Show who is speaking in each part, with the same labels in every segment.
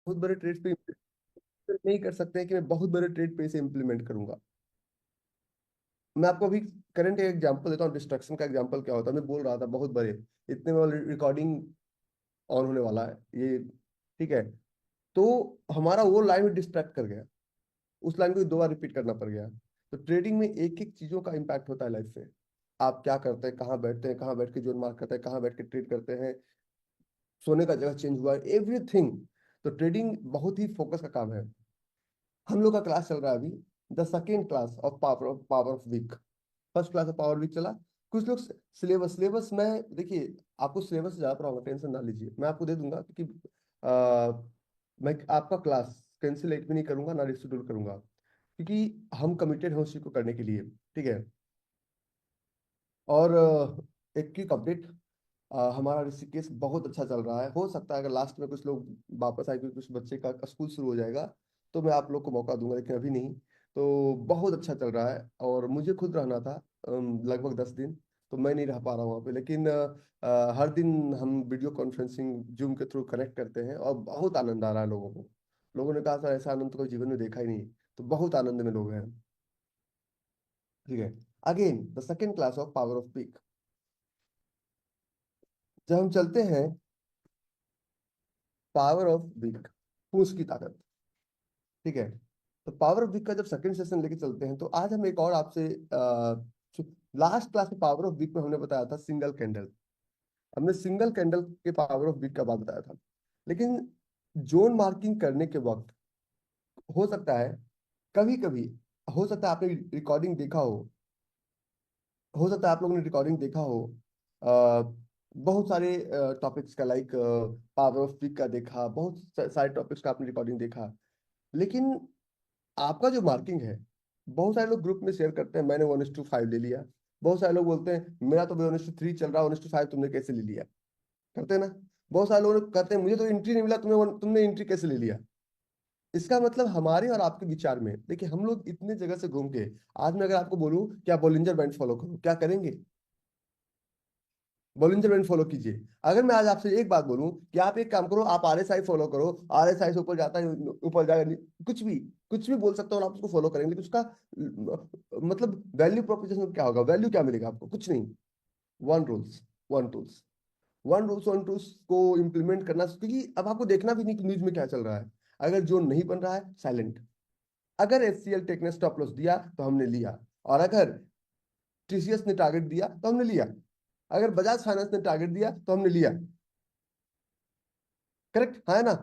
Speaker 1: बहुत बड़े ट्रेड पे नहीं कर सकते हैं कि मैं बहुत बड़े ट्रेड पे इसे इम्प्लीमेंट करूंगा। मैं आपको अभी करंट एग्जांपल देता हूँ, डिस्ट्रक्शन का एग्जांपल क्या होता है। मैं बोल रहा था बहुत बड़े, इतने में रिकॉर्डिंग ऑन होने वाला है ये, ठीक है। तो हमारा वो लाइन में डिस्ट्रैक्ट कर गया, उस लाइन को 2 बार रिपीट करना पड़ गया। तो ट्रेडिंग में एक एक चीजों का इम्पैक्ट होता है लाइफ में। आप क्या करते हैं, कहाँ बैठते हैं, कहाँ बैठ के जोन मार्क करते हैं, कहाँ बैठ के ट्रेड करते हैं, सोने का जगह चेंज हुआ है, एवरीथिंग। तो ट्रेडिंग बहुत ही फोकस का काम है। हम लोग का क्लास चल रहा है अभी, the second class of power of wick. First class of power wick चला। कुछ लोग सिलेबस सिलेबस में देखिए, आपको सिलेबस से ज्यादा पढ़ाऊंगा, टेंशन ना लीजिए, मैं आपको दे दूंगा, क्योंकि मैं आपका क्लास कैंसिल एक भी नहीं करूंगा, ना रिशेड्यूल करूंगा, क्योंकि हम कमिटेड हैं उसी को करने के लिए, ठीक है। और एक क्विक अपडेट, हमारा ऋषिकेश बहुत अच्छा चल रहा है। हो सकता है अगर लास्ट में कुछ लोग वापस आए, क्योंकि कुछ बच्चे का स्कूल शुरू हो जाएगा, तो मैं आप लोग को मौका दूंगा, लेकिन अभी नहीं। तो बहुत अच्छा चल रहा है, और मुझे खुद रहना था लगभग 10 दिन, तो मैं नहीं रह पा रहा हूँ वहाँ पे, लेकिन हर दिन हम वीडियो कॉन्फ्रेंसिंग जूम के थ्रू कनेक्ट करते हैं, और बहुत आनंद आ रहा है लोगों को। लोगों ने कहा सर ऐसा आनंद तो कोई जीवन में देखा ही नहीं। तो बहुत आनंद में लोग हैं, ठीक है। Again the second class of power off peak, जब हम चलते हैं पावर ऑफ वीक, पूंछ की ताकत, ठीक है। तो पावर ऑफ वीक का जब सेकंड सेशन लेके चलते हैं, तो आज हम एक और आपसे लास्ट क्लास में पावर ऑफ वीक में हमने बताया था सिंगल कैंडल। हमने सिंगल कैंडल के पावर ऑफ वीक का बात बताया था। लेकिन जोन मार्किंग करने के वक्त हो सकता है, कभी कभी हो सकता है आपने रिकॉर्डिंग देखा हो सकता है आप लोगों ने रिकॉर्डिंग देखा हो, बहुत सारे टॉपिक्स का, लाइक पावर ऑफ वीक का देखा, बहुत सारे टॉपिक्स का आपने रिकॉर्डिंग देखा। लेकिन आपका जो मार्किंग है, बहुत सारे लोग ग्रुप में शेयर करते हैं मैंने 1:5 ले लिया। बहुत सारे लोग बोलते हैं मेरा तो 1:3 चल रहा है, 1:5 तुमने कैसे ले लिया, करते हैं ना। बहुत सारे लोग कहते हैं मुझे तो एंट्री नहीं मिला, तुमने एंट्री कैसे ले लिया। इसका मतलब हमारे और आपके विचार में, देखिए हम लोग इतने जगह से घूम के, आज मैं अगर आपको बोलूं कि आप बॉलिंजर बैंड फॉलो करो, क्या करेंगे? बॉलिंजर बैंड फॉलो कीजिए। अगर मैं आज आपसे एक बात बोलूं कि आप एक काम करो, आप आरएसआई फॉलो करो, आरएसआई से ऊपर जाता है, ऊपर जाएगा, कुछ भी बोल सकते हो और आप उसको फॉलो करेंगे, तो उसका मतलब वैल्यू प्रोपोजिशन क्या होगा, वैल्यू क्या मिलेगा आपको? कुछ नहीं। One rules, one tools, one tools को इम्प्लीमेंट करना, क्योंकि अब आपको देखना भी नहीं कि न्यूज में क्या चल रहा है। अगर जो नहीं बन रहा है साइलेंट। अगर एचसीएल टेक ने स्टॉप लॉस दिया तो हमने लिया, और अगर टीसीएस ने टारगेट दिया तो हमने लिया, अगर बजाज फाइनेंस ने टारगेट दिया तो हमने लिया। करेक्ट है ना?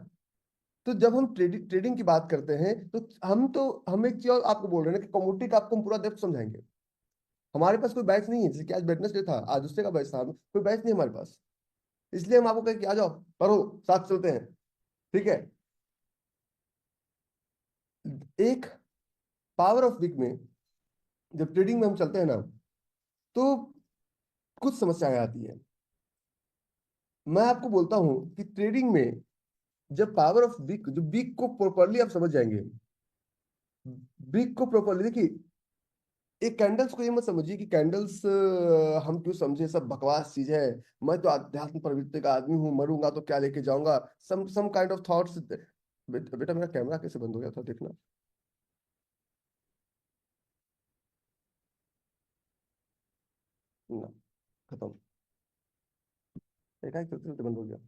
Speaker 1: तो जब हम ट्रेडिंग की बात करते हैं, तो हम एक चीज और आपको बोल रहे हैं ना, कि कमोडिटी का आपको हम पूरा डेप्थ समझाएंगे। हमारे पास कोई बैच नहीं है, जैसे कि आज वेडनेसडे था, आज दूसरे का बैच था, कोई बैच नहीं हमारे पास। इसलिए हम आपको कहें कि आ जाओ, पढ़ो, साथ चलते हैं, ठीक है। एक पावर ऑफ वीक में, जब ट्रेडिंग में हम चलते हैं ना, तो कुछ समस्याएं आती है। मैं आपको बोलता हूं कि ट्रेडिंग में जब पावर ऑफ वीक, जो वीक को प्रॉपरली आप समझ जाएंगे, वीक को प्रॉपरली देखिए। एक कैंडल्स को ये मत समझिए कि कैंडल्स हम क्यों समझे सब बकवास चीज है, मैं तो अध्यात्म प्रवृत्ति का आदमी हूँ, मरूंगा तो क्या लेके जाऊंगा, सम काइंड ऑफ थॉट्स। बेटा मेरा कैमरा कैसे बंद हो गया था, देखना ना, खत्म। देखा चलते चलते बंद हो गया।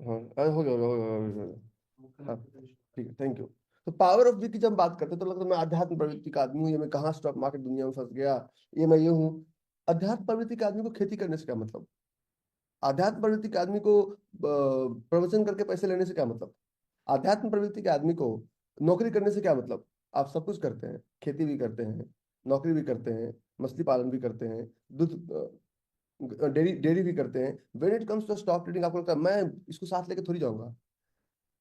Speaker 1: हाँ हो गया, हाँ, ठीक है, थैंक यू। तो पावर ऑफ व्यू की जब हम बात करते हैं, तो लगता है मैं अध्यात्म प्रवृत्ति का आदमी हूँ, ये मैं कहाँ स्टॉक मार्केट दुनिया में फंस गया, ये मैं ये हूँ। अध्यात्म प्रवृत्ति के आदमी को खेती करने से क्या मतलब? आध्यात्म प्रवृत्ति के आदमी को प्रवचन करके पैसे लेने से क्या मतलब? आध्यात्म प्रवृत्ति के आदमी को नौकरी करने से क्या मतलब? आप सब कुछ करते हैं, खेती भी करते हैं, नौकरी भी करते हैं, मछली पालन भी करते हैं, दूध डेयरी डेयरी भी करते हैं। When it comes to stock trading, आपको लगता है मैं इसको साथ लेके थोड़ी जाऊंगा।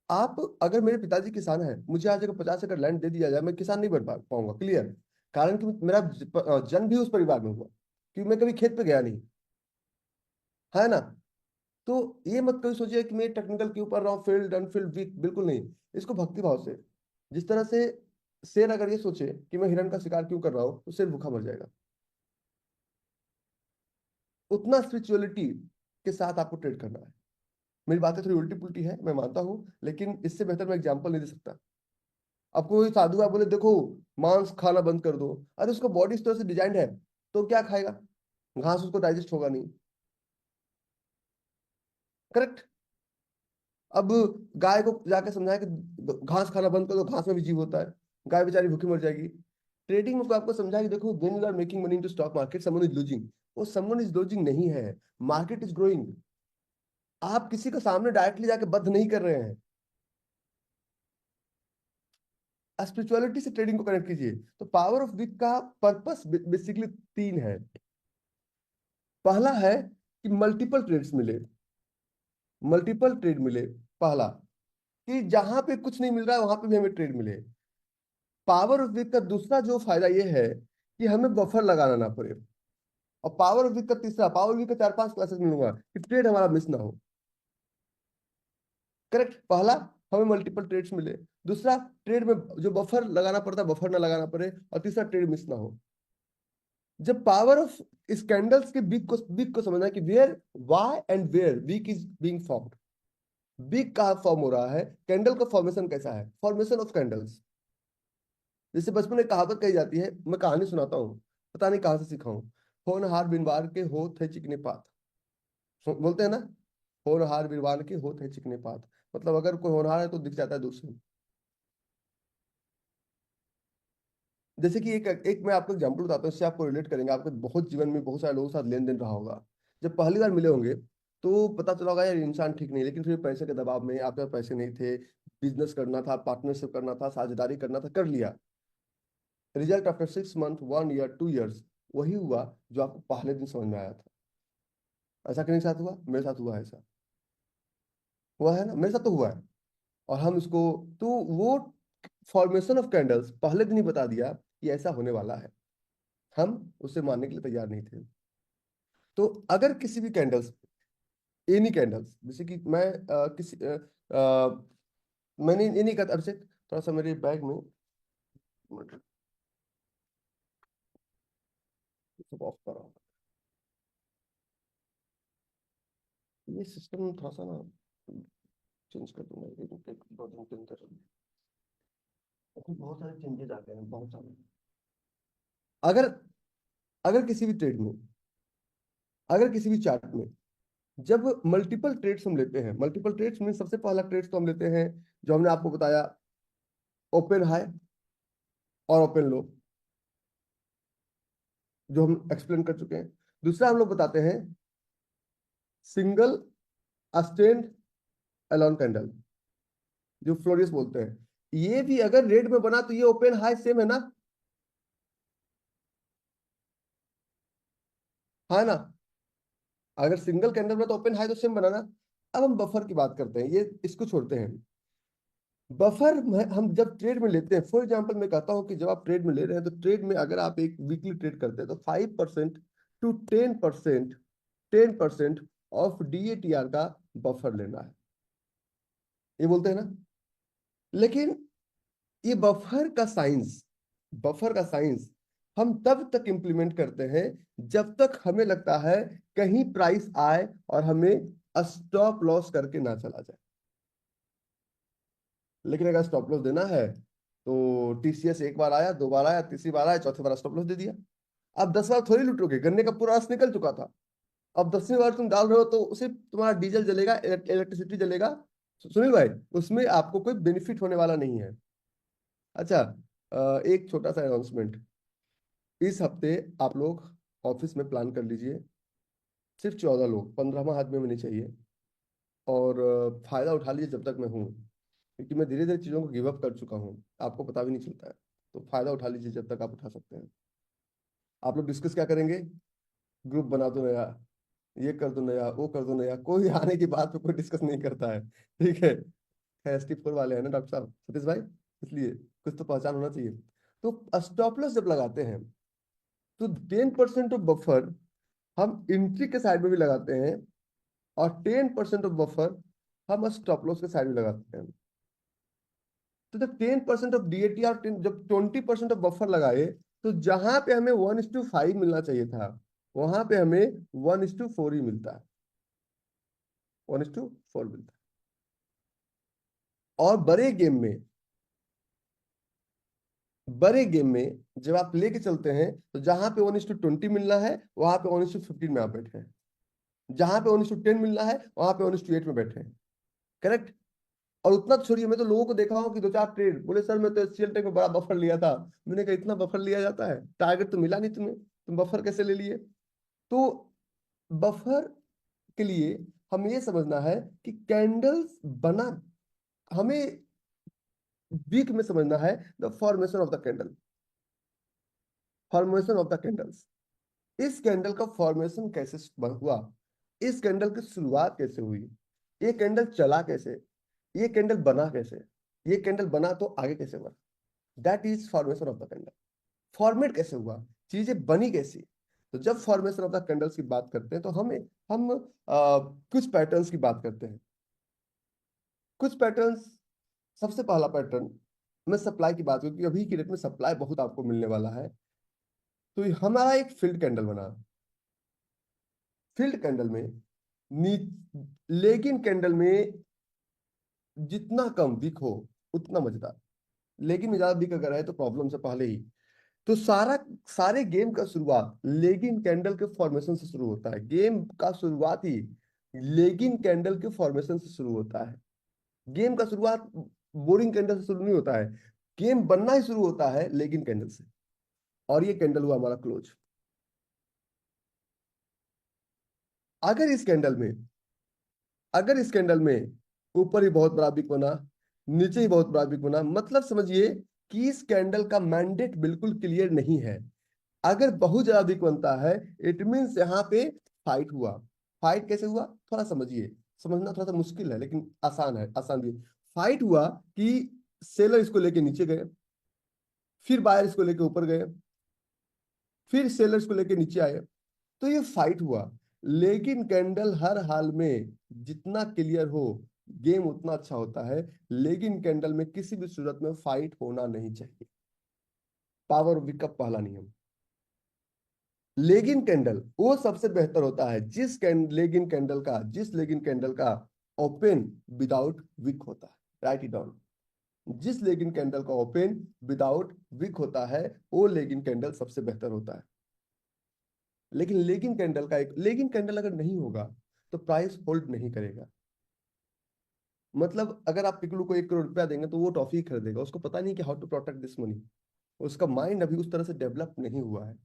Speaker 1: आप, अगर मेरे पिताजी किसान है, मुझे आज अगर 50 एकड़ लैंड दे दिया जाए, मैं किसान नहीं बन पाऊंगा, क्लियर। कारण कि मेरा जन्म भी उस परिवार में हुआ, क्योंकि मैं कभी खेत पे गया नहीं, है ना। तो ये मत कभी सोचिए कि मैं टेक्निकल के ऊपर रहा हूँ, फील्ड अनफील्ड वीक, बिल्कुल नहीं। इसको भक्ति भाव से, जिस तरह से शेर अगर ये सोचे कि मैं हिरण का शिकार क्यों कर रहा हूँ, तो शेर भूखा मर जाएगा। उतना स्पिरिचुअलिटी के साथ आपको ट्रेड करना है। मेरी बातें थोड़ी उल्टी पुल्टी है, मैं मानता हूँ, लेकिन इससे बेहतर मैं एग्जाम्पल नहीं दे सकता। अब कोई साधु आप बोले देखो मांस खाना बंद कर दो, अरे उसका बॉडी इस तरह से डिजाइंड है, तो क्या खाएगा? घास उसको डाइजेस्ट होगा नहीं। करेक्ट। अब गाय को जाके समझाया कि घास खाना बंद कर दो, घास में भी जीव होता है, गाय बेचारी भूखी मर जाएगी। ट्रेडिंग में उसको आपको समझाया कि देखो when you are making money into stock market someone is losing. वो समवन इज लूजिंग नहीं है, मार्केट इज ग्रोइंग। आप किसी को सामने डायरेक्टली जाके बद्ध नहीं कर रहे हैं। स्पिरिचुअलिटी से ट्रेडिंग को कनेक्ट कीजिए। तो पावर ऑफ विक का पर्पस बेसिकली तीन है। पहला है कि मल्टीपल ट्रेड्स मिले, मल्टीपल ट्रेड मिले। पहला कि जहां पे कुछ नहीं मिल रहा है वहां पे भी हमें ट्रेड मिले। पावर ऑफ विक का दूसरा जो फायदा ये है कि हमें बफर लगाना ना पड़े। और पावर ऑफ विक का तीसरा, पावर वीक का 4-5 क्लासेस मिलूंगा कि ट्रेड हमारा मिस ना हो। करेक्ट। पहला, हमें मल्टीपल ट्रेड्स मिले। दूसरा, ट्रेड में जो बफर लगाना पड़ता है बफर ना लगाना पड़े। और तीसरा, ट्रेड मिस ना हो। जब पावर ऑफ इस कैंडल्स के वीक को समझना है कि where why and where wick is being formed. Wick कहाँ फॉर्म हो रहा है, कैंडल का फॉर्मेशन कैसा है, फॉर्मेशन ऑफ कैंडल्स। जैसे बचपन में कहावत कही जाती है, मैं कहानी सुनाता हूँ, पता नहीं कहाँ से सीखा हूँ। होनहार बिनवार के होत है चिकने पात। बोलते हैं ना, होनहार बिरवान के होत है चिकने पात। मतलब अगर कोई होनहार है तो दिख जाता है दूर से। जैसे कि एक एक मैं आपको एग्जांपल बताता हूँ, इससे आपको रिलेट करेंगे। आपके बहुत जीवन में बहुत सारे लोगों के साथ लेन देन रहा होगा। जब पहली बार मिले होंगे तो पता चला होगा यार इंसान ठीक नहीं, लेकिन फिर पैसे के दबाव में, आपके पास पैसे नहीं थे, बिजनेस करना था, पार्टनरशिप करना था, साझेदारी करना था, कर लिया। Result after 6 month, 1 year, 2 years वही हुआ जो आपको पहले दिन समझ में आया था। ऐसा किसके साथ हुआ? मेरे साथ हुआ है ऐसा। हुआ है ना, मेरे साथ तो हुआ है। और हम इसको, तो वो फॉर्मेशन ऑफ कैंडल्स पहले दिन ही बता दिया कि ऐसा होने वाला है। हम उसे मानने के लिए तैयार नहीं थे। तो अगर किसी भी कैंडल्स, एनी कैंडल्स, जैसे कि मैं मैंने ये नहीं कहता। अभिषेक थोड़ा सा मेरे बैग में ऑफ कर रहा हूँ। ये सिस्टम थोड़ा सा ना चेंज कर दूंगा एक दो दिन के अंदर। उसमें बहुत सारे चेंजेस आ गए हैं, बहुत सारे। अगर अगर किसी भी ट्रेड में, अगर किसी भी चार्ट में जब मल्टीपल ट्रेड्स हम लेते हैं, मल्टीपल ट्रेड्स में सबसे पहला ट्रेड्स तो हम लेते हैं जो हमने आपको बताया, ओपन हाई और ओपन लो, जो हम एक्सप्लेन कर चुके हैं। दूसरा हम लोग बताते हैं सिंगल स्टैंड अलोन कैंडल, जो फ्लोरियस बोलते हैं। ये भी अगर रेड में बना तो ये ओपन हाई सेम है ना, है ना? अगर सिंगल कैंडल में तो ओपन हाई तो सेम बना ना। अब हम बफर की बात करते हैं, ये इसको छोड़ते हैं। बफर हम जब ट्रेड में लेते हैं, फॉर एग्जांपल मैं कहता हूं कि जब आप ट्रेड में ले रहे हैं तो ट्रेड में अगर आप एक वीकली ट्रेड करते हैं तो 5% to 10%, 10% ऑफ DATR का बफर लेना है, ये बोलते हैं ना। लेकिन ये बफर का साइंस हम तब तक इंप्लीमेंट करते हैं जब तक हमें लगता है कहीं प्राइस आए और हमें स्टॉप लॉस करके ना चला जाए। लेकिन अगर स्टॉप लॉस देना है तो TCS एक बार आया, दो बार आया, तीसरी बार आया, चौथी बार स्टॉप लॉस दे दिया। अब 10 बार थोड़ी लूटोगे, गन्ने का पूरा रस निकल चुका था। अब 10वीं बार तुम डाल रहे हो तो उसे तुम्हारा डीजल जलेगा, इलेक्ट्रिसिटी जलेगा। सुनील भाई, उसमें आपको कोई बेनिफिट होने वाला नहीं है। अच्छा, एक छोटा सा अनाउंसमेंट। इस हफ्ते आप लोग ऑफिस में प्लान कर लीजिए, सिर्फ 14 लोग, 15वां आदमी में नहीं चाहिए। और फायदा उठा लीजिए जब तक मैं हूँ, क्योंकि मैं धीरे धीरे चीज़ों को गिव अप कर चुका हूँ, आपको पता भी नहीं चलता है। तो फायदा उठा लीजिए जब तक आप उठा सकते हैं। आप लोग डिस्कस क्या करेंगे? ग्रुप बना दो नया, ये कर दो नया, वो कर दो नया। कोई आने की बात पे कोई डिस्कस नहीं करता है, ठीक है। ST4 वाले हैं ना डॉक्टर साहब सतीश भाई, इसलिए कुछ तो पहचान होना चाहिए। तो स्टॉप लॉस जब लगाते हैं तो 10% ऑफ बफर हम एंट्री के साइड में भी लगाते हैं, और 10% ऑफ बफर हम स्टॉप लॉस के साइड में लगाते हैं। तो जब 10% ऑफ DATR, जब 20% ऑफ बफर लगाए, तो जहां पे हमें 1:5 मिलना चाहिए था, वहां पे हमें 1:4 ही मिलता है। 1:4 मिलता है। और बड़े गेम में जब आप लेके चलते हैं तो जहां पे 1:20 मिलना है वहां पे 1:15 में आप बैठे हैं, जहां पे 1:10 मिलना है वहां पे 1:8 में बैठे हैं। करेक्ट। और उतना तो छोड़िए, मैं तो लोगों को देखा हूँ कि 2-4 ट्रेड बोले सर मैं तो एचसीएल टेक में बड़ा बफर लिया था। मैंने कहा इतना बफर लिया जाता है, टारगेट तो मिला नहीं तुम्हें, तुम बफर कैसे ले लिए? तो बफर के लिए हमें ये समझना है कि कैंडल्स बना, हमें वीक में समझना है the formation of the candle, formation of the candles. इस कैंडल का फॉर्मेशन कैसे हुआ, इस कैंडल की शुरुआत कैसे हुई, ये कैंडल चला कैसे, ये कैंडल बना कैसे, ये कैंडल बना तो आगे कैसे बढ़ा, that is formation of the candle. Format कैसे हुआ, चीजें बनी कैसी। तो जब फॉर्मेशन ऑफ द कैंडल्स की बात करते हैं तो हम कुछ पैटर्न्स की बात करते हैं। कुछ पैटर्न्स, सबसे पहला पैटर्न, मैं सप्लाई की बात करूँ, क्योंकि अभी की डेट में सप्लाई बहुत आपको मिलने वाला है। तो हमारा एक फील्ड कैंडल बना, फील्ड कैंडल में नी लेकिन कैंडल में जितना कम विक हो उतना मजेदार, लेकिन में ज्यादा विक अगर है तो प्रॉब्लम से पहले ही। तो सारे गेम का शुरुआत लेगिन कैंडल के फॉर्मेशन से शुरू होता है, गेम का शुरुआत ही लेगिन कैंडल के फॉर्मेशन से शुरू होता है। गेम का शुरुआत बोरिंग कैंडल से शुरू नहीं होता है, गेम बनना ही शुरू होता है लेगिन कैंडल से। और ये कैंडल हुआ हमारा क्लोज। अगर इस कैंडल में अगर इस कैंडल में ऊपर ही बहुत बड़ा बिक बना, नीचे ही बहुत बड़ा बिक बना, मतलब समझिए कि इस कैंडल का मैंडेट बिल्कुल क्लियर नहीं है। अगर बहुत ज्यादा बिक बनता है इट मीन्स यहाँ पे फाइट हुआ। फाइट कैसे हुआ थोड़ा समझिए, समझना थोड़ा सा मुश्किल है लेकिन आसान है, आसान भी। फाइट हुआ कि सेलर इसको लेके नीचे गए, फिर बायर इसको लेके ऊपर गए, फिर सेलर इसको लेके नीचे आए, तो ये फाइट हुआ। लेकिन कैंडल हर हाल में जितना क्लियर हो गेम उतना अच्छा होता है, लेकिन कैंडल में किसी भी सूरत में फाइट होना नहीं चाहिए। पावर वीक का पहला नियम। लेगिन कैंडल वो सबसे बेहतर होता है जिस लेगिन कैंडल का ओपन विदाउट विक होता है। Right it down. जिस लेगिन कैंडल का ओपन विदाउट विक होता है वो लेगिन कैंडल सबसे बेहतर होता है। लेकिन लेगिन कैंडल अगर नहीं होगा तो प्राइस होल्ड नहीं करेगा। मतलब अगर आप पिकलू को 1 करोड़ रुपया देंगे तो वो टॉफी खरीदेगा, उसको पता नहीं कि how to protect this money, उसका माइंड अभी उस तरह से डेवलप नहीं हुआ है।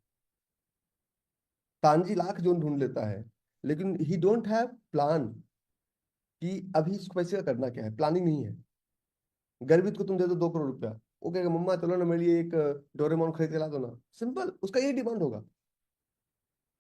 Speaker 1: तांजी लाख जोन ढूंढ लेता है लेकिन ही डोंट हैव प्लान कि अभी इसको पैसे का करना क्या है, प्लानिंग नहीं है। गर्वित को तुम दे दो 2 करोड़ रुपया, वो कहेगा मम्मा चलो ना मेरे लिए एक डोरेमोन खरीद के ला दो ना, सिंपल उसका ये डिमांड होगा।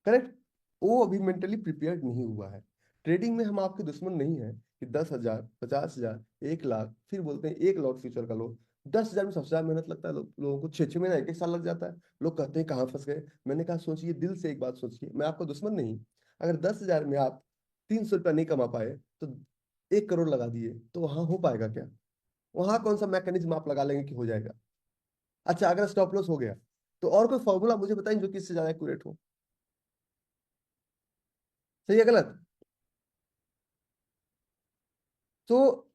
Speaker 1: करेक्ट। वो अभी मेंटली प्रिपेयर्ड नहीं हुआ है। ट्रेडिंग में हम आपके दुश्मन नहीं है कि 10,000 50,000 1 लाख, फिर बोलते हैं 1 लॉट फ्यूचर का लो। 10,000 में सबसे ज्यादा मेहनत लगता है, लोगों को 6-6 महीना 1-1 साल लग जाता है। लोग कहते हैं कहाँ फंस गए। मैंने कहा सोचिए दिल से, एक बात सोचिए, मैं आपका दुश्मन नहीं। अगर 10,000 में आप 300 रुपया नहीं कमा पाए तो 1 करोड़ लगा दिए तो वहां हो पाएगा क्या? वहां कौन सा मैकेनिज्म आप लगा लेंगे कि हो जाएगा? अच्छा अगर स्टॉप लॉस हो गया तो और कोई फॉर्मूला मुझे बताएं जो कि इससे ज्यादा एक्यूरेट हो। सही है गलत? तो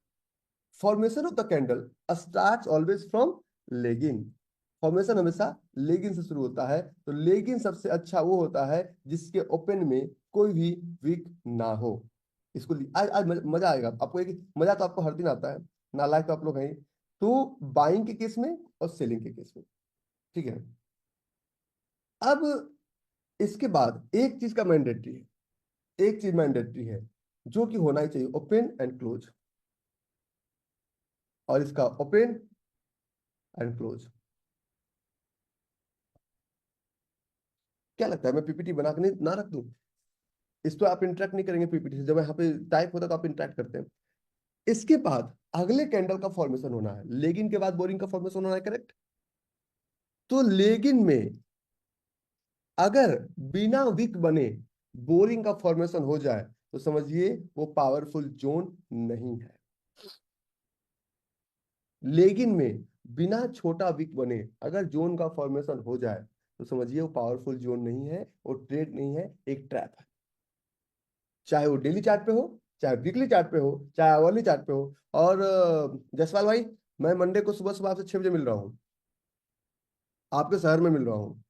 Speaker 1: formation of the candle start always from legging. Formation हमेशा लेगिंग से शुरू होता है। तो लेगिंग सबसे अच्छा वो होता है जिसके ओपन में कोई भी वीक ना हो। इसको आज आज मजा आएगा आपको, एक मजा तो आपको हर दिन आता है, नालायक तो आप लोग हैं। तो बाइंग के केस में और सेलिंग के केस में, ठीक है। अब इसके बाद एक चीज का मैंडेटरी है, एक चीज मैंडेटरी है जो कि होना ही चाहिए, ओपन एंड क्लोज। और इसका ओपन एंड क्लोज क्या लगता है, मैं पीपीटी बना के नहीं ना रख दूं? इस तो आप इंटरेक्ट नहीं करेंगे पीपीटी से, जब यहाँ पे टाइप होता है तो आप इंटरेक्ट करते हैं। इसके बाद अगले कैंडल का फॉर्मेशन होना है, लेगिन के बाद बोरिंग का फॉर्मेशन होना है, करेक्ट? तो लेगिन में अगर बिना विक बने बोरिंग का फॉर्मेशन हो जाए तो समझिए वो पावरफुल जोन नहीं है। लेगिन में बिना छोटा विक बने अगर जोन का फॉर्मेशन हो जाए तो समझिए वो पावरफुल जोन नहीं है, वो ट्रेड नहीं है, एक ट्रैप है। चाहे वो डेली चार्ट पे हो चाहे वीकली चार्ट पे हो चाहे आवरली चार्ट पे हो। और जसपाल भाई, मैं मंडे को सुबह सुबह आपसे 6 बजे मिल रहा हूँ, आपके शहर में मिल रहा हूँ।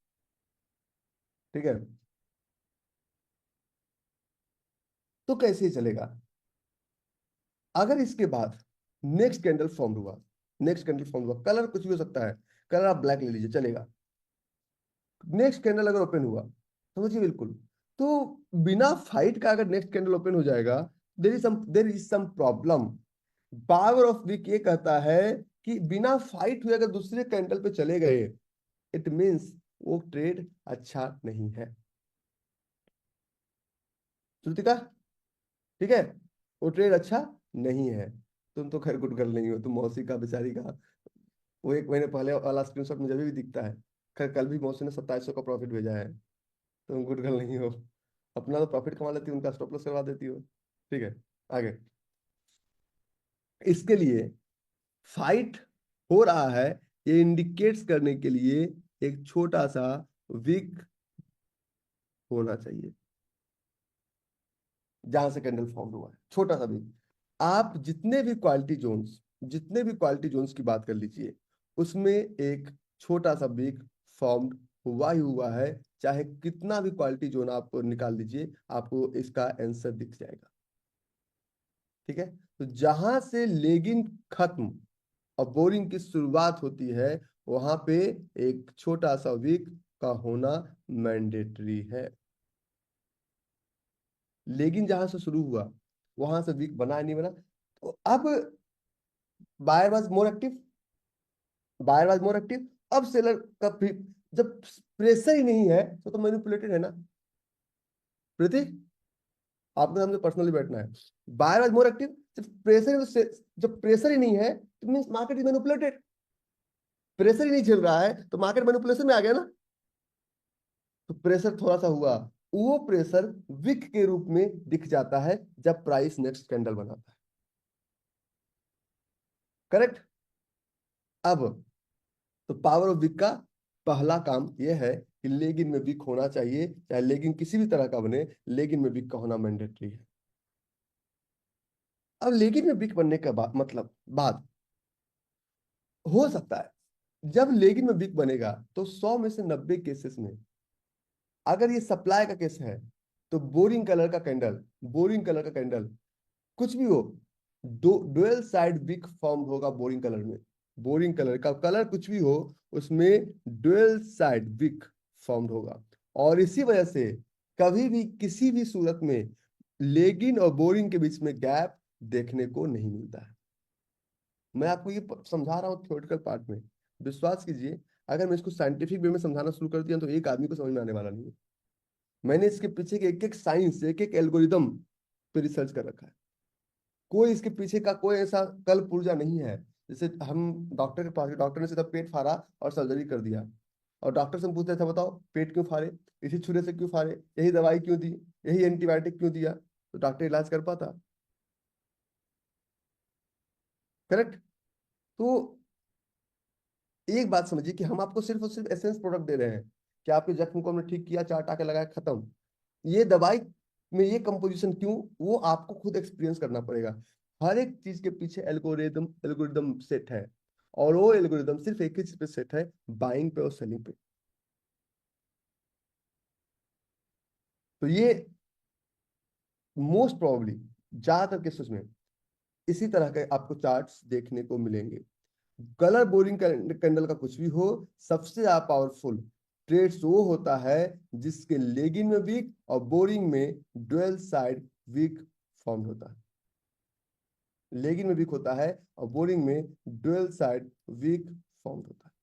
Speaker 1: ठीक है, तो कैसे चलेगा? अगर इसके बाद नेक्स्ट कैंडल फॉर्म हुआ, नेक्स्ट कैंडल फॉर्म हुआ, कलर कुछ भी हो सकता है, कलर आप ब्लैक ले लीजिए चलेगा। नेक्स्ट कैंडल अगर ओपन हुआ, समझिए बिल्कुल, तो बिना फाइट का अगर नेक्स्ट कैंडल ओपन हो जाएगा, there is some problem. Power of wick ये कहता है कि बिना फाइट हुए अगर दूसरे कैंडल पे चले गए, इट मींस वो ट्रेड अच्छा नहीं है। श्रुतिका, ठीक है, वो ट्रेड अच्छा नहीं है। तुम तो खैर गुड गर्ल नहीं हो, तुम मौसी का बेचारी का वो 1 महीने पहले वाला स्क्रीनशॉट मुझे भी दिखता है। खैर कल भी मौसी ने 2700 का प्रॉफिट भेजा है। तुम गुड गर्ल नहीं हो, अपना तो प्रॉफिट कमा लेती हो, उनका स्टॉप लॉस करवा देती हो। ठीक है, आगे। इसके लिए फाइट हो रहा है, ये इंडिकेट्स करने के लिए एक छोटा सा विक होना चाहिए जहां से कैंडल फॉर्म हुआ है, छोटा सा विक। आप जितने भी क्वालिटी जोन्स की बात कर लीजिए, उसमें एक छोटा सा विक फॉर्म्ड हुआ ही हुआ है। चाहे कितना भी क्वालिटी जोन आप निकाल दीजिए, आपको इसका आंसर दिख जाएगा। ठीक है, तो जहां से लेगिंग खत्म और बोरिंग की शुरुआत होती है, वहां पे एक छोटा सा वीक का होना मैंडेटरी है। लेकिन जहां से शुरू हुआ, वहां से वीक बना नहीं बना, तो अब buyer was more active, buyer was more active. अब सेलर का जब प्रेशर ही नहीं है तो मैनिपुलेटेड है ना प्रीति, आपके सामने पर्सनली बैठना है। बायर वाज मोर एक्टिव, जब प्रेशर ही नहीं है तो means market is manipulated. Pressure ही नहीं चल रहा है तो मार्केट मैनिपुलेशन में आ गया ना। तो प्रेशर थोड़ा सा हुआ, वो प्रेशर विक के रूप में दिख जाता है जब प्राइस नेक्स्ट कैंडल बनाता है। करेक्ट। अब तो पावर ऑफ विक का पहला काम यह है कि लेगिन में विक होना चाहिए, चाहे लेगिन किसी भी तरह का बने, लेगिन में विक का होना मैंडेटरी है। अब लेगिन में विक बनने का मतलब बाद हो सकता है जब लेगिन में विक बनेगा तो 100 में से 90 केसेस में, अगर ये सप्लाई का केस है, तो बोरिंग कलर का कैंडल कुछ भी हो, डुअल साइड विक फॉर्म होगा बोरिंग कलर में। बोरिंग कलर का कलर कुछ भी हो, उसमें डुअल साइड विक फॉर्म होगा। और इसी वजह से कभी भी किसी भी सूरत में लेगिन और बोरिंग के बीच में गैप देखने को नहीं मिलता है। मैं आपको ये समझा रहा हूँ थ्योरेटिकल पार्ट में, विश्वास कीजिए, अगर मैं इसको साइंटिफिक वे में समझाना शुरू कर दिया तो एक आदमी को समझ में आने वाला नहीं है। मैंने इसके पीछे के एक एक साइंस, एक एक एल्गोरिदम पे रिसर्च कर रखा है। कोई इसके पीछे का कोई ऐसा कल पुर्जा नहीं है। जैसे हम डॉक्टर के पास गए, डॉक्टर ने सीधा पेट फाड़ा और सर्जरी कर दिया, और डॉक्टर से हम पूछते थे बताओ पेट क्यों फाड़े, इसी छुरे से क्यों फाड़े, यही दवाई क्यों दी, यही एंटीबायोटिक क्यों दिया, तो डॉक्टर इलाज कर पाता? करेक्ट। तो एक बात समझिए कि हम आपको सिर्फ और सिर्फ एसेंस प्रोडक्ट दे रहे हैं कि आपके जख्म को हमने ठीक किया, 4 टाके लगाए, खत्म। ये दवाई में ये कंपोजिशन क्यों, वो आपको खुद एक्सपीरियंस करना पड़ेगा। हर एक चीज के पीछे एल्गोरिदम एल्गोरिदम सेट है, और वो एल्गोरिदम सिर्फ एक ही चीज पे सेट है, बाइंग पे और सेलिंग पे। तो ये मोस्ट प्रोबेबली ज्यादातर केसेस में इसी तरह के आपको चार्ट्स देखने को मिलेंगे। कलर बोरिंग कैंडल का कुछ भी हो, सबसे ज्यादा पावरफुल ट्रेड्स वो होता है जिसके लेगिन में वीक और बोरिंग में डुअल साइड वीक फॉर्म होता है। लेगिन में वीक होता है और बोरिंग में डुअल साइड वीक फॉर्म होता है।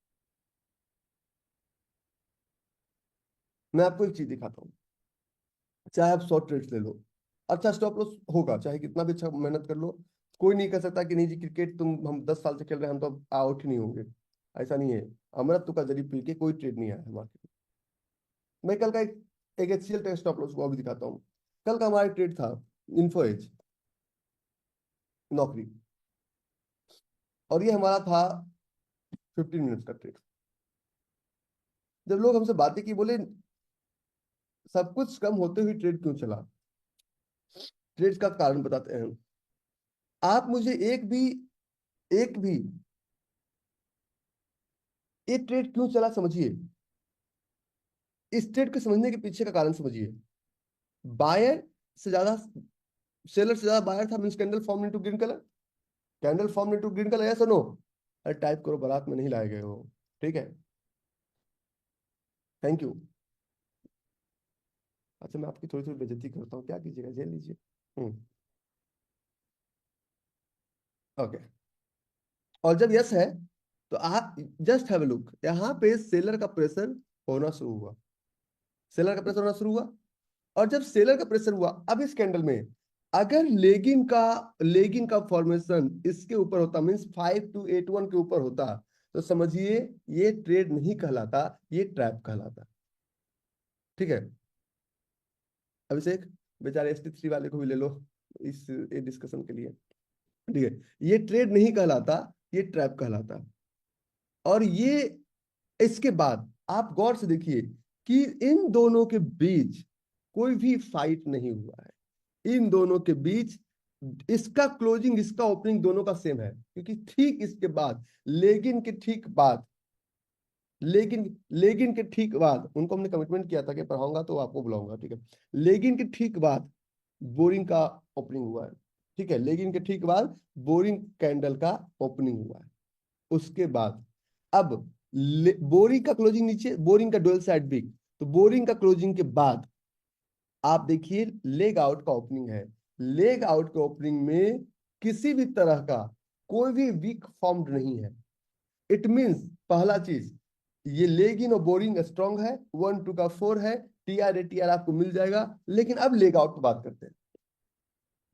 Speaker 1: मैं आपको एक चीज दिखाता हूँ। चाहे आप शॉर्ट ट्रेड्स ले लो, अच्छा स्टॉप लॉस होगा, चाहे कितना भी अच्छा मेहनत कर लो, कोई नहीं कह सकता कि नहीं जी क्रिकेट तुम हम 10 साल से खेल रहे हैं, हम तो आउट ही नहीं होंगे। ऐसा नहीं है। अमृत तुका जरी पी के कोई ट्रेड नहीं आया है मार्केट में। मैं कल का एक एचसीएल टेस्ट स्टॉप लॉस वो भी दिखाता हूँ। कल का हमारा ट्रेड था इन्फो एज, नौकरी, और ये हमारा था 15 मिनट्स का ट्रेड। जब लोग हमसे बातें की, बोले सब कुछ कम होते हुए ट्रेड क्यों चला? ट्रेड्स का कारण बताते हैं। आप मुझे एक भी ये ट्रेड क्यों चला समझिए, इस ट्रेड को समझने के पीछे का कारण समझिए। बायर से ज्यादा सेलर से ज्यादा बायर था, means candle form into green colour, candle form into green colour, yes और नो? अरे टाइप करो, बारात में नहीं लाए गए हो। ठीक है, थैंक यू। अच्छा, मैं आपकी थोड़ी थोड़ी बेइज्जती करता हूँ, क्या कीजिएगा, झेल लीजिए। ओके। और जब यस है तो आप जस्ट हैव अ लुक, यहाँ पे सेलर का प्रेशर होना शुरू हुआ, सेलर का प्रेशर होना शुरू हुआ। और जब सेलर का प्रेशर हुआ, अब इस कैंडल में अगर लेगिंग का फॉर्मेशन इसके ऊपर होता, मींस 5281 के ऊपर होता, तो समझिए ये ट्रेड नहीं कहलाता, ये ट्रैप कहलाता। ठीक है, अभिषेक, बेचारे ST3 वाले को भी ले लो इस डिस्कशन के लिए। ठीक है, ये ट्रेड नहीं कहलाता, ये ट्रैप कहलाता। और ये इसके बाद आप गौर से देखिए कि इन दोनों के बीच कोई भी फाइट नहीं हुआ है, इन दोनों के बीच। इसका क्लोजिंग इसका ओपनिंग दोनों का सेम है, क्योंकि ठीक इसके बाद लेगिन के ठीक बाद लेकिन लेगिन के ठीक बाद उनको हमने कमिटमेंट किया था कि पढ़ाऊंगा तो आपको बुलाऊंगा। ठीक है, लेगिन के ठीक बाद बोरिंग का ओपनिंग हुआ है। ठीक है, लेगिन के ठीक बाद बोरिंग कैंडल का ओपनिंग हुआ है। उसके बाद अब बोरिंग का क्लोजिंग नीचे, बोरिंग का डुअल साइड बिग, तो बोरिंग का क्लोजिंग के बाद आप देखिए लेग आउट का ओपनिंग है। लेग आउट के ओपनिंग में किसी भी तरह का कोई भी वीक फॉर्म्ड नहीं है। इट मींस पहला चीज, ये लेग इन और बोरिंग स्ट्रांग है, 1 2 का 4 है, TR ATR आपको मिल जाएगा। लेकिन अब लेग आउट की बात करते हैं,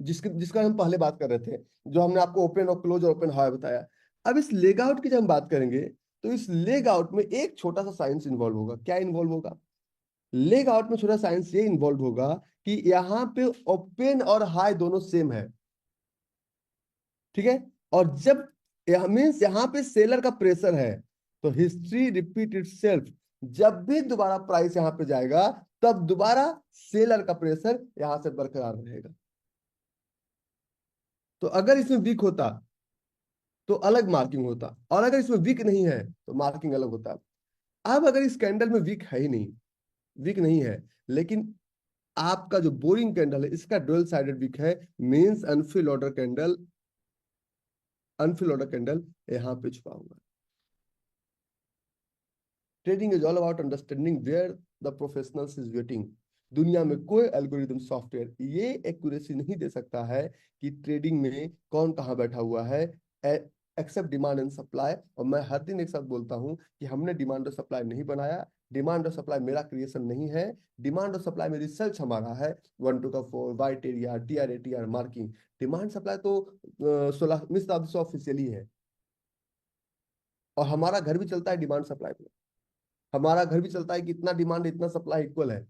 Speaker 1: जिसका हम पहले बात कर रहे थे, जो हमने आपको ओपन और क्लोज और ओपन हाई बताया। अब इस लेग आउट की जब हम बात करेंगे, तो इस लेग आउट में एक छोटा सा साइंस इन्वॉल्व होगा। क्या इन्वॉल्व होगा? लेग आउट में छोटा साइंस ये इन्वॉल्व होगा कि यहाँ पे ओपन और हाई दोनों सेम है। ठीक है, और जब मीन्स यहाँ पे सेलर का प्रेशर है, तो हिस्ट्री रिपीट इटसेल्फ। जब भी दोबारा प्राइस यहाँ पे जाएगा, तब दोबारा सेलर का प्रेशर यहां से बरकरार रहेगा। तो अगर इसमें वीक होता तो अलग मार्किंग होता, और अगर इसमें वीक नहीं है तो मार्किंग अलग होता। अब अगर इस कैंडल में वीक है ही नहीं, वीक नहीं है, लेकिन आपका जो बोरिंग कैंडल है इसका डुअल साइडेड वीक है, मींस अनफिल ऑर्डर कैंडल यहाँ पे छुपा हुआ है। Trading is all about understanding where the professionals is waiting. दुनिया में कोई एल्गोरिदम सॉफ्टवेयर ये एक्यूरेसी नहीं दे सकता है कि ट्रेडिंग में कौन कहाँ बैठा हुआ है, एक्सेप्ट डिमांड एंड सप्लाई। और मैं हर दिन एक साथ बोलता हूँ कि हमने डिमांड और सप्लाई नहीं बनाया, डिमांड और सप्लाई मेरा क्रिएशन नहीं है। डिमांड और सप्लाई में रिसर्च हमारा है, 1 2 का 4 white area, TR ATR marking. Demand supply तो 16वीं शताब्दी से ऑफिशियली है, और हमारा घर भी चलता है डिमांड सप्लाई पे। हमारा घर भी चलता है कि इतना डिमांड इतना सप्लाई इक्वल है।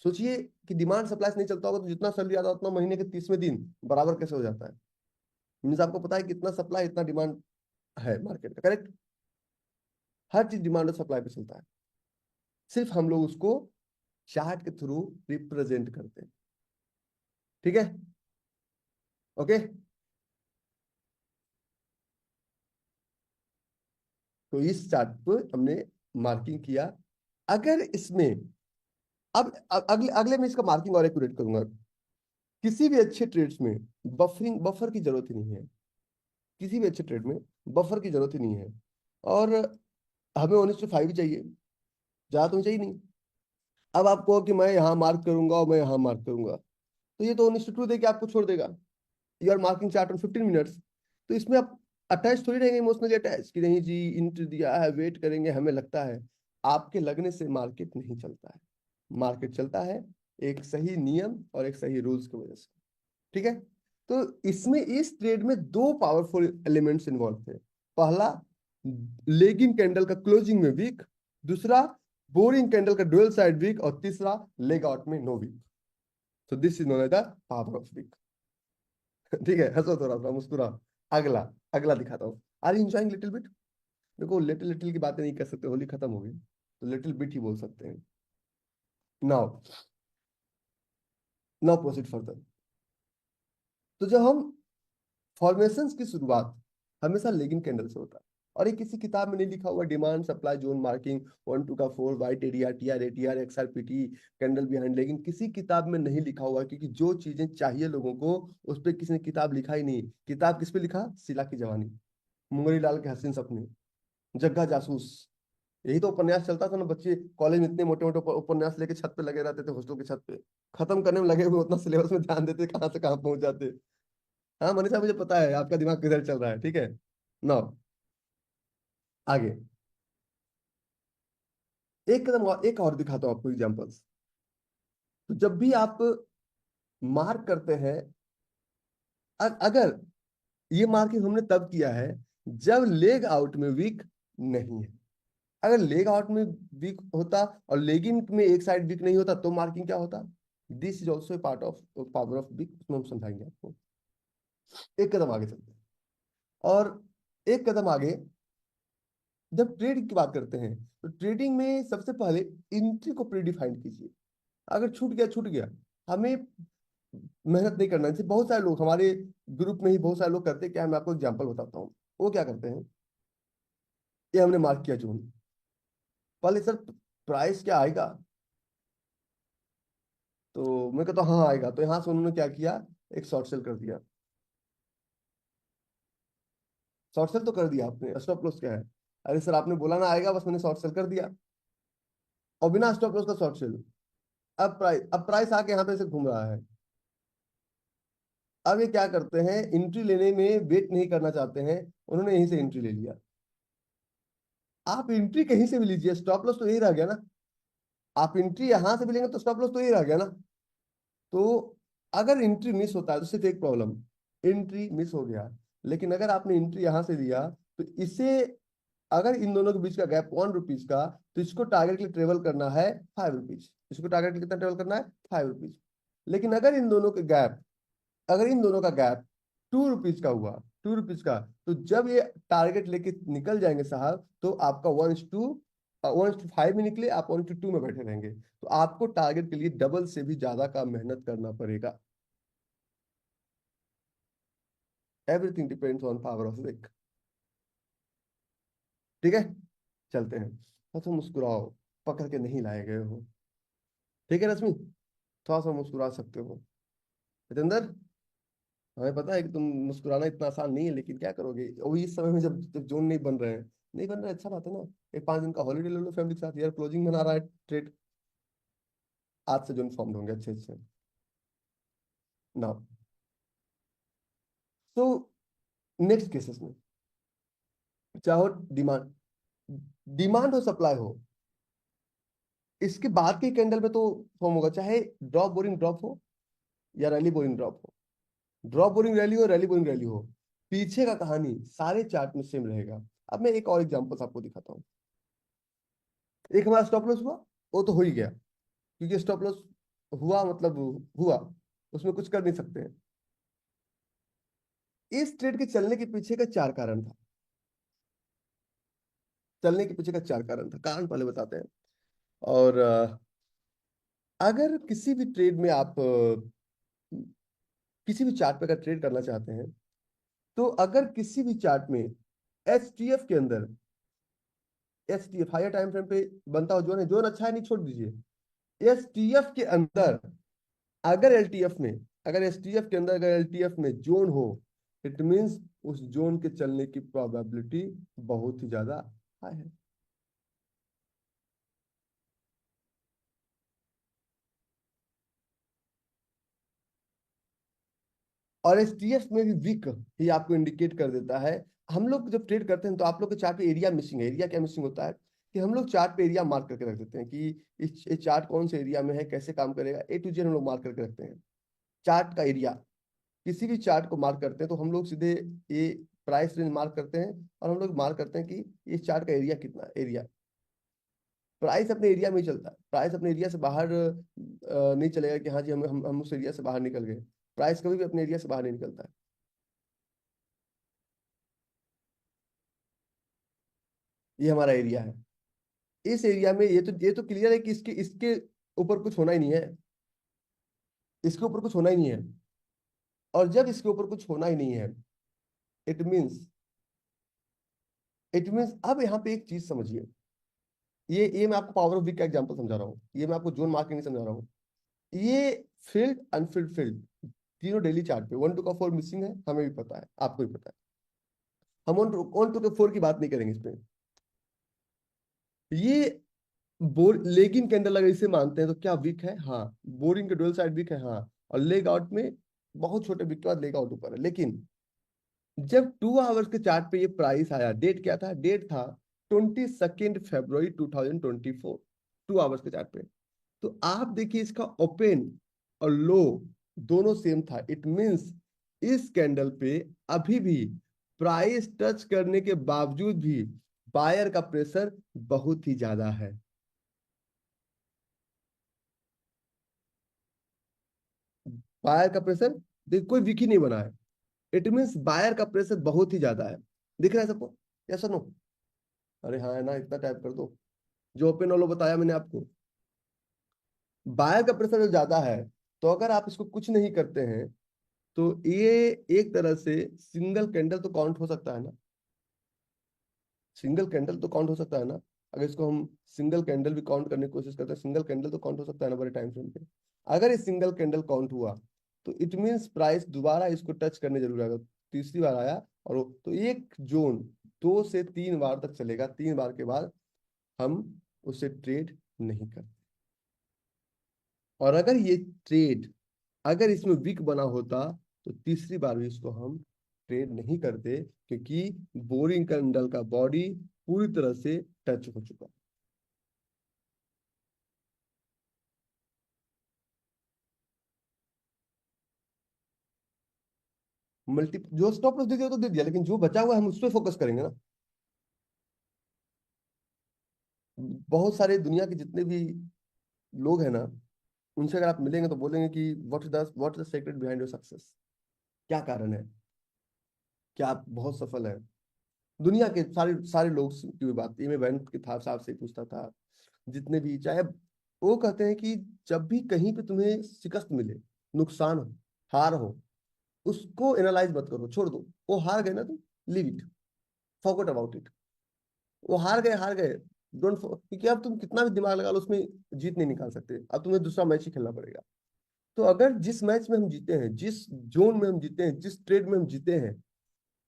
Speaker 1: सोचिए कि डिमांड सप्लाई से नहीं चलता होगा तो जितना सैलरी आता है उतना महीने के 30वें दिन बराबर कैसे हो जाता है? मीन्स आपको पता है कितना सप्लाई इतना डिमांड है मार्केट का, करेक्ट? हर चीज डिमांड और सप्लाई पे चलता है, सिर्फ हम लोग उसको चार्ट के थ्रू रिप्रेजेंट करते हैं। ठीक है, ओके। तो इस चार्ट पे हमने मार्किंग किया। अगर इसमें अगले अगले में इसका मार्किंग और एक्यूरेट करूंगा। किसी भी अच्छे ट्रेड्स में बफर की जरूरत ही नहीं है, किसी भी अच्छे ट्रेड में बफर की जरूरत ही नहीं है। और हमें 1:5 ही चाहिए, ज्यादा तो चाहिए नहीं। अब आप कहो कि मैं यहाँ मार्क करूंगा और मैं यहाँ मार्क करूंगा, तो ये तो 1:2 दे के आपको छोड़ देगा। You are marking chart on 15 minutes, तो इसमें आप अटैच थोड़ी रहेंगे, इमोशनली अटैच कि नहीं जी इंट दिया है वेट करेंगे हमें लगता है। आपके लगने से मार्केट नहीं चलता है, मार्केट चलता है एक सही नियम और एक सही रूल्स की वजह से। ठीक है, तो इसमें इस ट्रेड में दो पावरफुल एलिमेंट्स इन्वॉल्व थे। पहला, लेगिंग कैंडल का क्लोजिंग में वीक, दूसरा बोरिंग कैंडल का डुअल साइड वीक, और तीसरा लेग आउट में no wick. So this is known as the power of wick. ठीक है, हंसो थोड़ा सा, मुस्कुरा। अगला अगला दिखाता हूँ। Are you enjoying little bit? देखो लिटिल लिटिल की बातें नहीं कर सकते, होली खत्म हो गई, तो लिटिल बिट ही बोल सकते हैं। Now now proceed further. तो जब हम फॉर्मेशंस की शुरुआत हमेशा लेगिंग कैंडल से होता है, और ये किसी किताब में नहीं लिखा हुआ। डिमांड सप्लाई जोन मार्किंग 1 2 का 4 white area TR ATR XR PT candle behind, लेकिन किसी किताब में नहीं लिखा हुआ, क्योंकि जो चीजें चाहिए लोगों को उस पर किसी ने किताब लिखा ही नहीं। किताब किस पे लिखा? शीला की जवानी, मुंगरी लाल के हसीन सपने, जग्गा जासूस, यही तो उपन्यास चलता था ना। बच्चे कॉलेज में इतने मोटे मोटे उपन्यास लेके छत पे लगे रहते थे, हॉस्टल की छत पे, खत्म करने में लगे हुए, उतना सिलेबस में ध्यान देते कहाँ से कहाँ पहुंच जाते। हाँ मनीषा, मुझे पता है आपका दिमाग किधर चल रहा है, ठीक है। नाउ आगे एक कदम और, एक और दिखाता हूँ आपको एग्जांपल्स। तो जब भी आप मार्क करते हैं, अगर ये मार्किंग हमने तब किया है जब लेग आउट में वीक नहीं है। अगर लेग आउट में वीक होता और लेगिंग में एक साइड वीक नहीं होता तो मार्किंग क्या होता? This is also part of power of wick, उसमें हम समझाएंगे आपको। एक कदम आगे चलते हैं, और एक कदम आगे जब ट्रेड की बात करते हैं, तो ट्रेडिंग में सबसे पहले एंट्री को प्रीडिफाइन कीजिए। अगर छूट गया छूट गया, हमें मेहनत नहीं करना चाहिए। बहुत सारे लोग हमारे ग्रुप में ही बहुत सारे लोग करते हैं क्या, मैं आपको एग्जांपल बताता हूँ। वो क्या करते हैं, ये हमने मार्क किया जोन, पहले सर प्राइस क्या आएगा, तो मैं कहता हूँ हाँ आएगा, तो यहाँ से उन्होंने क्या किया, एक शॉर्ट सेल कर दिया। शॉर्ट सेल तो कर दिया आपने, स्टॉप लॉस क्या है? अरे सर आपने बोला ना आएगा, बस मैंने शॉर्ट सेल कर दिया, और बिना स्टॉप लॉस का शॉर्ट सेल। अब प्राइस आके यहाँ पे से घूम रहा है। अब ये क्या करते हैं, एंट्री लेने में वेट नहीं करना चाहते हैं, उन्होंने यहीं से एंट्री ले लिया। आप एंट्री कहीं से भी लीजिए, स्टॉप लॉस तो यही रह गया ना। आप एंट्री यहां से भी लेंगे तो स्टॉप लॉस तो यही रह गया ना। तो अगर एंट्री मिस होता है तो सिर्फ एक प्रॉब्लम, एंट्री मिस हो गया। लेकिन अगर आपने एंट्री यहां से लिया, तो इसे, अगर इन दोनों के बीच का गैप 1 रुपीज का, तो इसको टारगेट के लिए ट्रेवल करना है 5 रुपीज। इसको टारगेट के लिए कितना ट्रेवल करना है? 5 रुपीज। लेकिन अगर इन दोनों का गैप 2 रुपीज का हुआ, 2 रुपीज का, तो जब ये टारगेट लेके निकल जाएंगे साहब, तो आपका 1:5 में निकले, आप 1:2 में बैठे रहेंगे। तो आपको टारगेट के लिए डबल से भी ज्यादा का मेहनत करना पड़ेगा। Everything depends on power of wick. ठीक है, चलते हैं। थोड़ा सा मुस्कुराओ, पकड़ के नहीं लाए गए हो। ठीक है रश्मि, थोड़ा सा मुस्कुरा सकते हो। जितेंद्र, हमें पता है कि तुम मुस्कुराना इतना आसान नहीं है, लेकिन क्या करोगे, वही इस समय में जब जब जोन नहीं बन रहे हैं। नहीं बन रहा है, अच्छा बात है ना। एक 5 दिन का हॉलीडे ले लो फैमिली के साथ, यार क्लोजिंग बना रहा है ट्रेड। आज से जोन फॉर्म होंगे अच्छे अच्छे। ना, तो नेक्स्ट केसेस में, चाहो डिमांड डिमांड हो सप्लाई हो, इसके बाद के कैंडल में तो फॉर्म होगा, चाहे ड्रॉप बोरिंग ड्रॉप हो या रैली बोरिंग ड्रॉप हो। ड्रॉप बोरिंग रैली हो, रैली बोरिंग रैली हो, पीछे का कहानी सारे चार्ट में सेम रहेगा। अब मैं एक और एग्जांपल आपको दिखाता हूँ। एक हमारा स्टॉप लॉस हुआ, वो तो हो ही गया, क्योंकि स्टॉप लॉस हुआ मतलब हुआ, उसमें कुछ कर नहीं सकते हैं। इस ट्रेड के चलने के पीछे का चार कारण था। चलने के पीछे का चार कारण था, कारण पहले बताते हैं। और अगर किसी भी ट्रेड में आप किसी भी चार्ट पे अगर ट्रेड करना चाहते हैं, तो अगर किसी भी चार्ट में एसटीएफ के अंदर, एसटीएफ हायर टाइम फ्रेम पे बनता हो जोन है, जोन अच्छा है नहीं छोड़ दीजिए। एसटीएफ के अंदर अगर एलटीएफ में अगर एसटीएफ के अंदर अगर एलटीएफ में जोन हो, इट मींस उस जोन के चलने की प्रोबेबिलिटी बहुत ही ज्यादा हाई है। और एसटीएफ में भी वीक ही आपको इंडिकेट कर देता है। हम लोग जब ट्रेड करते हैं तो आप लोग के चार्ट पे एरिया मिसिंग है। एरिया क्या मिसिंग होता है, कि हम लोग चार्ट पे एरिया मार्क करके रख देते हैं कि ये चार्ट कौन से एरिया में है, कैसे काम करेगा, ए टू जेड हम लोग मार्क करके रखते हैं। चार्ट का एरिया, किसी भी चार्ट को मार्क करते हैं तो हम लोग सीधे ये प्राइस रेंज मार्क करते हैं, और हम लोग मार्क करते हैं कि इस चार्ट का एरिया कितना है। एरिया, प्राइस अपने एरिया में ही चलता है। प्राइस अपने एरिया से बाहर नहीं चलेगा कि हाँ जी हम उस एरिया से बाहर निकल गए। प्राइस कभी भी अपने एरिया से बाहर नहीं निकलता है। ये हमारा एरिया है। इस एरिया में ये तो क्लियर है कि इसके इसके ऊपर कुछ होना ही नहीं है। इसके ऊपर कुछ होना ही नहीं है। और जब इसके ऊपर कुछ होना ही नहीं है, इट मीन्स अब यहाँ पे एक चीज समझिए। ये मैं आपको पावर ऑफ वीक का एग्जांपल समझा रहा हूँ, ये मैं आपको जोन मार्किंग नहीं समझा रहा हूँ। ये फील्ड अनफिल्ड फील्ड तीनों डेली चार्ट पे 1 2 का 4 मिसिंग है, हमें भी पता है, आपको भी पता है। हम 1 2 के 4 की बात नहीं करेंगे इस पे। ये लेगिंग कैंडल अगर इसे मानते हैं तो क्या वीक है? हाँ। बोरिंग के डुअल साइड वीक है, हाँ। और लेग आउट में बहुत छोटे वीक के बाद लेग आउट ऊपर है। लेकिन जब 2 आवर्स के चार्ट पे ये प्राइस आया, डेट क्या था? डेट था 22 फरवरी 2024, 2 आवर्स के चार्ट पे। तो आप देखिए इसका ओपन और लो दोनों सेम था। इट मींस इस कैंडल पे अभी भी प्राइस टच करने के बावजूद भी बायर का प्रेशर बहुत ही ज्यादा है। बायर का प्रेशर देखिए कोई वीक ही नहीं बना है। इट मींस बायर का प्रेशर बहुत ही ज्यादा है। दिख रहा है सबको? यस और नो? अरे हाँ है ना, इतना टाइप कर दो। जो ओपन वालों बताया मैंने आपको, बायर का प्रेशर जो ज्यादा है, तो अगर आप इसको कुछ नहीं करते हैं तो ये एक तरह से सिंगल कैंडल तो काउंट हो सकता है ना। सिंगल कैंडल तो काउंट हो सकता है ना। अगर इसको हम सिंगल कैंडल भी काउंट करने की कोशिश करते हैं, सिंगल कैंडल तो काउंट हो सकता है ना बड़े टाइम फ्रेम पे। अगर ये सिंगल कैंडल काउंट हुआ तो इट मीन्स प्राइस दोबारा इसको टच करने जरूर आएगा। तीसरी बार आया और तो एक जोन 2 से 3 बार तक चलेगा, 3 बार के बाद हम उसे ट्रेड नहीं करते। और अगर ये ट्रेड अगर इसमें वीक बना होता तो तीसरी बार भी इसको हम ट्रेड नहीं करते, क्योंकि बोरिंग कैंडल का बॉडी पूरी तरह से टच हो चुका। मल्टी जो स्टॉप लॉस दे दिया तो दे दिया, लेकिन जो बचा हुआ है हम उस पर फोकस करेंगे ना। बहुत सारे दुनिया के जितने भी लोग हैं ना, उनसे अगर आप मिलेंगे तो बोलेंगे कि what is the secret behind your success? क्या कारण है? क्या आप बहुत सफल है? दुनिया के सारे सारे लोग की भी बात, ये मैं बैंक के था साहब से पूछता था, जितने भी चाहे, वो कहते हैं कि जब भी कहीं पे तुम्हें शिकस्त मिले, नुकसान हो, हार हो, उसको एनालाइज मत करो, छोड़ दो। वो हार गए ना, तो leave it, forget about it. वो हार गए, हार गए। क्योंकि अब तुम कितना भी दिमाग लगा लो उसमें जीत नहीं निकाल सकते, अब तुम्हें दूसरा मैच ही खेलना पड़ेगा। तो अगर जिस मैच में हम जीते हैं, जिस जोन में हम जीते हैं, जिस ट्रेड में हम जीते हैं,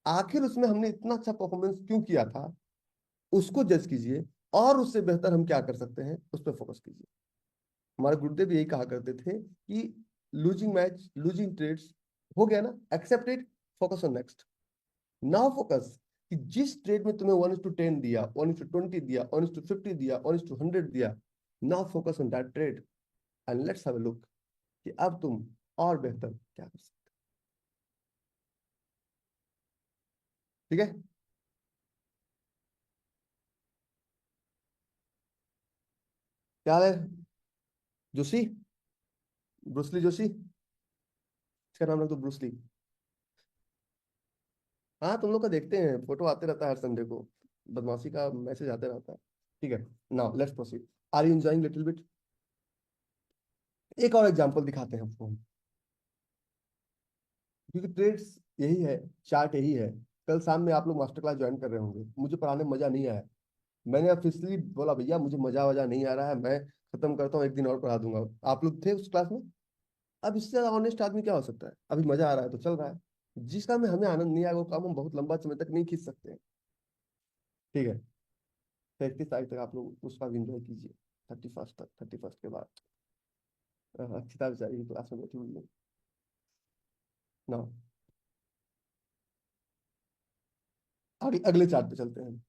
Speaker 1: आखिर उसमें हमने इतना अच्छा परफॉर्मेंस क्यों किया था, उसको जज कीजिए। और उससे बेहतर हम क्या कर सकते हैं उस पर फोकस कीजिए। हमारे गुरुदेव यही कहा करते थे कि लूजिंग मैच, लूजिंग ट्रेड्स हो गया ना, accept it, focus on next. Now focus कि जिस ट्रेड में तुम्हें 1:10 दिया, 1:20 दिया, 1:50 दिया, 1:100 दिया, now focus on that trade and let's have a look कि अब तुम और बेहतर क्या कर सकते। ठीक है? क्या है? जोशी, ब्रूसली जोशी, इसका नाम रख दो ब्रूसली। हाँ, तुम लोग का देखते हैं, फोटो आते रहता है हर संडे को, बदमाशी का मैसेज आते रहता है। ठीक है, now let's proceed. Are you enjoying little bit? एक और एग्जांपल दिखाते हैं आपको, क्योंकि ट्रेड्स यही है, चार्ट यही है। कल शाम में आप लोग मास्टर क्लास ज्वाइन कर रहे होंगे, मुझे पढ़ाने में मजा नहीं आया। मैंने ऑफिशियली बोला भैया मुझे मजा वजा नहीं आ रहा है, मैं खत्म करता हूँ, एक दिन और पढ़ा दूंगा। आप लोग थे उस क्लास में। अब इससे ज्यादा ऑनेस्ट आदमी क्या हो सकता है? अभी मजा आ रहा है तो चल रहा है। जिस काम में हमें आनंद नहीं आएगा वो काम हम बहुत लंबा समय तक नहीं खींच सकते हैं। ठीक है? 31 तारीख तक आप लोग उसका भी इंजॉय कीजिए, 31st तक। 31st के बाद अक्षिता बेचारी क्लास में बैठी हुई है ना। आगे अगले चार्ट पे चलते हैं।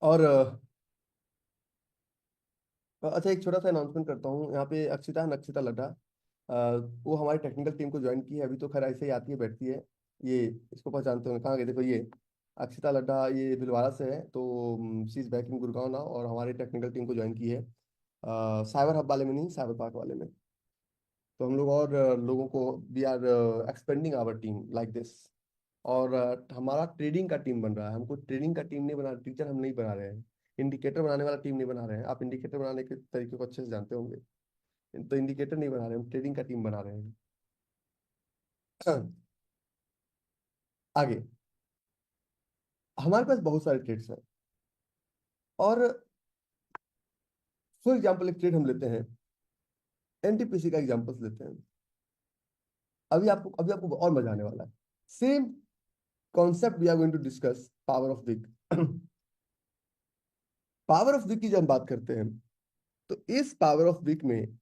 Speaker 1: और अच्छा, एक छोटा सा अनाउंसमेंट करता हूँ यहाँ पे। अक्षिता है, अक्षिता लड्डा, अ, वो हमारी टेक्निकल टीम को ज्वाइन की है। अभी तो खैर ऐसे ही आती है बैठती है। ये इसको पहचानते हो? कहाँ गए? देखो ये अक्षिता लड्डा, ये भिलवाड़ा से है, तो सी इज बैक इन गुड़गांव ना, और हमारी टेक्निकल टीम को ज्वाइन की है। साइबर हब वाले में नहीं, साइबर पार्क वाले में। तो हम लोग और लोगों को, we are expanding our team like this. और हमारा ट्रेडिंग का टीम बन रहा है। हमको ट्रेडिंग का टीम नहीं बना, टीचर हम नहीं बना रहे हैं। इंडिकेटर बनाने वाला टीम नहीं बना रहे हैं। आप इंडिकेटर बनाने के तरीके को अच्छे से जानते होंगे। तो इंडिकेटर नहीं बना रहे, हम ट्रेडिंग का टीम बना रहे हैं। आगे हमारे पास बहुत सारे ट्रेड्स हैं, और फॉर एग्जाम्पल एक ट्रेड हम लेते हैं, एनटीपीसी का एग्जाम्पल लेते हैं। अभी आपको और मजा आने वाला है। Same concept we are going to discuss power of wick. Power of wick की जब हम बात करते हैं, तो इस पावर ऑफ विक में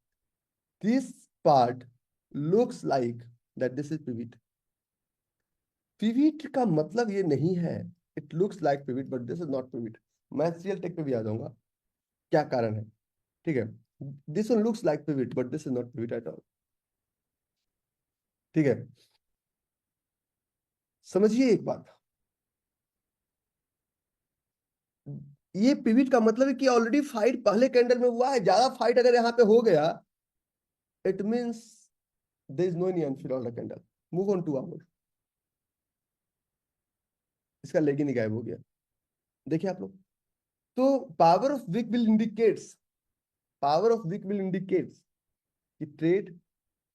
Speaker 1: this part looks like that this is pivot. Pivot का मतलब ये नहीं है, it looks like pivot but this is not pivot. मैं सीएल टेक पे भी आ जाऊंगा, क्या कारण है, ठीक है। This one looks like pivot but this is not pivot at all, ठीक है। समझिए एक बात, ये पिविट का मतलब है कि ऑलरेडी फाइट पहले कैंडल में हुआ है। ज्यादा फाइट अगर यहाँ पे हो गया, it means there is no any unfill on the candle, move on to hour. इसका लेगिन ही गायब हो गया, देखिए आप लोग। तो power of wick will indicates, power of wick will indicates कि ट्रेड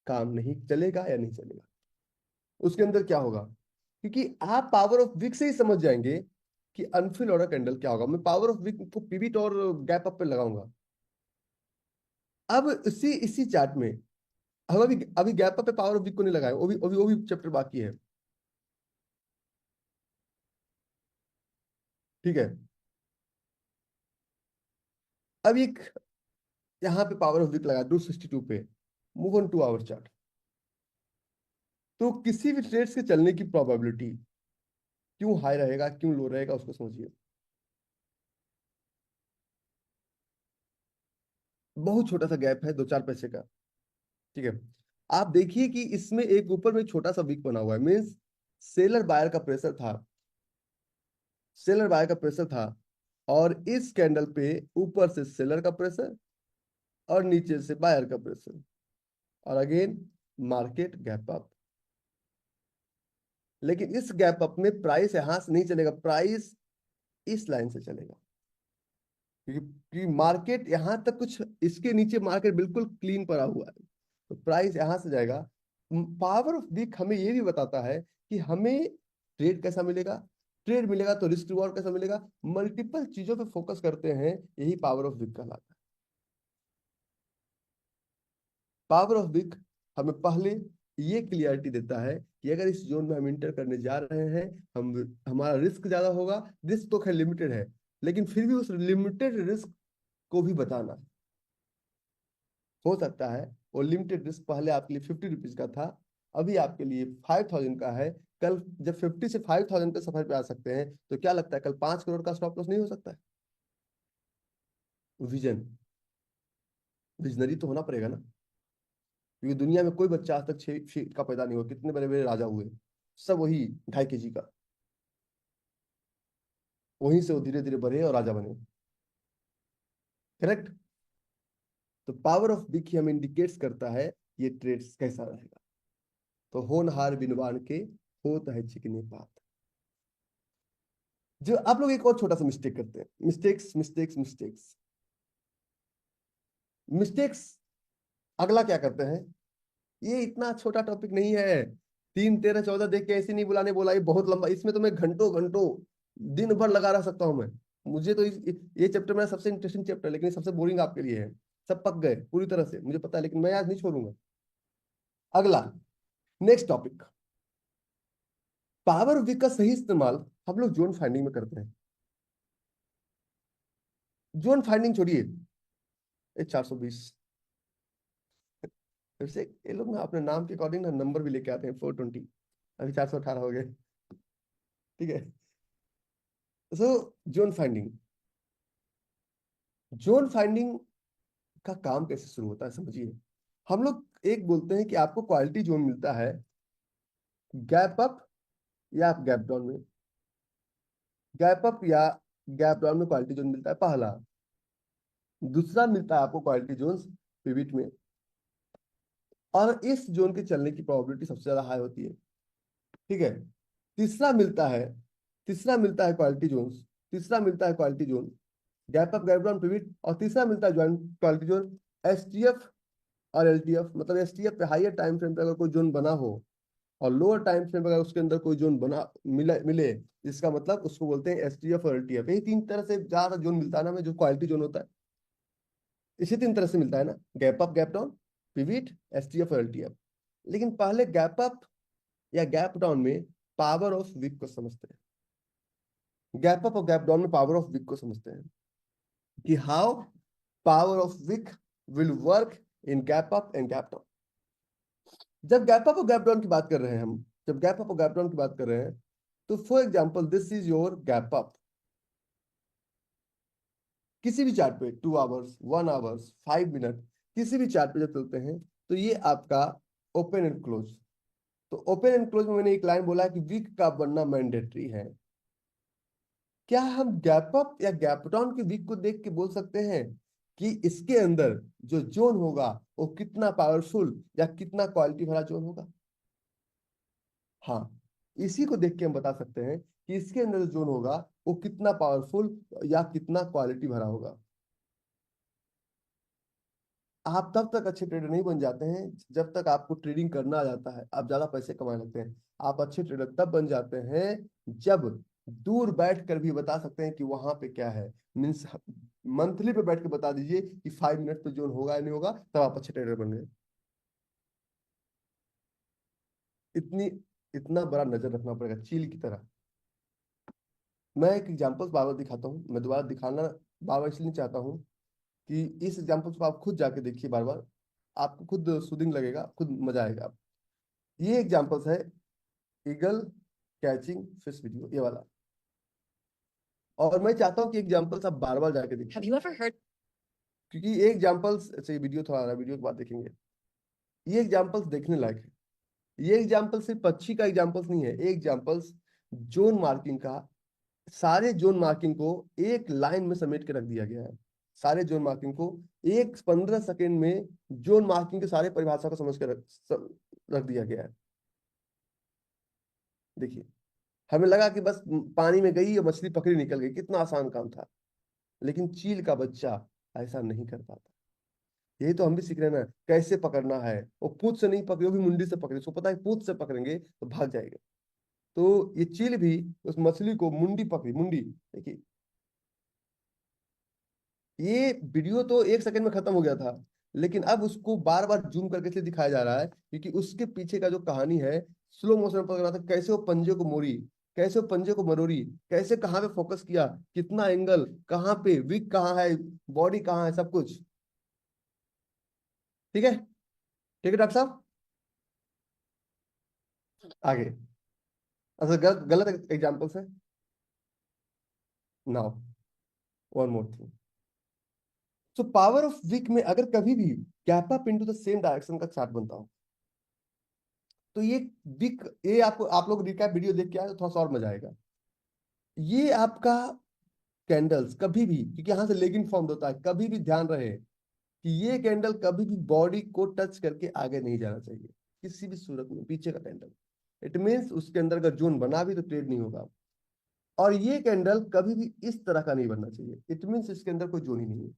Speaker 1: काम नहीं चलेगा या नहीं चलेगा, उसके अंदर क्या होगा। क्योंकि आप पावर ऑफ विक से ही समझ जाएंगे कि अनफिल ऑर्डर कैंडल क्या होगा। मैं पावर ऑफ विक को पिविट और गैप अप पे लगाऊंगा। अब इसी चार्ट में हम अभी अभी गैप अप पे पावर ऑफ विक को नहीं लगाए, वो भी चैप्टर बाकी है, ठीक है। अब एक यहाँ पे पावर ऑफ वीक लगा 262 पे, move on to hour chart. तो किसी भी ट्रेड्स के चलने की प्रोबेबिलिटी क्यों हाई रहेगा, क्यों लो रहेगा, उसको समझिए। बहुत छोटा सा गैप है, 2-4 पैसे का, ठीक है। आप देखिए कि इसमें एक ऊपर में छोटा सा वीक बना हुआ है, मीन्स सेलर बायर का प्रेशर था, सेलर बायर का प्रेशर था। और इस कैंडल पे ऊपर से सेलर का प्रेशर और नीचे से बायर का प्रेशर, और अगेन मार्केट गैप अप। लेकिन इस गैप अप में प्राइस यहां से नहीं चलेगा, प्राइस इस लाइन से चलेगा। क्योंकि मार्केट यहां तक कुछ इसके नीचे मार्केट बिल्कुल क्लीन पड़ा हुआ है, तो प्राइस यहां से जाएगा। पावर ऑफ वीक हमें ये भी बताता है कि हमें ट्रेड कैसा मिलेगा, ट्रेड मिलेगा तो रिस्क रिवॉर्ड कैसा मिलेगा। मल्टीपल चीजों पे फोकस करते हैं, यही पावर ऑफ वीक कहलाता है। पावर ऑफ वीक हमें पहले ये क्लियरिटी देता है कि अगर इस जोन में हम इंटर करने जा रहे हैं, हम हमारा रिस्क ज्यादा होगा। रिस्क तो खैर लिमिटेड है, लेकिन फिर भी उस लिमिटेड रिस्क को भी बताना। हो सकता है वो लिमिटेड रिस्क पहले आपके लिए 50 रुपीज का था, अभी आपके लिए 5000 का है। कल जब 50 से 5000 पे सफर पे आ सकते हैं, तो क्या लगता है कल 5 करोड़ का स्टॉप लॉस नहीं हो सकता है। विजन, विजनरी तो होना पड़ेगा ना। क्योंकि दुनिया में कोई बच्चा आज तक 6 फीट का पैदा नहीं हुआ, कितने बड़े बड़े राजा हुए, सब वही 2.5 kg का, वहीं से वो धीरे धीरे बढ़े और राजा बने, करेक्ट। तो पावर ऑफ बिग हमें इंडिकेट्स करता है ये ट्रेड्स कैसा रहेगा। तो होनहार बिनवान के होत है चिकने पात। जो आप लोग एक और छोटा सा मिस्टेक करते हैं, मिस्टेक्स मिस्टेक्स मिस्टेक्स मिस्टेक्स। अगला क्या करते हैं, ये इतना छोटा टॉपिक नहीं है, 3, 13, 14 देख के ऐसे नहीं बुलाने बोला, ये बहुत लंबा, इसमें तो मैं घंटों घंटों दिन भर लगा रह सकता हूं मैं। मुझे तो ये चैप्टर मेरा सबसे इंटरेस्टिंग चैप्टर है, लेकिन ये सबसे बोरिंग आपके लिए है। सब पक गए पूरी तरह से, मुझे पता है, लेकिन मैं आज नहीं छोड़ूंगा। अगला, नेक्स्ट टॉपिक, पावर वीक का सही इस्तेमाल हम लोग जोन फाइंडिंग में करते हैं। जोन फाइंडिंग छोड़िए, 420, फिर से ये लोग ना अपने नाम के अकॉर्डिंग ना नंबर भी लेके आते हैं, 420, अभी 418 हो गए, ठीक है। सो जोन फाइंडिंग, जोन फाइंडिंग का काम कैसे शुरू होता है समझिए। हम लोग एक बोलते हैं कि आपको क्वालिटी जोन मिलता है गैप अप या आप गैप डाउन में, गैप अप या गैप डाउन में क्वालिटी जोन मिलता है पहला। दूसरा मिलता है आपको क्वालिटी जोन पिविट में, और इस जोन के चलने की प्रोबेबिलिटी सबसे ज्यादा हाई होती है, ठीक है। तीसरा मिलता है, तीसरा मिलता है क्वालिटी जोन, तीसरा मिलता है quality zone gap up gap down pivot, और तीसरा मिलता है ज्वाइन क्वालिटी जोन एसटीएफ और एलटीएफ, मतलब एसटीएफ पे हायर टाइम फ्रेम पे अगर कोई जोन बना हो और लोअर टाइम फ्रेम पे अगर उसके अंदर कोई जोन बना मिले, इसका मतलब उसको बोलते हैं एसटीएफ और एलटीएफ। यही तीन तरह से ज्यादा जोन मिलता है ना हमें, जो क्वालिटी जोन होता है इसी तीन तरह से मिलता है ना, gap up, gap down, pivot, STF और एलटीएफ। लेकिन पहले गैप अप या गैप डाउन में पावर ऑफ विक को समझते हैं। गैप अप और गैप डाउन में पावर ऑफ विक को समझते हैं कि how power of wick will work in gap up and gap down. जब गैप अप और गैप डाउन की बात कर रहे हैं हम, जब गैप अप और गैप डाउन की बात कर रहे हैं, तो for example this is your gap up. किसी भी चार्ट पे 2 आवर्स, 1 आवर्स, 5 मिनट, किसी भी चार्ट पे जब चलते हैं तो ये आपका ओपन एंड क्लोज। तो ओपन एंड क्लोज में मैंने एक लाइन बोला है कि वीक का बनना मैंडेटरी है। क्या हम गैप अप या गैप डाउन के वीक को देख के बोल सकते हैं कि इसके अंदर जो जोन होगा वो कितना पावरफुल या कितना क्वालिटी भरा जोन होगा? हाँ, इसी को देख के हम बता सकते हैं कि इसके अंदर जो जोन होगा वो कितना पावरफुल या कितना क्वालिटी भरा होगा। आप तब तक अच्छे ट्रेडर नहीं बन जाते हैं जब तक आपको ट्रेडिंग करना आ जाता है, आप ज्यादा पैसे कमाने लगते हैं। आप अच्छे ट्रेडर तब बन जाते हैं जब दूर बैठ कर भी बता सकते हैं कि वहां पे क्या है। मीन्स मंथली पे बैठ के बता दीजिए कि 5 मिनट पे जोन होगा या नहीं होगा, तब आप अच्छे ट्रेडर बन गए। इतनी इतना बड़ा नजर रखना पड़ेगा चील की तरह। मैं एक एग्जांपल्स बार बार दिखाता हूँ, मैं दोबारा दिखाना बार बार इसलिए नहीं चाहता हूँ कि इस एग्जांपल्स को आप खुद जाके देखिए बार बार, आपको खुद सूदिंग लगेगा, खुद मजा आएगा। ये एग्जांपल्स है ईगल कैचिंग फिश वीडियो, ये वाला। और मैं चाहता हूँ कि एग्जांपल्स आप बार बार जाके देखिए।
Speaker 2: Have you ever heard?
Speaker 1: क्योंकि ये एग्जांपल्स, अच्छा ये वीडियो थोड़ा आ रहा है, वीडियो के बाद देखेंगे। ये एग्जांपल्स देखने लायक है। ये एग्जांपल सिर्फ पक्षी का एग्जांपल्स नहीं है, ये एग्जांपल्स जोन मार्किंग का, सारे जोन मार्किंग को एक लाइन में समेट के रख दिया गया है। सारे जोन मार्किंग को एक 15 सेकेंड में जोन मार्किंग के सारे परिभाषा को समझ के रख दिया गया है। देखिए, हमें लगा कि बस पानी में गई और मछली पकड़ी निकल गई, कितना आसान काम था। लेकिन चील का बच्चा ऐसा नहीं कर पाता। यही तो हम भी सीख रहे हैं ना, कैसे पकड़ना है। वो पूंछ से नहीं पकड़े, वो भी मुंडी से पकड़े, उसको पता है पूंछ से पकड़ेंगे तो भाग जाएगा। तो ये चील भी उस मछली को मुंडी पकड़ी, मुंडी देखिए। ये वीडियो तो 1 सेकंड में खत्म हो गया था, लेकिन अब उसको बार बार जूम करके इसलिए दिखाया जा रहा है क्योंकि उसके पीछे का जो कहानी है स्लो मोशन में पकड़ रहा था, कैसे वो पंजे को मोड़ी, कैसे वो पंजे को मरोड़ी, कैसे कहाँ पे फोकस किया, कितना एंगल, कहाँ पे विक, कहाँ है बॉडी, कहाँ है, सब कुछ। ठीक है, ठीक है डॉक्टर साहब, आगे। अच्छा गलत गलत एग्जाम्पल्स है। Now one more thing. So power of wick में अगर कभी भी gap up into the same direction का चार्ट बनता हो तो ये विक, ये आपको, आप लोग रिकैप वीडियो देख के आए तो थोड़ा सा और मजा आएगा। ये आपका कैंडल्स कभी भी, क्योंकि यहां से लेगिंग फॉर्म होता है, कभी भी ध्यान रहे कि ये कैंडल कभी भी बॉडी को टच करके आगे नहीं जाना चाहिए किसी भी सूरत में, पीछे का कैंडल। इट मीन्स उसके अंदर अगर जोन बना भी तो ट्रेड नहीं होगा। और ये कैंडल कभी भी इस तरह का नहीं बनना चाहिए, इट मीन्स इसके अंदर कोई जोन ही नहीं है।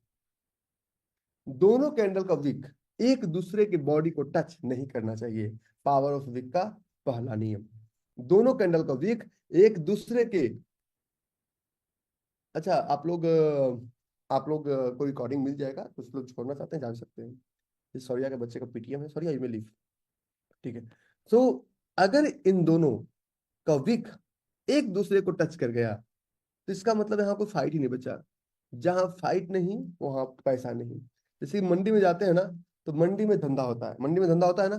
Speaker 1: दोनों कैंडल का विक एक दूसरे के बॉडी को टच नहीं करना चाहिए, पावर ऑफ विक का पहला नियम। दोनों कैंडल का विक एक दूसरे के, अच्छा आप लोग को रिकॉर्डिंग मिल जाएगा, कुछ लोग छोड़ना चाहते हैं जान सकते हैं। ये सौर्या के बच्चे का पीटीएम है, सॉरी आई में लीव। ठीक है। सो अगर इन दोनों का विक एक दूसरे को टच कर गया तो इसका मतलब यहाँ कोई फाइट ही नहीं बचा। जहां फाइट नहीं वहां पैसा नहीं। जैसे मंडी में जाते हैं ना, तो मंडी में धंधा होता है, मंडी में धंधा होता है ना।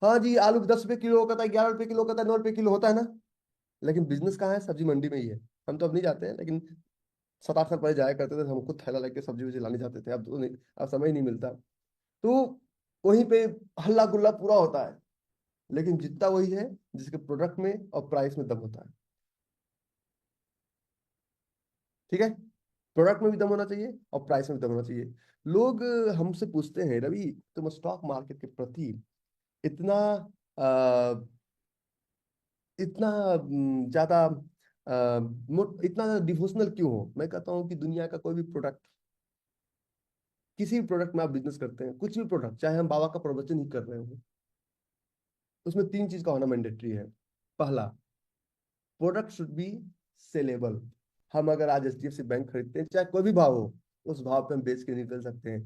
Speaker 1: हाँ जी, आलू 10 रुपए किलो होता है, 11 रुपए किलो होता है, 9 रुपए किलो होता है ना। लेकिन बिजनेस कहाँ है? सब्जी मंडी में ही है। हम तो अब नहीं जाते हैं, लेकिन 7-8 साल पहले जाया करते थे तो हम खुद थैला लेके सब्जी वब्जी लाने जाते थे। अब तो नहीं, अब समय ही नहीं मिलता। तो वहीं पे हल्ला गुल्ला पूरा होता है, लेकिन जितना वही है जिसके प्रोडक्ट में और प्राइस में दम होता है। ठीक है, प्रोडक्ट में भी दम होना चाहिए और प्राइस में भी दम होना चाहिए। लोग हमसे पूछते हैं, रवि तुम स्टॉक मार्केट के प्रति इतना इतना ज्यादा इतना डिवोशनल क्यों हो? मैं कहता हूँ कि दुनिया का कोई भी प्रोडक्ट, किसी भी प्रोडक्ट में आप बिजनेस करते हैं, कुछ भी प्रोडक्ट, चाहे हम बाबा का प्रवचन ही कर रहे हो, उसमें तीन चीज का होना मैंडेटरी है। पहला, प्रोडक्ट शुड बी सेलेबल। हम अगर आज एचडीएफसी बैंक खरीदते हैं, चाहे कोई भी भाव हो, उस भाव पे हम बेच के निकल सकते हैं।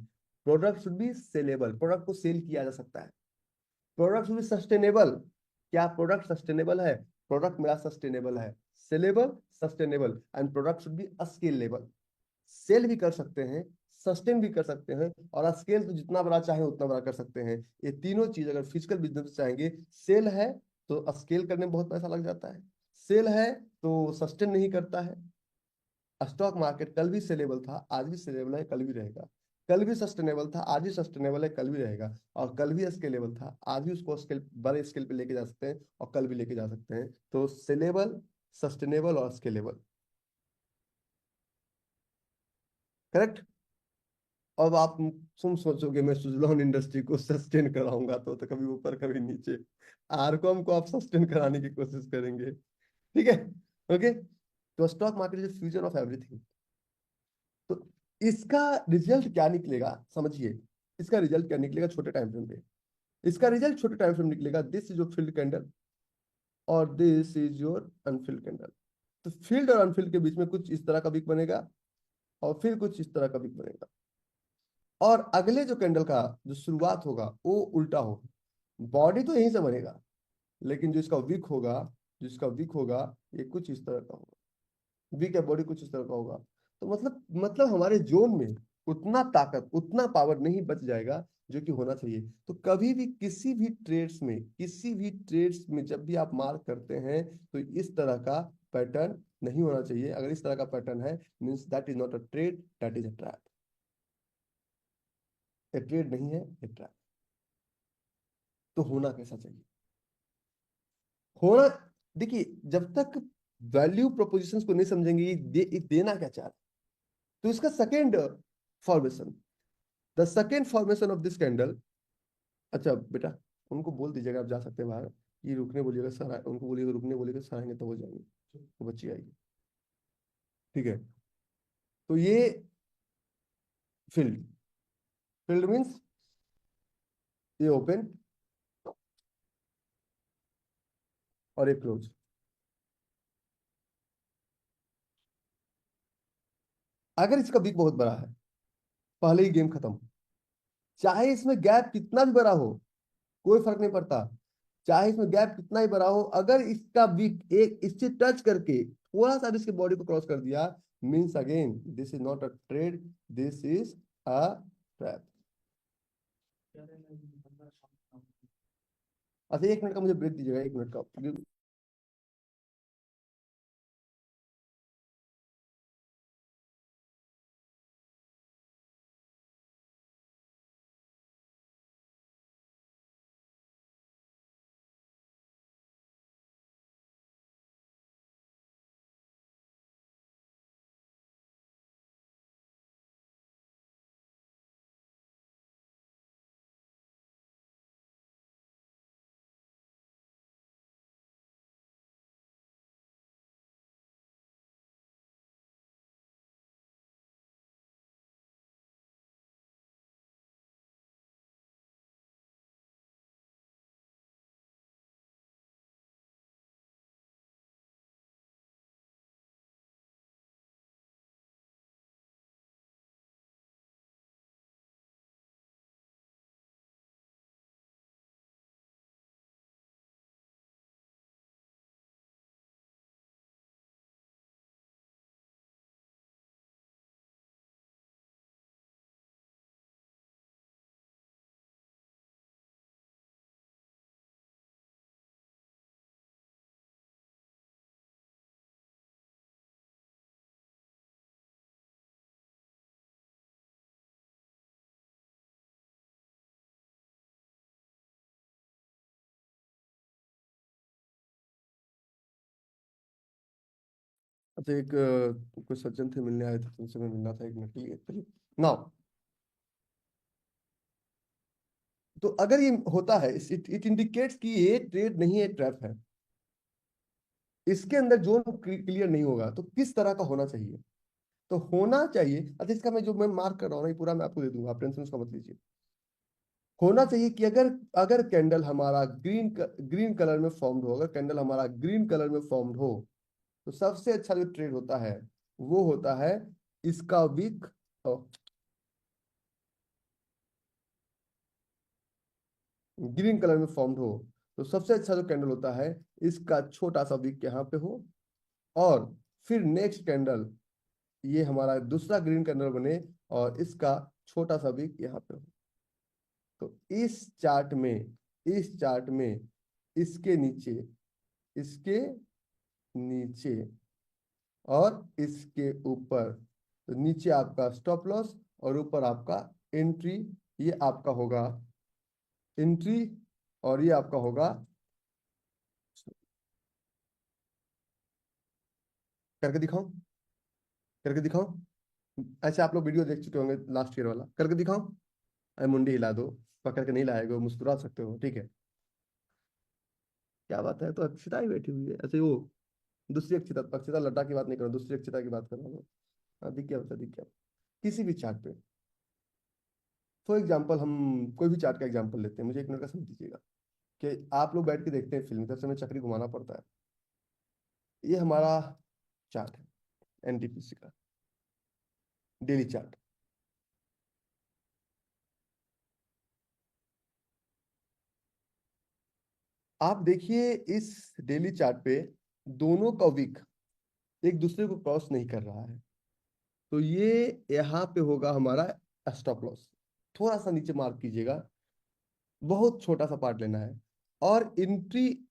Speaker 1: Product should be saleable, product को सेल किया जा सकता है। प्रोडक्ट शुड बी सस्टेनेबल, क्या प्रोडक्ट सस्टेनेबल है? प्रोडक्ट मेरा सस्टेनेबल है। Saleable, sustainable, and product should be scalable. Sell भी कर सकते हैं, सस्टेन भी कर सकते हैं, और स्केल तो जितना बड़ा चाहे उतना बड़ा कर सकते हैं। ये तीनों चीज अगर फिजिकल बिजनेस में चाहेंगे, सेल है तो स्केल करने में बहुत पैसा लग जाता है, सेल है तो सस्टेन नहीं करता है। स्टॉक मार्केट कल भी सेलेबल था, आज भी सेलेबल है, कल भी रहेगा। कल भी सस्टेनेबल था, आज भी सस्टेनेबल है, कल भी रहेगा। और कल भी स्केलेबल था, आज भी उसको स्केल, बड़े स्केल पे लेके जा सकते हैं, और कल भी लेके जा सकते हैं। तो सेलेबल, सस्टेनेबल और स्केलेबल। करेक्ट। अब आप तुम सोचोगे मैं सुजलॉन इंडस्ट्री को सस्टेन कराऊंगा, तो कभी ऊपर कभी नीचे, आरकॉम को आप सस्टेन कराने की कोशिश करेंगे। ठीक है। ओके। तो stock market is fusion of everything. तो इसका रिजल्ट क्या निकलेगा समझिए। इसका रिजल्ट क्या निकलेगा छोटे टाइम फ्रेम पे? इसका रिजल्ट छोटे टाइम फ्रेम निकलेगा, this is your filled candle और this is your unfilled candle. तो फील्ड और अनफिल्ड के बीच में कुछ इस तरह का विक बनेगा, और फिर कुछ इस तरह का विक बनेगा, और अगले जो कैंडल का जो शुरुआत होगा वो उल्टा होगा। बॉडी तो यहीं से बनेगा, लेकिन जो इसका विक होगा, जिसका विक होगा, ये कुछ इस तरह का होगा। वीक या बॉडी कुछ इस तरह का होगा। तो मतलब हमारे जोन में उतना ताकत, उतना पावर नहीं बच जाएगा जो कि होना चाहिए। तो कभी भी किसी भी ट्रेड्स में जब भी आप मार्क करते हैं, तो इस तरह का पैटर्न नहीं होना चाहिए। अगर इस तरह का पैटर्न है, means that is not a trade, that is a trap. ये ट्रेड नहीं है, ये ट्रैप। तो होना कैसा चाहिए? होना, देखिए, जब तक वैल्यू प्रोपोजिशंस को नहीं समझेंगे, ये देना क्या चाह रहा है। तो इसका second formation, the second formation of this candle. अच्छा बेटा, उनको बोल दीजिएगा आप जा सकते हैं बाहर। ये रुकने बोलिएगा सर, उनको बोलिएगा रुकने, बोलिएगा सर आएंगे तो हो जाएंगे, वो बच्ची आएगी। ठीक है। तो ये फील्ड, फील्ड मीन्स ये ओपन और ये क्लोज। अगर इसका बिग बहुत बड़ा है, पहले ही गेम खत्म। चाहे इसमें गैप कितना भी बड़ा हो, कोई फर्क नहीं पड़ता। चाहे इसमें गैप कितना ही बड़ा हो, अगर इसका वीक एक इससे टच करके थोड़ा सा भी इसके बॉडी को क्रॉस कर दिया, means again this is not a trade, this is a trap. अच्छा, 1 मिनट का मुझे ब्रेक दीजिएगा, 1 मिनट का। अच्छा, एक कोई सज्जन थे, मिलने आए थे, तुमसे मैं मिलना था 1 मिनट के लिए, चलिए नाउ। तो अगर ये होता है, इट इट इंडिकेट्स कि ये ट्रेड नहीं है, ट्रैप है। इसके अंदर जोन क्लियर नहीं होगा, तो किस तरह का होना चाहिए? तो होना चाहिए, अच्छा इसका मैं जो मैं मार्क कर रहा हूँ ना ये पूरा मैं आपको दे दूंगा, आप टेंशन उसका मत लीजिए। होना चाहिए कि अगर अगर कैंडल हमारा ग्रीन कलर में फॉर्म्ड हो, अगर कैंडल हमारा ग्रीन कलर में फॉर्म्ड हो, तो सबसे अच्छा जो ट्रेड होता है वो होता है इसका विक, ग्रीन कलर में फॉर्म्ड हो, तो सबसे अच्छा जो कैंडल होता है इसका छोटा सा विक यहाँ पे हो, और फिर नेक्स्ट कैंडल ये हमारा दूसरा ग्रीन कैंडल बने और इसका छोटा सा विक यहाँ पे हो। तो इस चार्ट में इसके नीचे, इसके नीचे और इसके ऊपर, तो नीचे आपका स्टॉप लॉस और ऊपर आपका एंट्री, ये आपका होगा एंट्री और ये आपका होगा, करके दिखाऊं, करके दिखाऊं, ऐसे आप लोग वीडियो देख चुके होंगे लास्ट ईयर वाला, करके दिखाऊं, अरे मुंडी हिला दो, पकड़ के नहीं लाएगा मुस्कुरा सकते हो, ठीक है, क्या बात है, तो अक्षिता ही बैठी हुई है, ऐसे वो दूसरी अक्षिता, अक्षिता लड्डा की बात नहीं कर रहा हूं, दूसरी अक्षिता की बात कर रहा हूँ। हाँ, दिख गया बता, दिख गया। किसी भी चार्ट पे फॉर एग्जाम्पल हम कोई भी चार्ट का एग्जाम्पल लेते हैं, मुझे एक मिनट का समझ दीजिएगा कि आप लोग बैठ के देखते हैं फिल्म, तब समय चक्री घुमाना पड़ता है, ये हमारा चार्ट है एनटीपीसी का डेली चार्ट। आप देखिए इस डेली चार्ट पे दोनों का विक एक दूसरे को क्रॉस नहीं कर रहा है, तो ये यहाँ पे होगा हमारा स्टॉप लॉस, थोड़ा सा नीचे मार्क कीजिएगा, बहुत छोटा सा पार्ट लेना है, और एंट्री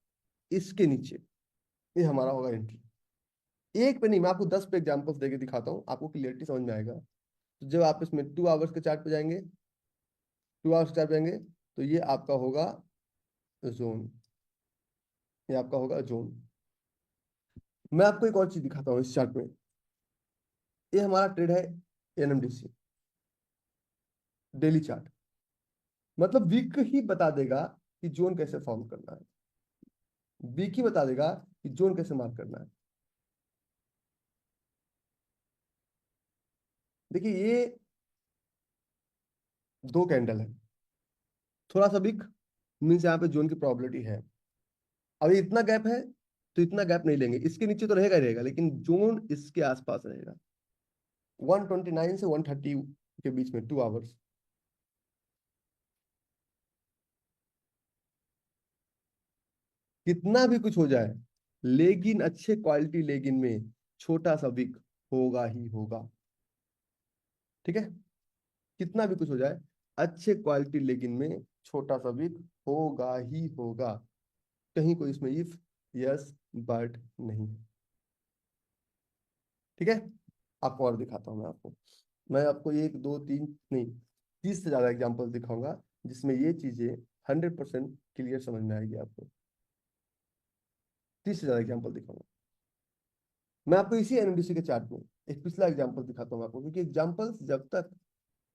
Speaker 1: इसके नीचे, ये हमारा होगा एंट्री। एक पे नहीं, मैं आपको 10 पे एग्जांपल्स देके दिखाता हूँ, आपको क्लियरिटी समझ में आएगा। तो जब आप इसमें 2 आवर्स के चार्ट पे जाएंगे, 2 आवर्स चार्ट पे जाएंगे, तो ये आपका होगा जोन, ये आपका होगा जोन। मैं आपको एक और चीज दिखाता हूँ इस चार्ट में, ये हमारा ट्रेड है एनएमडीसी डेली चार्ट, मतलब वीक ही बता देगा कि जोन कैसे फॉर्म करना है, वीक ही बता देगा कि जोन कैसे मार्क करना है। देखिए ये 2 कैंडल है, थोड़ा सा वीक मीन्स यहाँ पे जोन की प्रोबेबिलिटी है। अभी इतना गैप है तो इतना गैप नहीं लेंगे, इसके नीचे तो रहेगा ही रहेगा, लेकिन जोन इसके आसपास रहेगा, 129 से 130 के बीच में 2 आवर्स। कितना भी कुछ हो जाए, लेकिन अच्छे क्वालिटी लेगिन में छोटा सा विक होगा ही होगा, ठीक है, कितना भी कुछ हो जाए अच्छे क्वालिटी लेगिन में छोटा सा विक होगा ही होगा, कहीं कोई इसमें इफ यस बट नहीं है, ठीक है। आपको और दिखाता हूं मैं आपको 1 2 3 नहीं 30 से ज्यादा एग्जाम्पल दिखाऊंगा जिसमें ये चीजें 100% क्लियर समझ में आएगी आपको, 30 से ज्यादा एग्जाम्पल दिखाऊंगा। मैं आपको इसी एनएमडीसी के चार्ट में एक पिछला एग्जाम्पल दिखाता हूँ आपको, क्योंकि एग्जाम्पल्स जब तक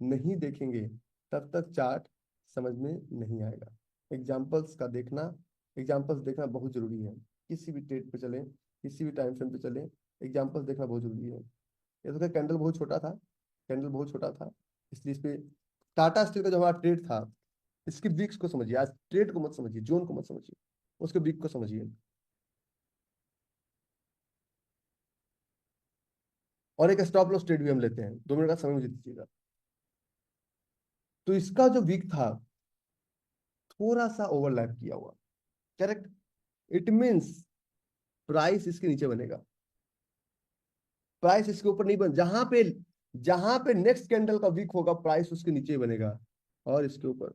Speaker 1: नहीं देखेंगे तब तक चार्ट समझ में नहीं आएगा। एग्जाम्पल्स का देखना, एग्जाम्पल्स देखना बहुत जरूरी है, किसी भी ट्रेड पे चले, किसी भी टाइम फ्रेम पे चले, एग्जाम्पल्स देखना बहुत जरूरी है। ये तो कैंडल बहुत छोटा था, कैंडल बहुत छोटा था, इसलिए इस पे टाटा स्टील का जो हमारा ट्रेड था, इसके वीक्स को समझिए, आज ट्रेड को मत समझिए, जोन को मत समझिए, उसके वीक को समझिए। और एक स्टॉप लॉस ट्रेड भी हम लेते हैं, 2 मिनट का समय मुझे दीजिएगा। तो इसका जो वीक था थोड़ा सा ओवरलैप किया हुआ, करेक्ट, इट मीन्स प्राइस इसके नीचे बनेगा, प्राइस इसके ऊपर नहीं बन, जहां पे नेक्स्ट कैंडल का वीक होगा प्राइस उसके नीचे बनेगा, और इसके ऊपर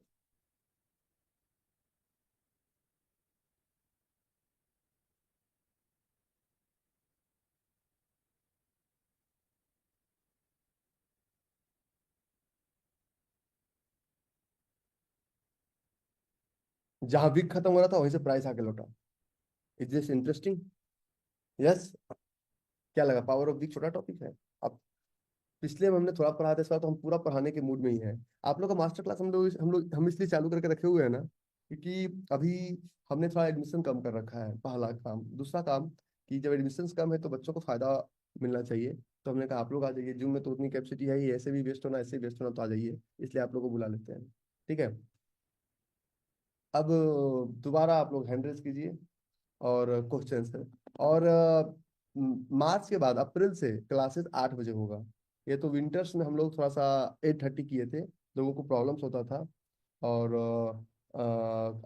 Speaker 1: जहां वीक खत्म हो रहा था वहीं से प्राइस आके लौटा। Is this interesting? यस। क्या लगा, पावर ऑफ वीक छोटा टॉपिक है? अब पिछले में हमने थोड़ा पढ़ा था, इस बार तो हम पूरा पढ़ाने के मूड में ही है। आप लोग का मास्टर क्लास हम इसलिए चालू करके रखे हुए हैं ना, क्योंकि अभी हमने थोड़ा एडमिशन कम कर रखा है, पहला काम। दूसरा काम कि जब एडमिशन कम है तो बच्चों को फायदा मिलना चाहिए। तो हमने कहा आप लोग आ जाइए, जूम में तो उतनी कैपेसिटी है ही, ऐसे भी वेस्ट होना ऐसे भी वेस्ट होना, तो आ जाइए, इसलिए आप लोग को बुला लेते हैं। ठीक है। अब दोबारा आप लोग हैंड रेज कीजिए और क्वेश्चन है। और मार्च के बाद अप्रैल से क्लासेस 8 बजे होगा। ये तो विंटर्स में हम लोग थोड़ा सा 8:30 किए थे, लोगों को प्रॉब्लम्स होता था। और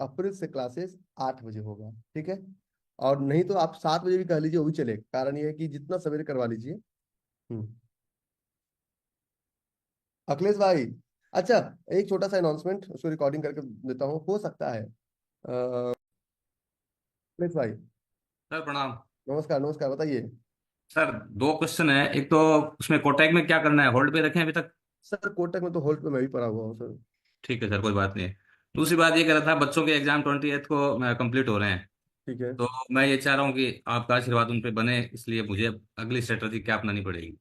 Speaker 1: अप्रैल से क्लासेस 8 बजे होगा। ठीक है। और नहीं तो आप 7 बजे भी कह लीजिए, वो भी चलेगा। कारण ये है कि जितना सवेरे करवा लीजिए। अखिलेश भाई, अच्छा, एक छोटा सा अनाउंसमेंट, उसको रिकॉर्डिंग करके देता हूँ, हो सकता है। अखिलेश भाई,
Speaker 2: सर प्रणाम।
Speaker 1: नमस्कार नमस्कार, बताइए।
Speaker 2: सर दो क्वेश्चन है। एक तो उसमें कोटक में क्या करना है, होल्ड पे रखें अभी तक?
Speaker 1: सर कोटक में तो होल्ड पे मैं भी पड़ा हुआ हूँ सर।
Speaker 2: ठीक है सर, कोई बात नहीं है। दूसरी बात ये कह रहा था, बच्चों के एग्जाम 28 को कंप्लीट हो रहे हैं।
Speaker 1: ठीक है।
Speaker 2: तो मैं ये चाह रहा हूँ कि आपका आशीर्वाद उन पे बने, इसलिए मुझे अगली स्ट्रेटजी क्या अपनानी पड़ेगी?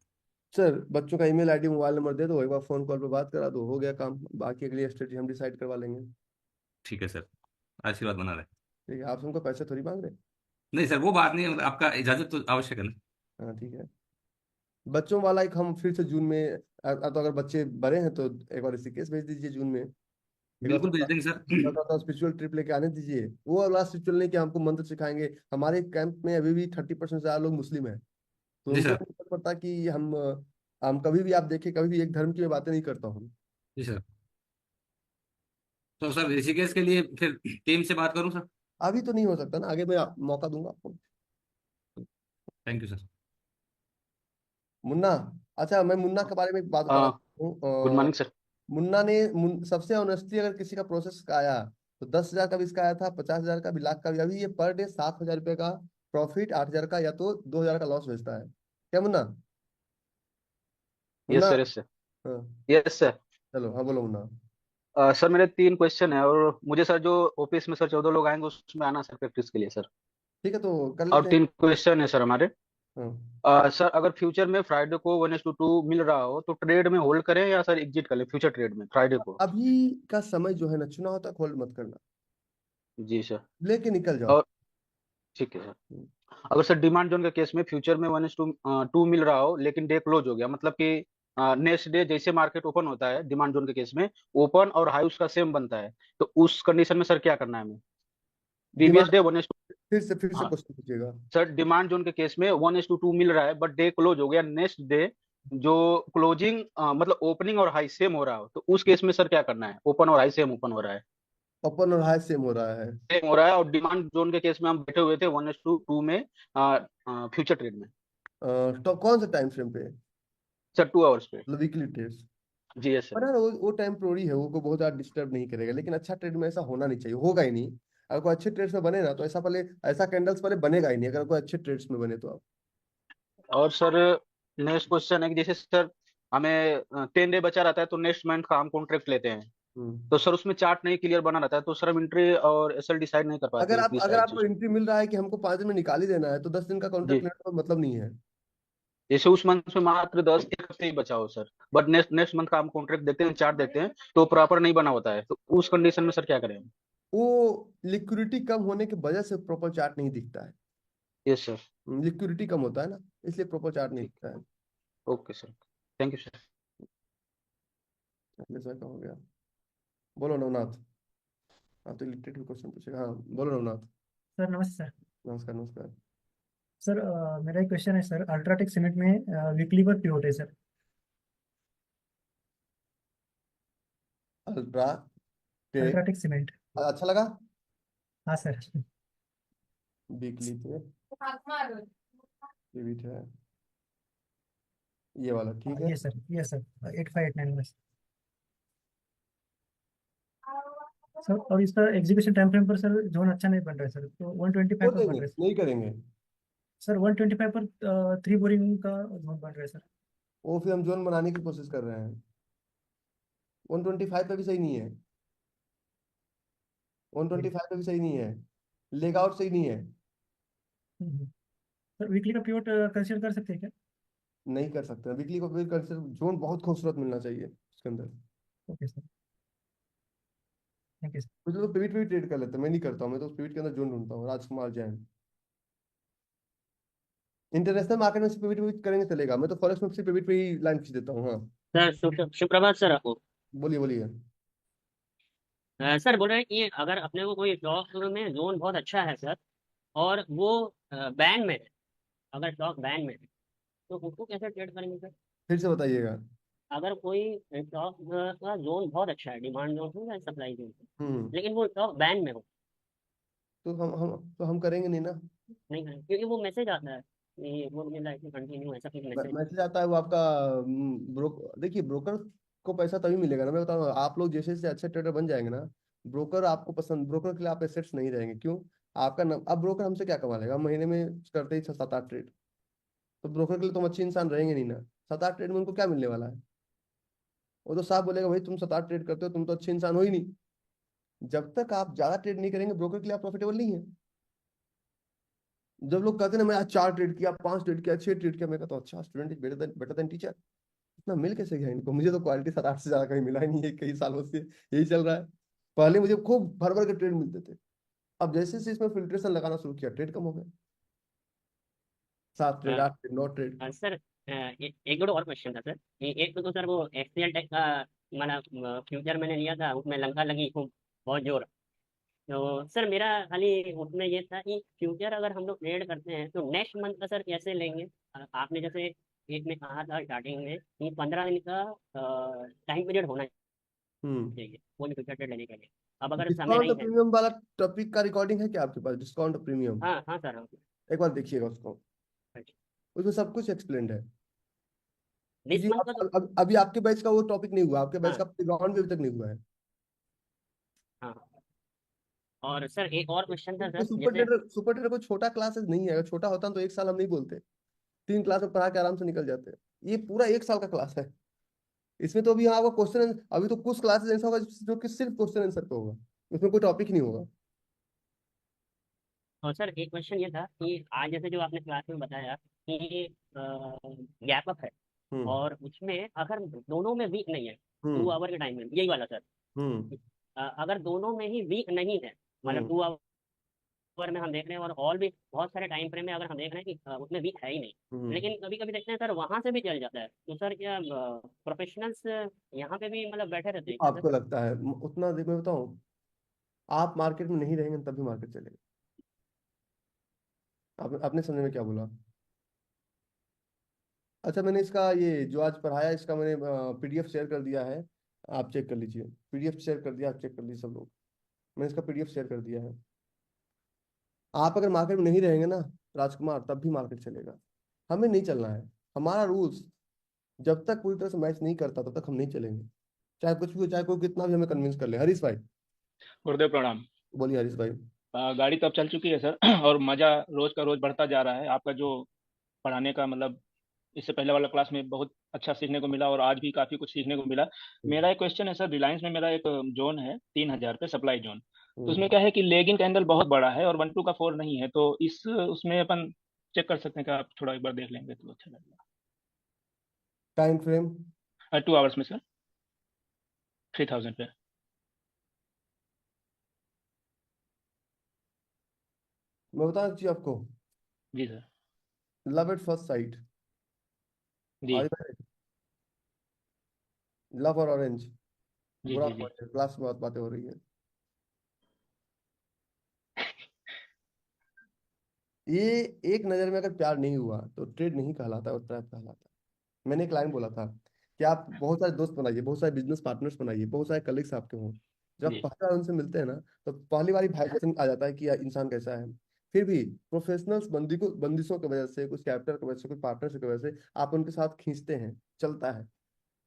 Speaker 1: सर बच्चों का ईमेल आईडी मोबाइल नंबर दे दो, एक बार फोन कॉल पे बात करा दो, हो गया काम। बाकी अगली स्ट्रेटजी हम डिसाइड करवा लेंगे।
Speaker 2: ठीक है सर, आशीर्वाद बना रहे।
Speaker 1: ठीक है, आप हमको पैसे थोड़ी मांग रहे।
Speaker 2: नहीं सर, वो बात नहीं है, आपका इजाजत तो आवश्यक है ना।
Speaker 1: हाँ ठीक है। बच्चों वाला एक हम फिर से जून में तो अगर बच्चे बड़े हैं तो एक बार ऋषिकेश भेज दीजिए जून में। एक बार
Speaker 2: बिल्कुल भेज देंगे सर।
Speaker 1: थोड़ा स्पिरिचुअल ट्रिप लेके आने दीजिए। वो वाला स्पिरिचुअल नहीं कि हमको मंत्र सिखाएंगे। हमारे कैंप में अभी भी 30% से ज्यादा लोग मुस्लिम हैं। तो
Speaker 2: जी
Speaker 1: उनको
Speaker 2: सर।
Speaker 1: नहीं पता पड़ता कि हम कभी भी, आप देखिए, कभी भी एक धर्म की मैं बातें नहीं करता हूँ।
Speaker 2: जी सर। तो सर ऋषिकेश के लिए फिर टीम से बात करूं सर?
Speaker 1: अभी तो नहीं हो सकता ना, आगे मैं मौका दूंगा आपको।
Speaker 2: Thank you sir.
Speaker 1: मुन्ना, अच्छा, मैं मुन्ना के बारे में एक बात बताना चाहता
Speaker 2: गुड
Speaker 1: हूँ।
Speaker 2: Morning sir.
Speaker 1: मुन्ना ने सबसे ऑनेस्टली अगर किसी का प्रोसेस का आया, तो 10,000 का भी इसका आया था, 50,000 का भी, लाख का भी। अभी ये पर डे 7,000 रुपये का प्रॉफिट, 8,000 का या तो 2,000 का लॉस भेजता है। क्या Munna? Munna.
Speaker 2: Yes sir, yes sir.
Speaker 1: हाँ।
Speaker 2: Yes sir.
Speaker 1: चलो, हाँ बोलो मुन्ना।
Speaker 2: सर मेरे तीन क्वेश्चन है, और मुझे सर जो ऑफिस में सर 14 लोग आएंगे उसमें आना सर, प्रैक्टिस के लिए सर।
Speaker 1: ठीक है, तो कर
Speaker 2: और
Speaker 1: लेते हैं।
Speaker 2: तीन क्वेश्चन है सर हमारे।
Speaker 1: हाँ।
Speaker 2: सर अगर फ्यूचर में फ्राइडे को 1:2 मिल रहा हो तो ट्रेड में होल्ड करें या सर एग्जिट कर लें फ्यूचर ट्रेड में फ्राइडे को?
Speaker 1: अभी का समय जो है ना, चुनाव तक होल्ड मत करना,
Speaker 2: जी सर।
Speaker 1: लेके निकल जाओ।
Speaker 2: और ठीक है सर। अगर सर डिमांड जोन के केस में फ्यूचर में 1:2 मिल रहा हो लेकिन डे क्लोज हो गया, मतलब कि नेक्स्ट डे जैसे मार्केट ओपन होता है डिमांड जोन के केस में, ओपन और हाई उसका सेम बनता है, तो उस कंडीशन में सर क्या करना है हमें? Previous
Speaker 1: demand,
Speaker 2: day 1:2।
Speaker 1: फिर से
Speaker 2: हाँ
Speaker 1: क्वेश्चन पूछिएगा।
Speaker 2: सर, डिमांड जोन के केस में 1:2 मिल रहा है बट डे क्लोज हो गया, नेक्स्ट डे जो क्लोजिंग मतलब ओपनिंग और हाई सेम हो रहा हो, तो उस केस में सर क्या करना है? ओपन और हाई सेम ओपन हो रहा है,
Speaker 1: ओपन और हाई सेम हो रहा है।
Speaker 2: सेम हो रहा है, और डिमांड जोन के केस में हम बैठे हुए थे 1:2 में फ्यूचर ट्रेड में।
Speaker 1: तो कौन सा टाइम फ्रेम पे?
Speaker 2: सर 2 आवर्स पे।
Speaker 1: मतलब वीकली ट्रेड्स।
Speaker 2: जी यस सर।
Speaker 1: पर यार वो टेम्प्रोरी है, वो को बहुत ज्यादा डिस्टर्ब नहीं करेगा। लेकिन अच्छा ट्रेड में ऐसा होना नहीं चाहिए, होगा ही नहीं। अगर कोई अच्छे ट्रेड्स में बने ना, तो ऐसा पहले, ऐसा कैंडल्स पहले बनेगा ही नहीं, अगर कोई अच्छे ट्रेड्स में बने तो आप।
Speaker 2: और सर नेक्स्ट क्वेश्चन है कि जैसे सर हमें 10 डे बचा रहता है तो नेक्स्ट मंथ का हम कॉन्ट्रैक्ट लेते हैं,
Speaker 1: हम्म।
Speaker 2: तो सर उसमें चार्ट नहीं क्लियर बना रहता है, तो सर हम इंट्री और एसएल डिसाइड नहीं कर पाते हैं किस
Speaker 1: अगर
Speaker 2: साइड से
Speaker 1: आपको
Speaker 2: उसमें।
Speaker 1: एंट्री मिल रहा है कि हमको 5 दिन में निकाल ही देना है, तो 10 दिन का कॉन्ट्रैक्ट
Speaker 2: जी,
Speaker 1: लेने का मतलब नहीं है।
Speaker 2: जैसे उस मंथ में मात्र 10 एक हफ्ते ही बचा हो sir, but next next month का हम कॉन्ट्रैक्ट देखते हैं, चार्ट देखते हैं तो प्रॉपर नहीं बना होता है, तो उस कंडीशन में सर क्या करें हम?
Speaker 1: वो लिक्विडिटी कम होने की वजह से प्रॉपर चार्ट नहीं दिखता है।
Speaker 2: Yes sir.
Speaker 1: लिक्विडिटी कम होता है ना, इसलिए प्रॉपर चार्ट नहीं
Speaker 2: ठीक।
Speaker 1: दिखता है।
Speaker 2: Okay sir. Thank you sir.
Speaker 1: ऐसा का हो गया। बोलो नवनाथ। हाँ, तो इलिटरेट भी क्वेश्चन पूछेगा। हाँ बोलो नवनाथ।
Speaker 3: सर नमस्ते सर।
Speaker 1: नमस्कार नमस्कार।
Speaker 3: सर मेरा एक क्वेश्चन है सर, अल्ट्राटेक सीमेंट में वीकली पर पिवोट है sir.
Speaker 1: UltraTech.
Speaker 3: UltraTech cement.
Speaker 1: अच्छा लगा।
Speaker 3: हाँ सर।
Speaker 1: वीकली पे डेबिट है, ये वाला ठीक है।
Speaker 3: ये सर 8589 में सर। और इसका एग्जीक्यूशन टाइम फ्रेम पर सर जोन अच्छा नहीं बन रहा है सर, तो 125
Speaker 1: वो
Speaker 3: पर बन
Speaker 1: देंगे
Speaker 3: रहा है
Speaker 1: नहीं करेंगे।
Speaker 3: सर। 125 पर 3 बोरिंग का जोन बन रहा है सर।
Speaker 1: वो फिर हम जोन बनाने की कोशिश कर रहे हैं। 125 पे भी सही नहीं है।
Speaker 3: जी।
Speaker 1: 125 पे भी सही नहीं है। लेग आउट सही नहीं है।
Speaker 3: हम्म। सर वीकली का पिवोट कंसीडर कर सकते हैं क्या?
Speaker 1: नहीं कर सकते वीकली को, फिर कंसिडर जोन बहुत खूबसूरत मिलना चाहिए उसके अंदर।
Speaker 3: Okay sir, thank you sir.
Speaker 1: कुछ लोग पिविट पे भी ट्रेड कर लेते हैं, मैं नहीं करता हूँ। मैं तो उस पिविट के अंदर जोन ढूंढता हूँ, राजकुमार जैन। इंटरनेशनल मार्केट में सिर्फ पिविट करेंगे चलेगा, मैं तो फॉरेक्स में सिर्फ पिविट पे ही लाइन खींच देता हूँ। हाँ
Speaker 4: सर सुप्रभात सर आपको।
Speaker 1: बोलिए बोलिए।
Speaker 4: सर बोल रहे हैं कि अगर अपने को कोई स्टॉक में जोन बहुत अच्छा है सर, और वो बैन में है, अगर स्टॉक बैन में है तो उसको कैसे ट्रेड करेंगे सर?
Speaker 1: फिर से बताइएगा।
Speaker 4: अगर कोई स्टॉक का जोन बहुत अच्छा है, डिमांड जोन हो या सप्लाई जोन हो,
Speaker 1: हम्म।
Speaker 4: लेकिन वो स्टॉक बैन में हो,
Speaker 1: तो हम करेंगे नहीं ना।
Speaker 4: नहीं करेंगे क्योंकि वो मैसेज आता है कि वो मुझे लाइफ में कंटिन्यू, ऐसा कुछ मैसेज।
Speaker 1: मैसेज आता है वो आपका देखिए ब्रोकर को पैसा तभी मिलेगा ना, मैं बताऊँ आप लोग जैसे जैसे अच्छे ट्रेडर बन जाएंगे ना, ब्रोकर आपको पसंद, ब्रोकर के लिए आप एसेट्स नहीं रहेंगे। क्यों? आपका अब ब्रोकर हमसे क्या कमा लेगा? हम महीने में करते ही 6-7-8 ट्रेड, तो ब्रोकर के लिए तुम अच्छे इंसान रहेंगे नहीं ना। 7-8 ट्रेड में उनको क्या मिलने वाला है? वो तो साफ बोलेगा भाई तुम 7-8 ट्रेड करते हो, तुम तो अच्छे इंसान हो ही नहीं। जब तक आप ज्यादा ट्रेड नहीं करेंगे ब्रोकर के लिए आप प्रॉफिटेबल नहीं है। जब लोग कहते हैं ना मैं आज 4 ट्रेड किया, 5 ट्रेड किया, 6 ट्रेड किया, मैं कहता हूँ अच्छा, student is better than teacher. इतना मिल कैसे गया इनको? मुझे तो क्वालिटी 7-8 से ज्यादा कहीं मिला ही नहीं है, कई सालों से यही चल रहा है। पहले मुझे खूब भर भर के ट्रेड मिलते थे, अब जैसे जैसे इसमें फिल्ट्रेशन लगाना शुरू किया ट्रेड कम हो गए। 7 ट्रेड, 8 ट्रेड, 9 ट्रेड।
Speaker 4: सर एक दो और क्वेश्चन था सर। एक तो सर वो एक्सीएल टेक का मतलब फ्यूचर मैंने लिया था, उसमें लंका लगी खूब, बहुत जोर। तो सर मेरा खाली उसमें ये था कि फ्यूचर अगर हम लोग ट्रेड करते हैं तो नेक्स्ट मंथ का सर कैसे लेंगे? आपने जैसे एक में कहा था स्टार्टिंग में कि 15 दिन का टाइम पीरियड होना
Speaker 1: हम्म।
Speaker 4: चाहिए वो फ्यूचर ट्रेड लेने के लिए। अब अगर समय
Speaker 1: डिस्काउंट
Speaker 4: नहीं है।
Speaker 1: प्रीमियम वाला टॉपिक का रिकॉर्डिंग है क्या आपके पास? डिस्काउंट प्रीमियम
Speaker 4: हाँ हाँ सर, हाँ
Speaker 1: एक बार देखिएगा उसको, उसमें सब कुछ एक्सप्लेन्ड है।
Speaker 4: दिस
Speaker 1: क्योंकि
Speaker 4: मंथ का तो।
Speaker 1: अभी आपके बैच का वो टॉपिक नहीं हुआ, आपके बैच
Speaker 4: हाँ
Speaker 1: का प्लेग्राउंड भी अभी तक नहीं हुआ है।
Speaker 4: हाँ। और सर एक और क्वेश्चन था
Speaker 1: क्योंकि
Speaker 4: सर, जैसे
Speaker 1: सुपर ट्रेडर कोई छोटा क्लासेस नहीं है, अगर छोटा होता तो 1 साल हम नहीं बोलते, 3 क्लास में पढ़ा के आराम से निकल जाते। ये पूरा 1 साल का क्लास है। इसमें तो अभी आपका क्वेश्चन, अभी तो कुछ क्लासेस ऐसा होगा जो कि सिर्फ क्वेश्चन आंसर पे होगा, उसमें कोई टॉपिक ही नहीं होगा।
Speaker 4: और सर एक क्वेश्चन ये था कि आज जैसे जो आपने क्लास में बताया कि गैप अप है,
Speaker 1: हम्म।
Speaker 4: और उसमें अगर दोनों में वीक नहीं है, टू
Speaker 1: हम्म।
Speaker 4: आवर के टाइम में यही वाला सर,
Speaker 1: हम्म।
Speaker 4: अगर दोनों में ही वीक नहीं है, मतलब
Speaker 1: हम्म।
Speaker 4: 2 आवर में हम देख रहे हैं और और भी बहुत सारे टाइम फ्रेम में अगर हम देख रहे हैं कि उसमें वीक है ही नहीं,
Speaker 1: हम्म।
Speaker 4: लेकिन कभी कभी देखते हैं सर वहां से भी चल जाता है, तो सर क्या प्रोफेशनल्स यहाँ पे भी मतलब बैठे रहते हैं क्या सर?
Speaker 1: आपको लगता है उतना देर में बताऊं, आप मार्केट में नहीं रहेंगे तभी मार्केट चलेगा। आपने समझ में क्या बोला? अच्छा, मैंने इसका ये जो आज पढ़ाया इसका मैंने पीडीएफ शेयर कर दिया है, आप चेक कर लीजिए। पीडीएफ शेयर कर दिया, आप चेक कर लीजिए सब लोग। मैंने इसका पीडीएफ शेयर कर दिया है। आप अगर मार्केट में नहीं रहेंगे ना राजकुमार, तब भी मार्केट चलेगा। हमें नहीं चलना है। हमारा रूल्स जब तक पूरी तरह से मैच नहीं करता तब तक हम नहीं चलेंगे, चाहे कुछ भी हो, चाहे कोई कितना भी हमें कन्विंस कर ले। हरीश भाई
Speaker 5: गुरुदेव प्रणाम।
Speaker 1: बोलिए। हरीश भाई
Speaker 5: गाड़ी तो अब चल चुकी है सर और मजा रोज का रोज बढ़ता जा रहा है। आपका जो पढ़ाने का मतलब इससे पहले वाला क्लास में बहुत अच्छा सीखने को मिला और आज भी काफी कुछ सीखने को मिला। मेरा एक क्वेश्चन है सर, रिलायंस में मेरा एक जोन है 3000 पे सप्लाई जोन। तो उसमें क्या है कि लेगिंग कैंडल बहुत बड़ा है और 1-2 का 4 नहीं है, तो इस उसमें अपन चेक कर सकते हैं कि आप थोड़ा एक बार देख लेंगे तो अच्छा लगेगा।
Speaker 1: टाइम फ्रेम
Speaker 5: 2 आवर्स में सर 3000 पे।
Speaker 1: मैं बता दीजिए आपको,
Speaker 5: जी sir.
Speaker 1: Love at first sight,
Speaker 5: जी
Speaker 1: लव और ऑरेंज,
Speaker 5: जी
Speaker 1: बुरा
Speaker 5: जी जी।
Speaker 1: क्लास में बातें हो रही है। ये एक नजर में अगर प्यार नहीं हुआ तो ट्रेड नहीं कहलाता और ट्रैप कहलाता है। मैंने एक लाइन बोला था कि आप बहुत सारे दोस्त बनाइए, बहुत सारे बिजनेस पार्टनर्स बनाइए, बहुत सारे कलीग्स आपके हों। जब आप
Speaker 5: जी
Speaker 1: पहली बार उनसे मिलते हैं ना, तो पहली बार ही भाइब्रेशन आ जाता है कि यार इंसान कैसा है। फिर भी प्रोफेशनल्स बंदिशों की वजह से, कुछ कैपिटल की वजह से, कुछ पार्टनरशिप की वजह से आप उनके साथ खींचते हैं, चलता है।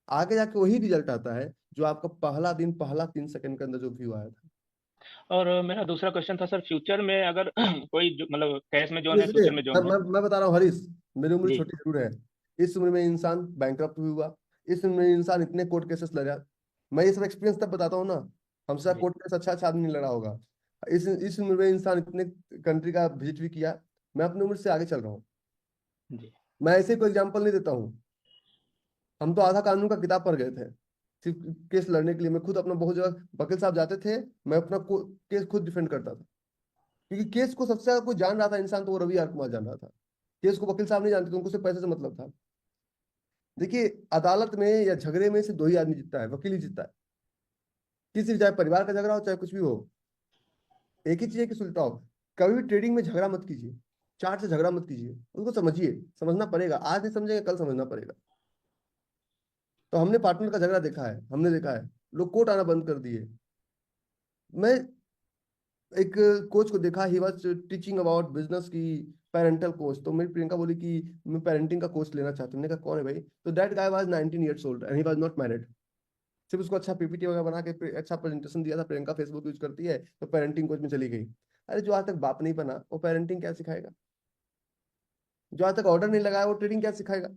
Speaker 1: आगे जाके वही रिजल्ट आता है जो आपका पहला दिन, पहला 3 सेकंड के अंदर जो व्यू आया था।
Speaker 5: और मेरा दूसरा क्वेश्चन था सर, फ्यूचर में अगर कोई मतलब कैश में जोन है,
Speaker 1: इसलिए
Speaker 5: फ्यूचर में जोन है।
Speaker 1: मैं बता रहा हूँ हरीश, मेरी उम्र
Speaker 5: जी
Speaker 1: छोटी जरूर है। इस उम्र में इंसान बैंकरप्ट भी हुआ, इस उम्र में इंसान इतने कोर्ट केसेस लड़ा। मैं ये सब एक्सपीरियंस तब बताता हूँ ना, हमसे
Speaker 5: जी
Speaker 1: कोर्ट केस अच्छा अच्छा आदमी नहीं लड़ा होगा। इस उम्र में इंसान इतने कंट्री का विजिट भी किया। मैं अपनी उम्र से आगे चल रहा हूँ।
Speaker 5: जी
Speaker 1: मैं ऐसे कोई एग्जाम्पल नहीं देता हूँ। हम तो आधा कानून का किताब पढ़ गए थे सिर्फ केस लड़ने के लिए। मैं खुद अपना बहुत जगह वकील साहब जाते थे, मैं अपना केस खुद डिफेंड करता था, क्योंकि केस को सबसे ज्यादा कोई जान रहा था इंसान तो वो रवि आर कुमार जान रहा था। केस को वकील साहब नहीं जानते थे, उनको सिर्फ पैसे से मतलब था। देखिए, अदालत में या झगड़े में से दो ही आदमी जीतता है, वकील ही जीतता है। किसी भी, चाहे परिवार का झगड़ा हो चाहे कुछ भी हो, एक ही चीज है कि सुलझाओ। कभी भी ट्रेडिंग में झगड़ा मत कीजिए, चार्ट से झगड़ा मत कीजिए, उनको समझिए, समझना पड़ेगा। आज नहीं समझेंगे, कल समझना पड़ेगा। तो हमने पार्टनर का झगड़ा देखा है, हमने देखा है लोग कोर्ट आना बंद कर दिए। मैं एक कोच को देखा, he was teaching about business की, पेरेंटल कोच। तो मेरी प्रियंका बोली कि मैं पेरेंटिंग का कोच लेना चाहती हूँ। मैंने कहा कौन है भाई? तो that guy was 19 years old and he was not married. सिर्फ उसको अच्छा पीपीटी वगैरह बना के अच्छा प्रेजेंटेशन दिया था। प्रियंका फेसबुक यूज करती है, तो पेरेंटिंग कोच में चली गई। अरे जो आज तक बाप नहीं बना वो पेरेंटिंग क्या सिखाएगा? जो आज तक ऑर्डर नहीं लगाया वो ट्रेडिंग क्या सिखाएगा?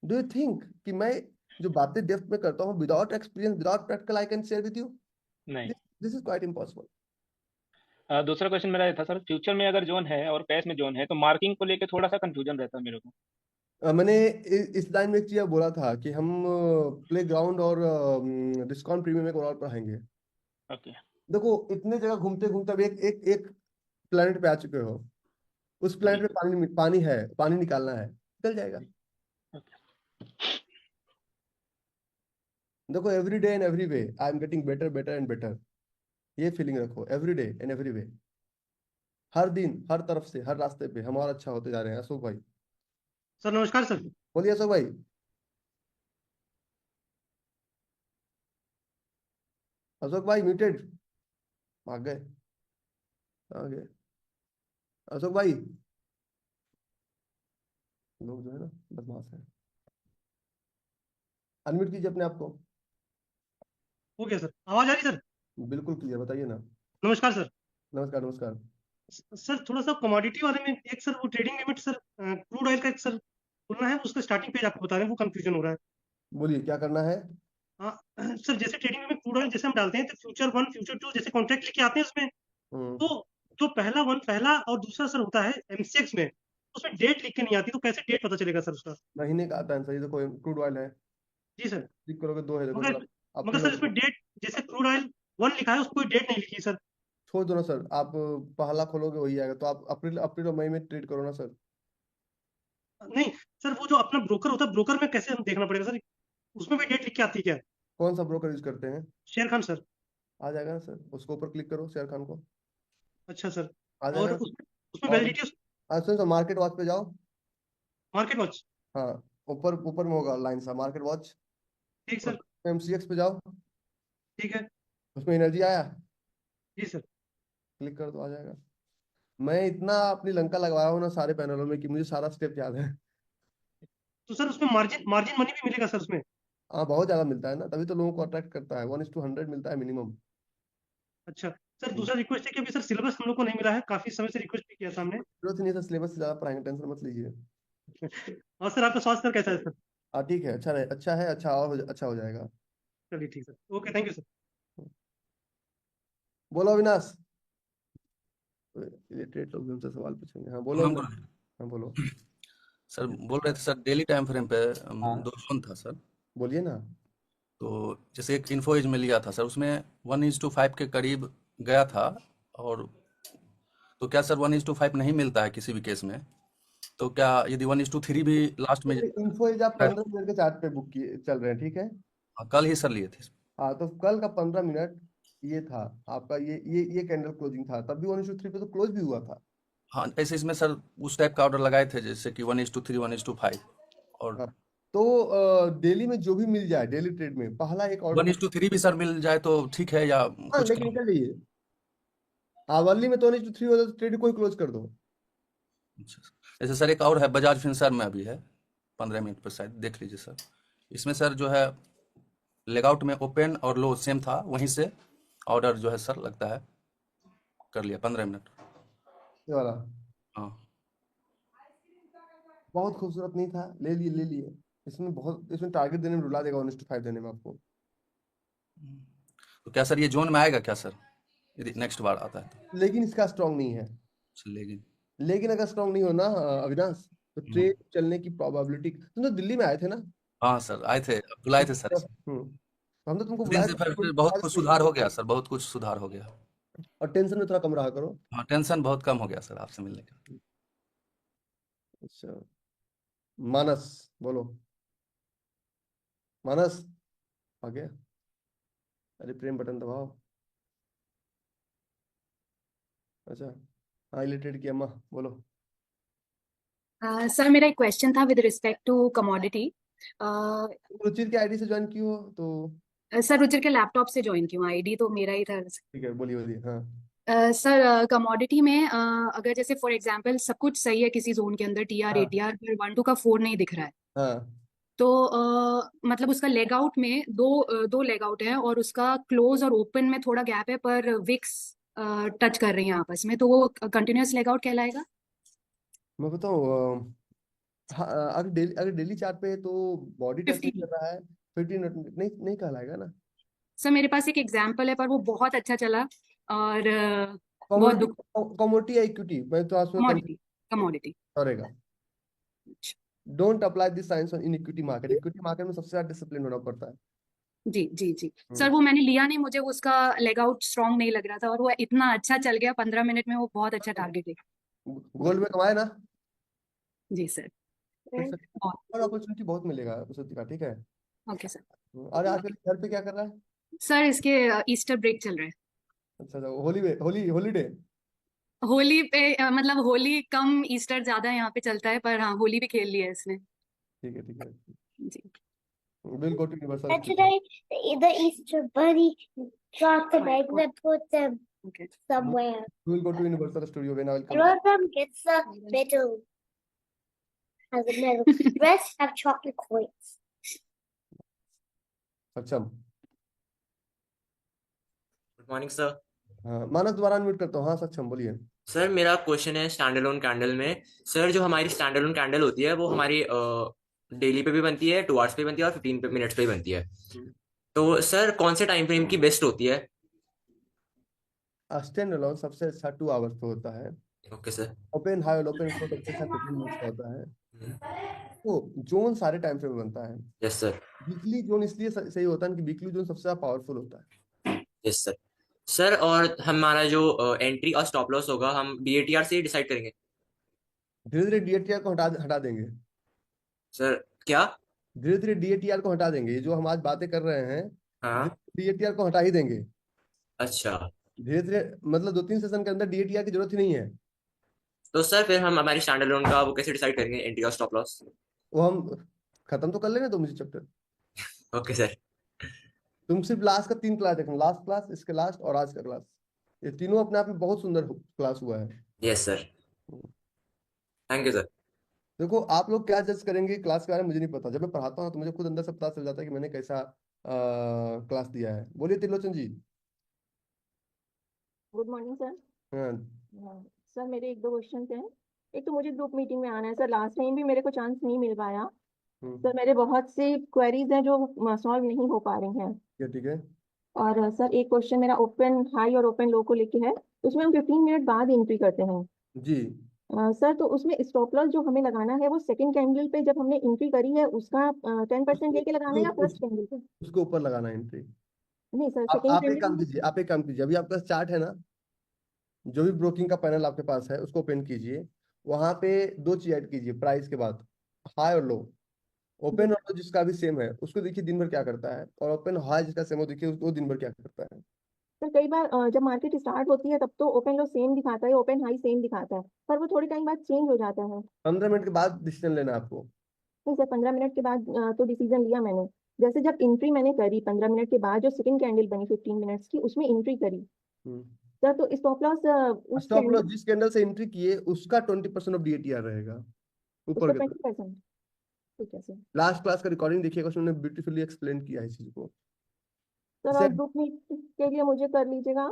Speaker 1: डू यू थिंक कि मैं जो बातें डेप्थ में करता हूँ without experience, without practical, I can share with you?
Speaker 5: नहीं।
Speaker 1: This is quite impossible.
Speaker 5: दूसरा क्वेश्चन मेरा ये था सर, फ्यूचर में अगर जोन है और कैश में जोन है तो मार्किंग को लेके थोड़ा सा कंफ्यूजन रहता है मेरे को।
Speaker 1: मैंने इस लाइन में एक चीज बोला था कि हम प्ले ग्राउंड और डिस्काउंट प्रीमियम एक और पढ़ाएंगे।
Speaker 5: ओके।
Speaker 1: देखो, इतने जगह घूमते घूमते अब एक एक एक प्लेनेट पे आ चुके हो। उस प्लेनेट पे पानी पानी है, पानी निकालना है, निकल जाएगा। देखो, every day and every way I am getting better better and better. ये फीलिंग रखो, every day and every way. हर दिन, हर तरफ से, हर रास्ते पे हम और अच्छा होते जा रहे हैं। अशोक भाई,
Speaker 3: सर नमस्कार सर।
Speaker 1: बोलिए अशोक भाई। अशोक भाई म्यूटेड, भाग गए, आ गए अशोक भाई। लोग जो है ना बदमाश है। अनम्यूट कीजिए अपने आप को।
Speaker 3: हो गया सर, आवाज आ रही सर?
Speaker 1: बिल्कुल क्लियर, बताइए ना।
Speaker 3: नमस्कार सर।
Speaker 1: नमस्कार नमस्कार।
Speaker 3: सर थोड़ा सा कमोडिटी वाले में एक सर वो trading limit sir, crude oil का एक सर खुलना है, उसका स्टार्टिंग पेज आपको बता रहे हैं, वो कंफ्यूजन हो रहा है।
Speaker 1: बोलिए क्या करना है।
Speaker 3: हाँ सर, जैसे ट्रेडिंग में क्रूड ऑयल जैसे हम डालते हैं तो फ्यूचर वन फ्यूचर टू जैसे कॉन्ट्रैक्ट लिखे आते हैं उसमें,
Speaker 1: हम्म,
Speaker 3: तो जो पहला वन पहला और दूसरा सर होता है एमसीएक्स में, उसमें डेट लिख के नहीं आती, तो कैसे डेट पता चलेगा सर उसका?
Speaker 1: महीने का आता है सही। देखो, क्रूड ऑयल है,
Speaker 3: जी सर।
Speaker 1: क्लिक करोगे दो है, देखो
Speaker 3: मगर
Speaker 1: सर। आप
Speaker 3: मगर सर इसमें डेट, जैसे क्रूड ऑयल वन लिखा है, उसको कोई डेट नहीं लिखी सर।
Speaker 1: छोड़ दो ना सर। आप पहला खोलोगे वही आएगा। तो आप अप्रैल अप्रैल और मई में ट्रेड करो ना सर।
Speaker 3: नहीं सर, वो जो अपना ब्रोकर होता है, ब्रोकर में कैसे हम देखना पड़ेगा सर? उसमें भी डेट लिख के आती है क्या?
Speaker 1: कौन सा ब्रोकर यूज करते हैं?
Speaker 3: शेर खान सर।
Speaker 1: आ जाएगा ना सर, उसको ऊपर क्लिक करो, शेयर खान को,
Speaker 3: अच्छा सर।
Speaker 1: आ जाएगा
Speaker 3: और
Speaker 1: ना
Speaker 3: उसमें
Speaker 1: सर।
Speaker 3: उसमें
Speaker 1: और
Speaker 3: वैलिडिटी
Speaker 1: सुन सर, मार्केट वॉच पे जाओ।
Speaker 3: Market watch.
Speaker 1: हाँ, ऊपर ऊपर में होगा लाइन सा, मार्केट वॉच।
Speaker 3: ठीक सर।
Speaker 1: एमसीएक्स पे जाओ,
Speaker 3: ठीक है।
Speaker 1: उसमें एनर्जी आया,
Speaker 3: जी सर।
Speaker 1: क्लिक कर दो, आ जाएगा। मैं इतना अपनी लंका लगवाया हूँ ना सारे पैनलों में कि मुझे सारा स्टेप याद है।
Speaker 3: तो सर उसमें मार्जिन मार्जिन मनी भी मिलेगा सर उसमें?
Speaker 1: हाँ, बहुत ज्यादा मिलता है ना, तभी तो लोगों को अट्रैक्ट करता है। 1:100 मिलता है मिनिमम।
Speaker 3: अच्छा सर, दूसरा रिक्वेस्ट है कि अभी सर सिलेबस हम लोग को नहीं मिला है, काफी समय से रिक्वेस्ट भी किया था हमने।
Speaker 1: जरूरत नहीं है सर, सिलेबस से ज्यादा पढ़ाएंगे, टेंशन मत लीजिए।
Speaker 3: और सर आपका स्वास्थ्य सर कैसा है सर?
Speaker 1: हाँ ठीक है, अच्छा रहे, अच्छा है, अच्छा और अच्छा हो जाएगा।
Speaker 3: चलिए ठीक sir, okay, thank you sir.
Speaker 1: बोलो अविनाश। इलिटरेट लोग भी हमसे सवाल पूछेंगे। हाँ बोलो
Speaker 6: हाँ
Speaker 1: अविनाश।
Speaker 6: बोल
Speaker 1: हाँ बोलो।
Speaker 6: सर, बोल रहे थे सर डेली टाइम फ्रेम पे
Speaker 1: हाँ
Speaker 6: दो जोन था सर।
Speaker 1: बोलिए ना।
Speaker 6: तो जैसे एक इन्फो एज में लिया था सर, उसमें 1:5 के करीब गया था। और तो क्या सर 1:5 नहीं मिलता है किसी भी केस में? तो क्या यदि 1:3 भी लास्ट में
Speaker 1: इन्फो एज आप 15 मिनट के चार्ट पे बुक किए चल रहे हैं, ठीक है।
Speaker 6: हाँ, कल ही सर लिए थे।
Speaker 1: हाँ, तो कल का 15 मिनट ये था आपका, ये कैंडल क्लोजिंग था, तब भी 1:3 पे तो क्लोज भी हुआ था।
Speaker 6: हाँ, ऐसे इसमें सर उस टाइप का ऑर्डर लगाए थे जैसे कि 1:3 1:5 और
Speaker 1: हाँ, तो डेली में जो भी मिल जाए, डेली ट्रेड में पहला एक ऑर्डर।
Speaker 6: 1:3 भी सर मिल जाए तो ठीक है या
Speaker 1: हाँ,
Speaker 6: कुछ
Speaker 1: लेकिन
Speaker 6: कम?
Speaker 1: निकल जाइए। आवरली में तो 1:3 होता है, तो ट्रेड को ही क्लोज कर दो।
Speaker 6: अच्छा सर। जैसे सर एक और है बजाज फिनसर्व में अभी है 15 मिनट पर, शायद देख लीजिए सर। इसमें सर जो है लेगआउट में ओपन और लो सेम था, वहीं से ऑर्डर जो है सर लगता है कर लिया 15 मिनट।
Speaker 1: ये वाला
Speaker 6: हाँ।
Speaker 1: बहुत खूबसूरत नहीं था, ले लिए ले लिए। इसमें टारगेट देने में रुला देगा, 1:5 देने में आपको।
Speaker 6: तो क्या सर ये जोन में आएगा क्या सर यदि नेक्स्ट बार आता है तो?
Speaker 1: लेकिन इसका स्ट्रांग नहीं है।
Speaker 6: लेकिन
Speaker 1: लेकिन अगर स्ट्रांग नहीं हो ना अविनाश, तो ट्रेड चलने की प्रोबेबिलिटी। तुम तो दिल्ली में आए थे ना।
Speaker 6: हाँ सर आए थे, बुलाए थे सर।
Speaker 1: हम तो तुमको
Speaker 6: दिन
Speaker 1: बुलाए
Speaker 6: से
Speaker 1: थे,
Speaker 6: फिर बहुत कुछ सुधार हो गया सर, बहुत कुछ सुधार हो गया।
Speaker 1: और टेंशन में थोड़ा कम रहा करो।
Speaker 6: हाँ, टेंशन बहुत कम हो गया सर आपसे मिलने का।
Speaker 1: अच्छा, मानस बोलो। मानस आ गया? अरे प्रेम बटन दबाओ। अच्छा, हाँ इलिटरेट किया अम्मा, बोलो।
Speaker 7: सर मेरा एक क्वेश्चन था with respect to commodity.
Speaker 1: Ruchir के आईडी से ज्वाइन की हो तो
Speaker 7: सर रुचिर के लैपटॉप से ज्वाइन की हूँ, आईडी तो मेरा ही था।
Speaker 1: ठीक है, बोलिए बोलिए। हाँ
Speaker 7: सर कमोडिटी में अगर जैसे फॉर एग्जांपल सब कुछ सही है किसी जोन के अंदर, टीआर
Speaker 1: हाँ
Speaker 7: एटीआर पर 1 2 का 4 नहीं दिख रहा है,
Speaker 1: हाँ
Speaker 7: तो मतलब उसका लेग आउट में दो लेग आउट है और उसका क्लोज और ओपन में थोड़ा गैप है, पर विक्स टच कर रही हैं आपस में, तो वो कंटिन्यूअस लेग आउट कहलाएगा?
Speaker 1: मैं बताऊँ, हाँ, अगर डेली चार्ट पे है तो बॉडी टच
Speaker 7: 50।
Speaker 1: नहीं कर रहा है, 15 नहीं नहीं कहलाएगा ना।
Speaker 7: सर मेरे पास एक एग्जाम्पल है पर वो बहुत अच्छा चला और बहुत
Speaker 1: कमोडिटी,
Speaker 7: दुख।
Speaker 1: कमोडिटी या इक्विटी, मैं तो आज
Speaker 7: कमोडिटी, कमोडिटी।
Speaker 1: करेगा। Don't apply this science in equity market. Equity market में सबसे ज्यादा डिसिप्लिन होना पड़ता है।
Speaker 7: जी जी जी सर, वो मैंने लिया नहीं, मुझे उसका लेग आउट स्ट्रांग नहीं लग रहा था और वो इतना अच्छा चल गया 15 मिनट में, वो बहुत अच्छा टारगेट है।
Speaker 1: गोल्ड में कमाए ना,
Speaker 7: जी सर।
Speaker 1: फिर से और अपॉर्चुनिटी बहुत मिलेगा उस का, ठीक है।
Speaker 7: Okay sir.
Speaker 1: और आजकल घर पे क्या कर रहा है?
Speaker 7: सर इसके ईस्टर ब्रेक चल रहा है।
Speaker 1: अच्छा अच्छा, होलीडे।
Speaker 7: होली पे मतलब होली कम ईस्टर ज्यादा यहाँ पे चलता है, पर हाँ होली भी खेल लिया है इसने।
Speaker 1: ठीक है ठीक है।
Speaker 7: जी।
Speaker 1: Will go to universal
Speaker 8: And today, the Easter Bunny dropped an egg and put them
Speaker 7: okay
Speaker 8: somewhere.
Speaker 1: Will go to Universal Studio when I will
Speaker 8: And
Speaker 1: come.
Speaker 8: one of them gets the middle, has a middle. The rest have chocolate coins.
Speaker 1: सक्षम।
Speaker 9: Good morning sir.
Speaker 1: हाँ मानस, दोबारा unmute करता हूँ। हाँ सक्षम बोलिए।
Speaker 9: Sir मेरा question है स्टैंड अलोन कैंडल में। सर जो हमारी स्टैंड अलोन कैंडल होती है वो हमारी डेली पे भी बनती है, 2 आवर्स पे बनती है और 15 मिनट्स पे भी बनती है। तो सर कौन से टाइम फ्रेम की बेस्ट होती है?
Speaker 1: स्टैंड अलोन सबसे अच्छा 2 आवर्स पे होता है।
Speaker 9: Okay sir.
Speaker 1: ओपन हाई और ओपन सबसे अच्छा 15 मिनट्स का होता है। तो जोन सारे टाइम फ्रेम में बनता है।
Speaker 9: Yes sir.
Speaker 1: वीकली जोन इसलिए सही होता है कि वीकली जोन सबसे ज्यादा पावरफुल होता है।
Speaker 9: Yes sir. सर और हमारा जो एंट्री और स्टॉप लॉस होगा हम DATR से ही डिसाइड करेंगे?
Speaker 1: धीरे धीरे डीएटीआर को हटा देंगे।
Speaker 9: सर क्या?
Speaker 1: धीरे धीरे डीएटीआर को हटा देंगे। ये जो हम आज बातें कर रहे हैं,
Speaker 9: हाँ।
Speaker 1: डीएटीआर को हटा ही देंगे
Speaker 9: अच्छा,
Speaker 1: धीरे धीरे। मतलब 2-3 सेशन के अंदर डीएटीआर की जरूरत ही नहीं है।
Speaker 9: तो सर फिर हम हमारी स्टैंड अलोन का वो कैसे डिसाइड करेंगे, एंट्री और स्टॉप लॉस?
Speaker 1: वो हम खत्म तो कर लेंगे 2 मुझे चैप्टर।
Speaker 9: Okay sir.
Speaker 1: तुम सिर्फ लास्ट का 3 क्लास देखना, लास्ट क्लास, इसके लास्ट और आज का क्लास। ये तीनों अपने आप में बहुत सुंदर क्लास हुआ है।
Speaker 9: Yes sir. Thank you sir.
Speaker 1: देखो आप लोग क्या जज करेंगे क्लास के बारे में मुझे नहीं पता। जब मैं पढ़ाता हूँ तो मुझे खुद अंदर से पता चल जाता है कि मैंने कैसा क्लास दिया है। बोलिए Trilochan ji.
Speaker 10: Good morning sir.
Speaker 1: हाँ
Speaker 10: सर मेरे 1 2 क्वेश्चन हैं। एक तो मुझे ग्रुप मीटिंग में आना है सर, लास्ट टाइम भी मेरे को चांस नहीं मिल पाया सर। मेरे बहुत से क्वेरीज हैं जो सॉल्व नहीं हो पा रही हैं।
Speaker 1: ठीक है।
Speaker 10: और सर एक क्वेश्चन मेरा ओपन हाई और ओपन लो को लेके है, उसमें हम 15 मिनट बाद एंट्री करते हैं
Speaker 1: जी
Speaker 10: सर। तो उसमें स्टॉप लॉस जो हमें लगाना है वो सेकंड कैंडल पे जब हमने एंट्री करी है उसका 10% लेके लगाना है या फर्स्ट कैंडल पे?
Speaker 1: उसके ऊपर लगाना एंट्री।
Speaker 10: नहीं सर, सेकंड
Speaker 1: आप एक
Speaker 10: कैंडल।
Speaker 1: काम कीजिए, आप एक काम कीजिए, अभी आपका चार्ट है ना, जो भी ब्रोकिंग का पैनल आपके पास है उसको ओपन कीजिए। वहां पे 2 चीज ऐड कीजिए प्राइस के बाद, हाई और लो। ओपन और लो जिसका भी सेम है उसको देखिए दिन भर क्या करता है, और ओपन हाई जिसका सेम हो देखिए उसको दिन भर क्या करता है।
Speaker 10: सर कई बार जब मार्केट स्टार्ट होती है तब तो ओपन लो सेम दिखाता है, ओपन हाई सेम दिखाता है, पर वो थोड़ी टाइम बाद चेंज हो जाता है।
Speaker 1: 15 मिनट के बाद डिसीजन लेना है आपको।
Speaker 10: नहीं सर, 15 मिनट के बाद तो डिसीजन लिया मैंने। जैसे जब एंट्री मैंने करी 15 मिनट के बाद, जो सेकंड कैंडल बनी 15 मिनट्स की, उसमें एंट्री करी सर, तो स्टॉप लॉस उस
Speaker 1: स्टॉप लॉस
Speaker 10: कैंडल
Speaker 1: जिस कैंडल से एंट्री किए उसका 20% ऑफ डीएटीआर रहेगा ऊपर
Speaker 10: उसका
Speaker 1: की तरफ।
Speaker 10: 20%। ठीक है सर।
Speaker 1: लास्ट क्लास का रिकॉर्डिंग देखिएगा, उसमें ब्यूटीफुली एक्सप्लेन किया है इस चीज को।
Speaker 10: सर और ग्रुप मीट के लिए मुझे कर लीजिएगा।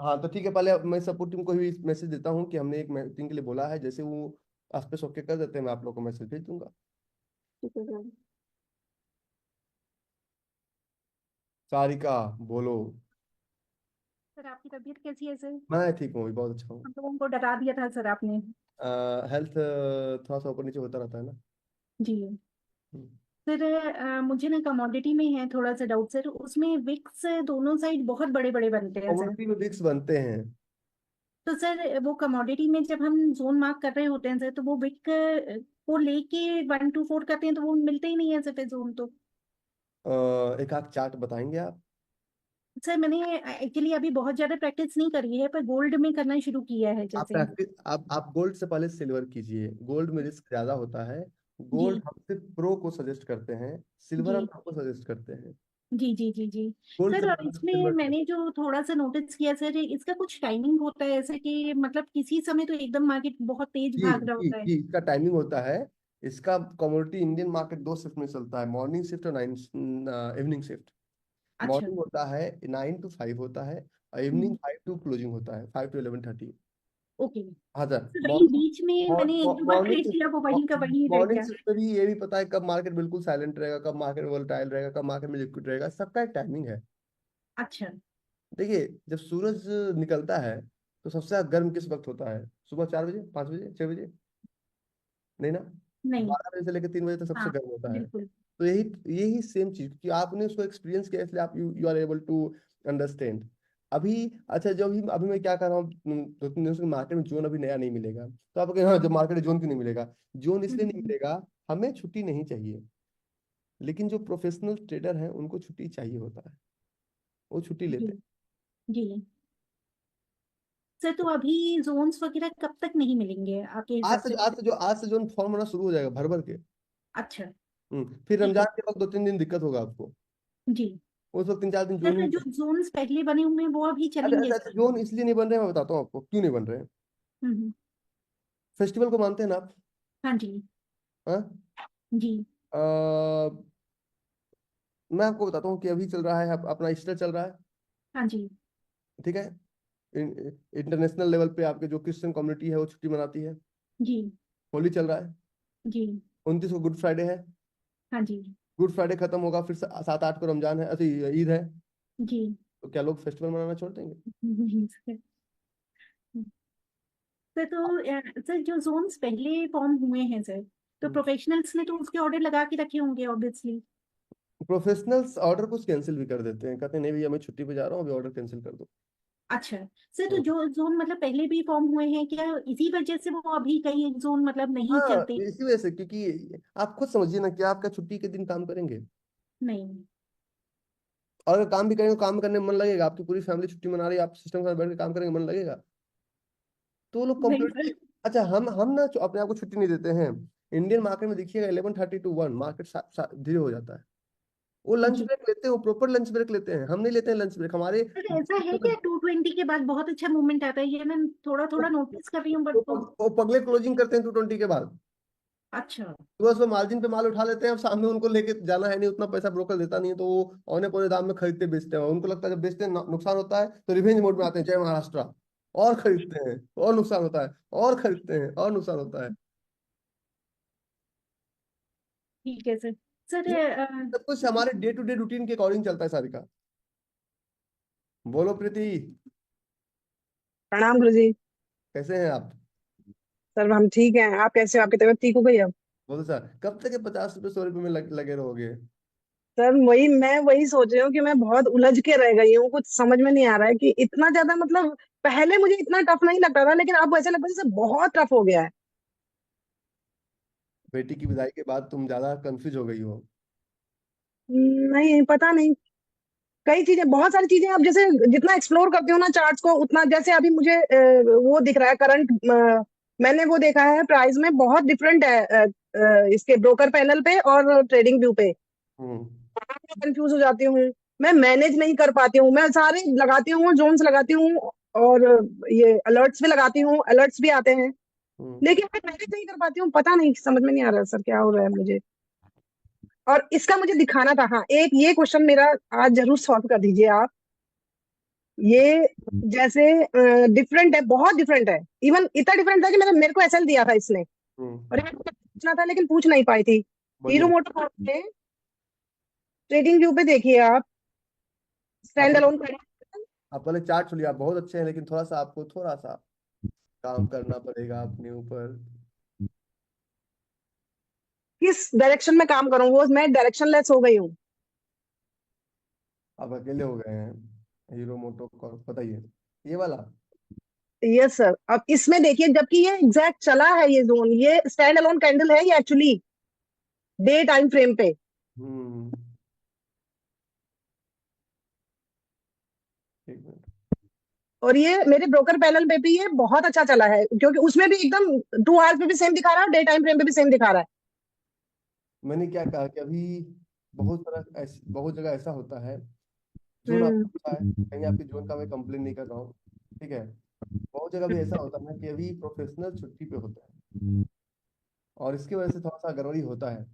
Speaker 1: हाँ तो ठीक है, पहले मैं सपोर्ट टीम को भी मैसेज देता हूँ कि हमने एक मीटिंग के लिए बोला है। जैसे वो आसपास ओके कर देते हैं मैं आप लोग को मैसेज भेज दूंगा।
Speaker 10: ठीक है सर।
Speaker 1: सारिका बोलो।
Speaker 11: सर आपकी तबीयत कैसी है सर?
Speaker 1: मैं ठीक हूँ, बहुत अच्छा हूँ।
Speaker 11: हम लोगों को डरा दिया था सर आपने।
Speaker 1: हेल्थ थोड़ा सा ऊपर नीचे होता रहता है ना
Speaker 11: जी सर। मुझे ना कमोडिटी में है थोड़ा सा डाउट सर, उसमें विक्स दोनों साइड बहुत बड़े बड़े बनते हैं सर।
Speaker 1: कमोडिटी में विक्स बनते हैं
Speaker 11: तो सर वो कमोडिटी में जब हम जोन मार्क कर रहे होते हैं सर, तो वो विक को लेके 1 to 4 करते हैं तो वो मिलते ही नहीं है सर फिर जोन तो।
Speaker 1: एक आध चार्ट बताएंगे आप?
Speaker 11: सर मैंने एक्चुअली अभी बहुत ज्यादा प्रैक्टिस नहीं करी है, पर गोल्ड में करना शुरू किया है
Speaker 1: आप
Speaker 11: जैसे।
Speaker 1: प्रैक्टिस आप गोल्ड से पहले सिल्वर कीजिए। गोल्ड में रिस्क ज्यादा होता है। गोल्ड
Speaker 11: जी
Speaker 1: हम सिर्फ प्रो को सजेस्ट करते हैं, सिल्वर हम
Speaker 11: जी
Speaker 1: आपको सजेस्ट करते हैं।
Speaker 11: जी जी जी जी।
Speaker 1: गोल्ड से
Speaker 11: सर और
Speaker 1: पहले
Speaker 11: इसमें
Speaker 1: सिल्वर।
Speaker 11: मैंने जो थोड़ा सा नोटिस किया सर, इसका कुछ टाइमिंग होता है ऐसे कि मतलब किसी समय तो एकदम मार्केट बहुत तेज
Speaker 1: जी
Speaker 11: भाग रहा
Speaker 1: जी
Speaker 11: होता है।
Speaker 1: जी, इसका टाइमिंग होता है। इसका कमोडिटी इंडियन मार्केट दो शिफ्ट में चलता है, मॉर्निंग शिफ्ट और इवनिंग शिफ्ट।
Speaker 11: अच्छा।
Speaker 1: मॉर्निंग होता है 9 to 5 होता है, और इवनिंग 5 to क्लोजिंग होता है, 5 to 11:30।
Speaker 11: ओके।
Speaker 1: हाँ सर।
Speaker 11: सर वही बीच में मैंने एक दो बार ट्रेड
Speaker 1: मॉर्निंग
Speaker 11: किया, वो वही का वही रह
Speaker 1: मॉर्निंग
Speaker 11: गया।
Speaker 1: शिफ्ट में भी ये भी पता है कब मार्केट बिल्कुल साइलेंट रहेगा, कब मार्केट वोलेटाइल रहेगा, कब मार्केट में लिक्विड रहेगा, सबका एक टाइमिंग है।
Speaker 11: अच्छा।
Speaker 1: देखिए, जब सूरज निकलता है तो सबसे ज्यादा गर्म किस वक्त होता है? सुबह 4 बजे, 5 बजे, 6 बजे? नहीं ना।
Speaker 11: नहीं।
Speaker 1: 12 बजे से लेकर 3 बजे तक सबसे
Speaker 11: हाँ
Speaker 1: गर्म होता है।
Speaker 11: बिल्कुल।
Speaker 1: तो यही यही सेम चीज कि आपने उसको एक्सपीरियंस किया, इसलिए आप you are able to understand. अभी अच्छा, जब अभी मैं क्या कर रहा हूँ, 2-3 दिनों से मार्केट में जोन अभी नया नहीं मिलेगा, तो आप कहें हाँ, जब मार्केट में जोन क्यों नहीं मिलेगा? जोन इसलिए नहीं
Speaker 11: हम्म,
Speaker 1: मिलेगा, हमें छुट्टी नहीं चाहिए, लेकिन जो प्रोफेशनल ट्रेडर हैं उनको छुट्टी चाहिए होता है, वो छुट्टी
Speaker 11: जी
Speaker 1: लेते हैं।
Speaker 11: जी। सर तो अभी जोन्स वगैरह कब तक नहीं मिलेंगे आपके हिसाब से?
Speaker 1: आज से जोन फॉर्म होना शुरू हो जाएगा भर भर के।
Speaker 11: अच्छा।
Speaker 1: फिर
Speaker 11: ठीक है।
Speaker 1: रमजान के वक्त 2-3 दिन दिक्कत होगा आपको।
Speaker 11: जी।
Speaker 1: उस वक्त 3-4 दिन जोन ही
Speaker 11: सर
Speaker 1: नहीं
Speaker 11: जो
Speaker 1: बनेगा।
Speaker 11: जोन्स पहले बने हुए हैं वो अभी
Speaker 1: अच्छा
Speaker 11: चलेंगे
Speaker 1: अच्छा अच्छा,
Speaker 11: सर?
Speaker 1: जोन इसलिए नहीं बन रहे हैं, मैं बताता हूँ आपको क्यों नहीं बन रहे हैं।
Speaker 11: हम्म।
Speaker 1: फेस्टिवल को मानते हैं ना आप?
Speaker 11: हाँ जी।
Speaker 1: हाँ।
Speaker 11: जी।
Speaker 1: अ, मैं आपको बताता हूँ कि अभी चल रहा है अपना ईस्टर चल रहा है।
Speaker 11: हाँ जी।
Speaker 1: ठीक है। इंटरनेशनल लेवल पे आपके जो क्रिश्चियन कम्युनिटी है वो छुट्टी मनाती है।
Speaker 11: जी
Speaker 1: होली चल रहा है।
Speaker 11: जी।
Speaker 1: 29 को गुड फ्राइडे है।
Speaker 11: हाँ जी।
Speaker 1: गुड फ्राइडे खत्म होगा, फिर 7-8 को रमजान है, अच्छा ईद है।
Speaker 11: जी।
Speaker 1: तो क्या लोग फेस्टिवल मनाना छोड़ देंगे?
Speaker 11: सर सर तो सर जो जोन्स पहले फॉर्म हुए हैं सर, तो प्रोफेशनल्स ने तो उसके ऑर्डर लगा के रखे होंगे ऑब्वियसली।
Speaker 1: प्रोफेशनल्स ऑर्डर को कैंसिल भी कर देते हैं, कहते हैं नहीं भैया मैं छुट्टी पे जा रहा हूँ, अभी ऑर्डर कैंसिल कर दो।
Speaker 11: अच्छा। सर तो जो जोन मतलब पहले भी फॉर्म हुए हैं, क्या इसी वजह से वो अभी कई जोन मतलब नहीं
Speaker 1: हाँ,
Speaker 11: चलते?
Speaker 1: इसी वजह से, क्योंकि आप खुद समझिए ना कि आपका छुट्टी के दिन काम करेंगे,
Speaker 11: नहीं।
Speaker 1: और अगर काम भी करेंगे तो काम करने में मन लगेगा? आपकी पूरी फैमिली छुट्टी मना रही है, आप सिस्टम के साथ बैठ के काम करेंगे, मन लगेगा? तो वो लोग
Speaker 11: नहीं
Speaker 1: कंप्लीटली।
Speaker 11: सर।
Speaker 1: अच्छा, हम ना अपने आप को छुट्टी नहीं देते हैं। इंडियन मार्केट में देखिएगा 11:30 to 1 मार्केट धीरे हो जाता है। वो लंच
Speaker 11: जी।
Speaker 1: ब्रेक लेते हैं, वो प्रॉपर लंच ब्रेक लेते हैं, हम नहीं लेते हैं लंच ब्रेक हमारे।
Speaker 11: सर ऐसा है क्या 220 के बाद बहुत अच्छा मूवमेंट आता है? ये मैं थोड़ा थोड़ा नोटिस कर रही हूँ बट वो।
Speaker 1: वो पगले क्लोजिंग करते हैं 220 के बाद।
Speaker 11: अच्छा।
Speaker 1: सुबह सुबह मार्जिन पे माल उठा लेते हैं, अब शाम में उनको लेके जाना है नहीं, उतना पैसा ब्रोकर देता नहीं है, तो वो औने पौने दाम में खरीदते बेचते हैं। उनको लगता है जब बेचते हैं नुकसान होता है तो रिवेंज मोड में आते हैं, जय महाराष्ट्र, और खरीदते हैं और नुकसान होता है, और खरीदते हैं और नुकसान होता है।
Speaker 11: ठीक है सर। सर
Speaker 1: ये सब कुछ हमारे डे टू डे रूटीन के अकॉर्डिंग चलता है सारी का। बोलो प्रीति,
Speaker 12: प्रणाम गुरु जी।
Speaker 1: कैसे हैं आप?
Speaker 12: सर हम ठीक हैं, आप कैसे हो? आपकी तबीयत ठीक हो गई अब?
Speaker 1: बोलो सर, कब तक ये 50 रुपए 100 रुपए में लगे रहोगे?
Speaker 12: सर मैं वही सोच रही हूँ कि मैं बहुत उलझ के रह गई हूँ, कुछ समझ में नहीं आ रहा है कि इतना ज्यादा मतलब पहले मुझे इतना टफ नहीं लगता था, लेकिन अब ऐसा लगता है जैसे बहुत टफ हो गया है।
Speaker 1: बेटी की विदाई के बाद तुम ज्यादा कंफ्यूज हो गई हो।
Speaker 12: नहीं पता नहीं, कई चीजें, बहुत सारी चीजें, अब जैसे जितना एक्सप्लोर करती हूँ ना चार्ट्स को, उतना जैसे अभी मुझे वो दिख रहा है करंट, मैंने वो देखा है प्राइस में बहुत डिफरेंट है इसके ब्रोकर पैनल पे और ट्रेडिंग व्यू पे।
Speaker 1: हम्म।
Speaker 12: कंफ्यूज हो जाती हूँ, मैं मैनेज नहीं कर पाती हूँ, मैं सारे लगाती हूँ, जोन्स लगाती हूँ और ये अलर्ट्स भी लगाती हूँ, अलर्ट्स भी आते हैं, लेकिन मैं मैनेज नहीं कर पाती हूँ। पता नहीं, समझ में नहीं आ रहा सर क्या हो रहा है मुझे, और इसका मुझे दिखाना था। हाँ, एक ये क्वेश्चन मेरा आज जरूर सॉल्व कर दीजिए आप। ये जैसे डिफरेंट है, बहुत डिफरेंट है, इवन इतना डिफरेंट था कि मेरे को एसएल दिया था इसने, और ये मुझे पूछना था लेकिन पूछ नहीं पाई थी। हीरो
Speaker 1: बोलिए।
Speaker 12: मोटोकॉर्प में ट्रेडिंग व्यू पे देखिए आप,
Speaker 1: आप
Speaker 12: स्टैंड अलोन
Speaker 1: आप पहले चार्ट सुनिए, आप बहुत अच्छे हैं, लेकिन थोड़ा सा आपको थोड़ा सा काम करना पड़ेगा अपने ऊपर।
Speaker 12: किस डायरेक्शन में काम करूं, वो मैं डायरेक्शन लेस हो गई हूँ।
Speaker 1: आप अकेले हो गए हैं। हीरो मोटो कॉर्प बताइए, ये वाला।
Speaker 12: Yes sir. अब इसमें देखिए, जबकि ये एग्जैक्ट चला है ये जोन, ये स्टैंड अलोन कैंडल है ये एक्चुअली डे टाइम फ्रेम पे।
Speaker 1: हम्म, एक मिनट।
Speaker 12: और ये मेरे ब्रोकर पैनल पे भी ये बहुत अच्छा चला है, क्योंकि उसमें भी एकदम 2 आवर्स पे भी सेम दिखा रहा है, डे टाइम फ्रेम पे भी सेम दिखा रहा है।
Speaker 1: मैंने क्या कहा कि अभी बहुत जगह ऐसा होता है, जोन
Speaker 12: हम्म
Speaker 1: आपका अच्छा है, कहीं आपकी जोन का मैं कंप्लेन नहीं कर रहा हूँ, ठीक है। बहुत जगह भी ऐसा होता है ना कि अभी प्रोफेशनल छुट्टी पे होता है, और इसकी वजह से थोड़ा सा गड़बड़ी होता है।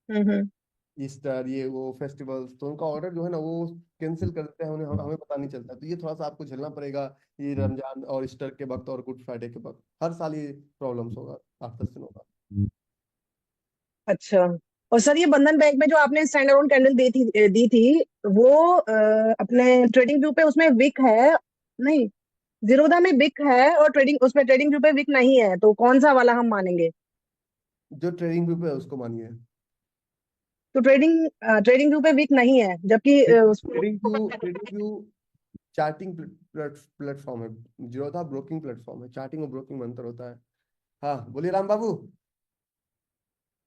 Speaker 12: हम्म
Speaker 1: ईस्टर, ये वो फेस्टिवल्स, तो उनका ऑर्डर जो है ना वो कैंसिल कर देते हैं, उन्हें हमें पता नहीं चलता। तो ये थोड़ा सा आपको झेलना पड़ेगा, ये रमजान और ईस्टर के वक्त और गुड फ्राइडे के वक्त हर साल ये प्रॉब्लम्स होगा, 8-10 दिन होगा।
Speaker 12: अच्छा। और सर ये बंधन बैंक में जो आपने स्टैंड अलोन कैंडल दी थी वो अपने ट्रेडिंग व्यू पे उसमें विक है नहीं, जीरोधा में विक है और ट्रेडिंग उसमें ट्रेडिंग व्यू पे विक नहीं है, तो कौन सा वाला हम मानेंगे?
Speaker 1: जो ट्रेडिंग व्यू पे है उसको मानिए।
Speaker 12: तो ट्रेडिंग व्यू पे विक नहीं है, जबकि
Speaker 1: ट्रेडिंग व्यू चार्टिंग प्लेटफॉर्म है, जीरोधा ब्रोकिंग प्लेटफॉर्म है, चार्टिंग और ब्रोकिंग में अंतर होता है। हाँ बोलिए राम बाबू।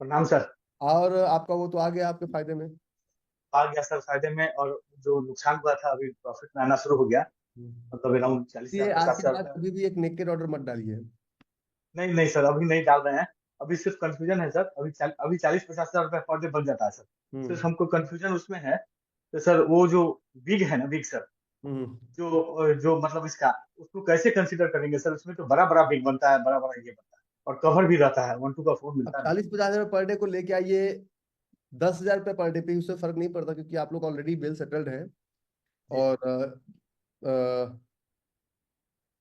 Speaker 13: प्रणाम सर।
Speaker 1: और आपका वो तो आ गया आपके फायदे में।
Speaker 13: आ गया सर फायदे में, और जो नुकसान हुआ था अभी प्रॉफिट में आना शुरू हो गया, मतलब अराउंड 40,000
Speaker 1: आज
Speaker 13: 50,000
Speaker 1: के बाद कभी भी एक नेकेड ऑर्डर मत डालिए।
Speaker 13: नहीं नहीं सर, अभी नहीं डाल रहे हैं। अभी सिर्फ कंफ्यूजन है सर, अभी 40-50,000 रुपए पर डे बन जाता है सर। सिर्फ हमको कंफ्यूजन उसमें है, तो सर वो जो विग है ना, विग सर, जो जो मतलब इसका उसको कैसे कंसीडर करेंगे सर? उसमें तो बड़ा बड़ा बिग बनता है, बड़ा बड़ा ये बनता है, और कवर भी रहता है, 1-2 का फोन
Speaker 1: अब
Speaker 13: मिलता नहीं।
Speaker 1: 40-50 हजार पर डे को लेके आइए, 10,000 रुपये पर डे पे, उससे फर्क नहीं पड़ता, क्योंकि आप लोग ऑलरेडी वेल सेटल्ड हैं। और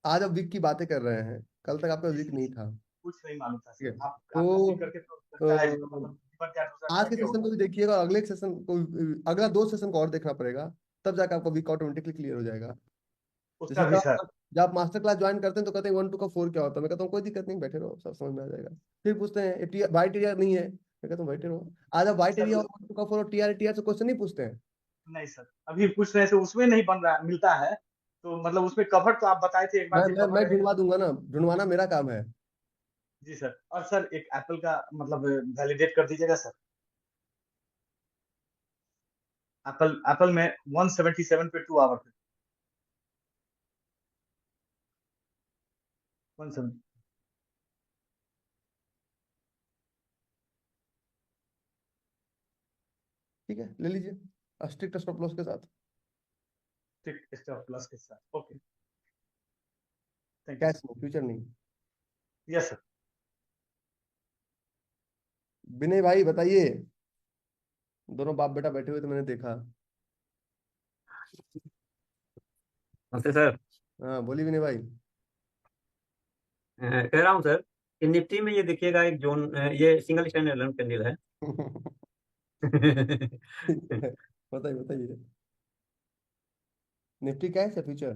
Speaker 1: आज आप वीक की बातें कर रहे हैं, कल तक आपका वीक नहीं था।
Speaker 13: कुछ नहीं मालूम था
Speaker 1: ठीक है,
Speaker 13: सर। आप आपसे करके तो लगता है
Speaker 1: तो
Speaker 13: मतलब जीवन क्या दूसरा
Speaker 1: आज के
Speaker 13: करके
Speaker 1: सेशन को
Speaker 13: होगा।
Speaker 1: भी देखिएगा, और अगले सेशन को, अगला 2 सेशन को और देखना पड़ेगा, तब जाकर आपका वीक ऑटोमेटिकली क्लियर हो जाएगा।
Speaker 13: उसका
Speaker 1: जैसे
Speaker 13: भी सर।
Speaker 1: जब आप मास्टर क्लास ज्वाइन करते हैं तो कहते हैं 1-2 का 4 क्या होता है, मैं कहता हूँ कोई दिक्कत नहीं, बैठे रहो, सब समझ में आ जाएगा। फिर पूछते हैं वाइट एरिया नहीं है, मैं कहता हूँ बैठे रहो। आज आप वाइट एरिया और 1-2 का 4 और टीआर से क्वेश्चन नहीं पूछते हैं।
Speaker 13: नहीं सर, अभी पूछ रहे थे, उसमें नहीं बन रहा मिलता है, तो मतलब उसमें कवर तो आप बताए थे एक बार
Speaker 1: मैं
Speaker 13: कि
Speaker 1: मैं
Speaker 13: कवर
Speaker 1: मैं
Speaker 13: रहेगा।
Speaker 1: ढूंढवा दूंगा ना, ढूंढवाना मेरा काम है।
Speaker 13: जी सर। और सर एक एप्पल का मतलब वैलिडेट कर दीजिएगा सर। एप्पल में 177 पे 2 आवर पे 170।
Speaker 1: ठीक है, ले लीजिए स्ट्रिक्ट स्टॉप लॉस के साथ।
Speaker 13: ठीक, स्टॉप प्लस के साथ। ओके, थैंक यू
Speaker 1: कैश
Speaker 13: सर।
Speaker 1: में, फ्यूचर नहीं।
Speaker 13: Yes sir.
Speaker 1: विनय भाई बताइए, दोनों बाप बेटा बैठे हुए थे, मैंने देखा।
Speaker 14: नमस्ते सर।
Speaker 1: हाँ बोलिए विनय भाई।
Speaker 14: कह रहा हूँ सर कि निफ्टी में ये देखिएगा एक जोन, ये सिंगल स्टैंड एलोन कैंडल है।
Speaker 1: बताइए बताइए, निफ्टी कैश है फ्यूचर?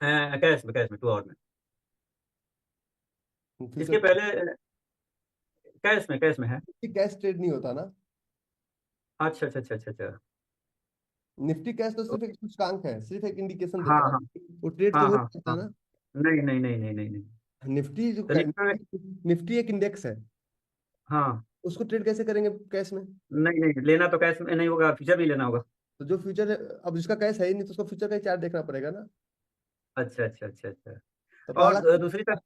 Speaker 14: कैश में 2 आवर में। इसके
Speaker 1: फ्यूचर
Speaker 14: पहले कैश में है।
Speaker 1: कैश ट्रेड नहीं होता ना।
Speaker 14: अच्छा अच्छा अच्छा अच्छा अच्छा।
Speaker 1: निफ्टी कैश तो सिर्फ एक सूचकांक है, सिर्फ एक इंडिकेशन
Speaker 14: हाँ
Speaker 1: देता
Speaker 14: हाँ
Speaker 1: है, वो ट्रेड तो
Speaker 14: हाँ
Speaker 1: हो
Speaker 14: हाँ
Speaker 1: नहीं सकता
Speaker 14: हाँ।
Speaker 1: ना।
Speaker 14: नहीं नहीं नहीं नहीं नहीं नहीं।
Speaker 1: निफ्टी जो
Speaker 14: तो निफ्टी में,
Speaker 1: निफ्टी एक इंडेक्स है,
Speaker 14: हाँ।
Speaker 1: उसको ट्रेड कैसे करेंगे कैश में?
Speaker 14: नहीं नहीं, लेना तो कैश में नहीं होगा, फ्यूचर भी लेना होगा।
Speaker 1: तो जो फ्यूचर है, अब जिसका कैश है ही नहीं तो उसको फ्यूचर का ही चार्ट देखना पड़ेगा ना।
Speaker 14: अच्छा अच्छा अच्छा अच्छा।
Speaker 1: तो
Speaker 14: और
Speaker 1: पहला
Speaker 14: दूसरी तरफ,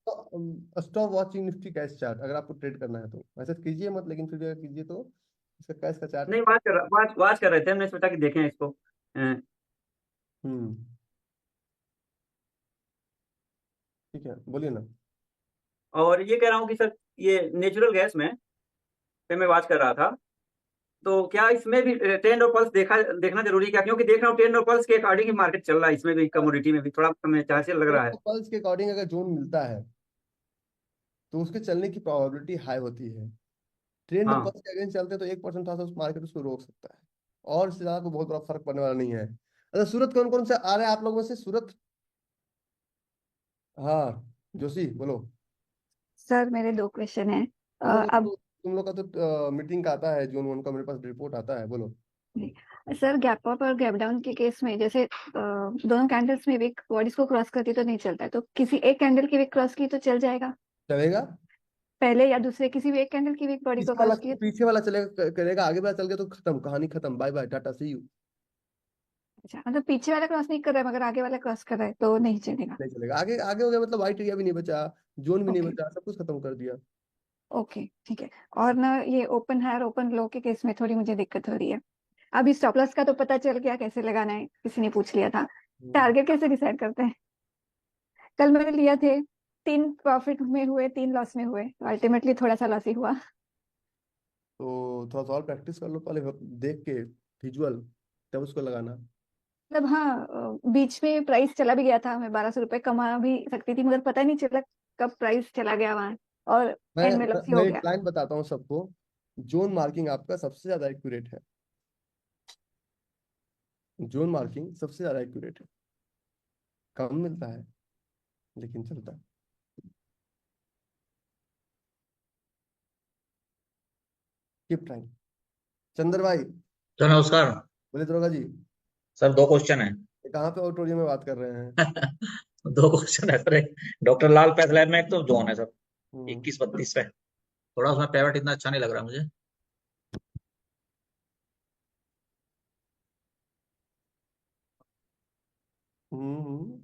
Speaker 1: stop watching Nifty cash chart, अगर आपको ट्रेड करना है तो वैसे कीजिए मत, लेकिन फिर भी अगर कीजिए तो इसका कैश का चार्ट।
Speaker 14: नहीं वाच कर रहे थे, हमने सोचा कि देखें इसको।
Speaker 1: हम्म, ठीक है बोलिए ना।
Speaker 14: और ये कह रहा हूँ कि सर ये नेचुरल गैस में पे मैं वाच कर रहा था, तो क्या इसमें भी ट्रेंड और पल्स देखना जरूरी क्या? क्योंकि देख रहा हूँ ट्रेंड और पल्स के अकॉर्डिंग ही मार्केट चल रहा है, इसमें भी कमोडिटी में भी थोड़ा हमें चांसेस लग रहा है।
Speaker 1: पल्स के अकॉर्डिंग अगर जोन मिलता है तो उसके चलने की प्रोबेबिलिटी हाई होती है। ट्रेंड
Speaker 14: हाँ
Speaker 1: पल्स के अगेंस्ट चलते हैं तो 1% था उस मार्केट उसको रोक सकता है, और इससे ज्यादा कोई बहुत बड़ा फर्क पड़ने वाला नहीं है। अच्छा सूरत कौन कौन से आ रहे हैं आप लोगों में से? सूरत, हाँ जोशी बोलो।
Speaker 15: सर मेरे 2 क्वेश्चन है।
Speaker 1: तुम लोग
Speaker 15: अब
Speaker 1: तो तुम लोग का तो मीटिंग का आता है, जोन 1 का मेरे पास रिपोर्ट आता है, बोलो।
Speaker 15: सर गैप अप और गैप डाउन के केस में जैसे दोनों कैंडल्स में विक बॉडीज को क्रॉस करती तो नहीं चलता है, तो किसी एक कैंडल की विक क्रॉस की तो चल जाएगा,
Speaker 1: चलेगा।
Speaker 15: पहले या दूसरे किसी भी एक कैंडल की विक बॉडी को
Speaker 1: पीछे वाला
Speaker 15: क्रॉस की।
Speaker 1: पीछे वाला चलेगा, करेगा, आगे वाला चल गया तो खत्म, कहानी खत्म, bye bye, tata, see you.
Speaker 15: अच्छा, मतलब पीछे वाला क्रॉस नहीं कर रहा है मगर आगे वाला क्रॉस कर रहा है तो नहीं चलेगा।
Speaker 1: नहीं चलेगा, आगे आगे हो गया मतलब व्हाइट एरिया भी नहीं बचा, जोन भी नहीं
Speaker 15: ओके
Speaker 1: बचा, सब कुछ खत्म कर दिया।
Speaker 15: ओके ठीक है। और ना ये ओपन हायर ओपन लो के केस में थोड़ी मुझे दिक्कत हो रही है। अभी स्टॉप लॉस का तो पता चल गया कैसे लगाना है, किसी ने पूछ लिया था। टारगेट कैसे डिसाइड करते हैं? कल मैंने लिया थे, 3 प्रॉफिट में हुए 3 लॉस में हुए, अल्टीमेटली थोड़ा सा लॉस ही हुआ।
Speaker 1: तो थोड़ा सा और प्रैक्टिस कर लो, पहले देख के विजुअल, तब उसको लगाना।
Speaker 15: मतलब हाँ, बीच में प्राइस चला भी गया था, मैं 1200 रुपए कमा भी सकती थी मगर पता नहीं चला कब प्राइस चला गया वहां, और
Speaker 1: मैं
Speaker 15: एंड में लॉस ही
Speaker 1: मैं
Speaker 15: हो
Speaker 1: एक
Speaker 15: गया।
Speaker 1: लाइन बताता हूँ सबको, जोन मार्किंग आपका सबसे ज्यादा एक्यूरेट है, जोन मार्किंग सबसे ज्यादा एक्यूरेट है, कम मिलता है लेकिन चलता है। Keep trying. चंद्र भाई,
Speaker 16: सर नमस्कार।
Speaker 1: बोले दरोगा जी,
Speaker 16: सर 2 क्वेश्चन है।
Speaker 1: ये कहाँ पे ऑडिटोरियम में बात कर रहे हैं?
Speaker 16: 2 क्वेश्चन है सर। एक डॉक्टर लाल पैथलैब में, एक तो जोन है सर
Speaker 1: हम्म
Speaker 16: 21-32 पे, थोड़ा उसमें पेवट इतना अच्छा नहीं लग रहा मुझे।
Speaker 1: हम्म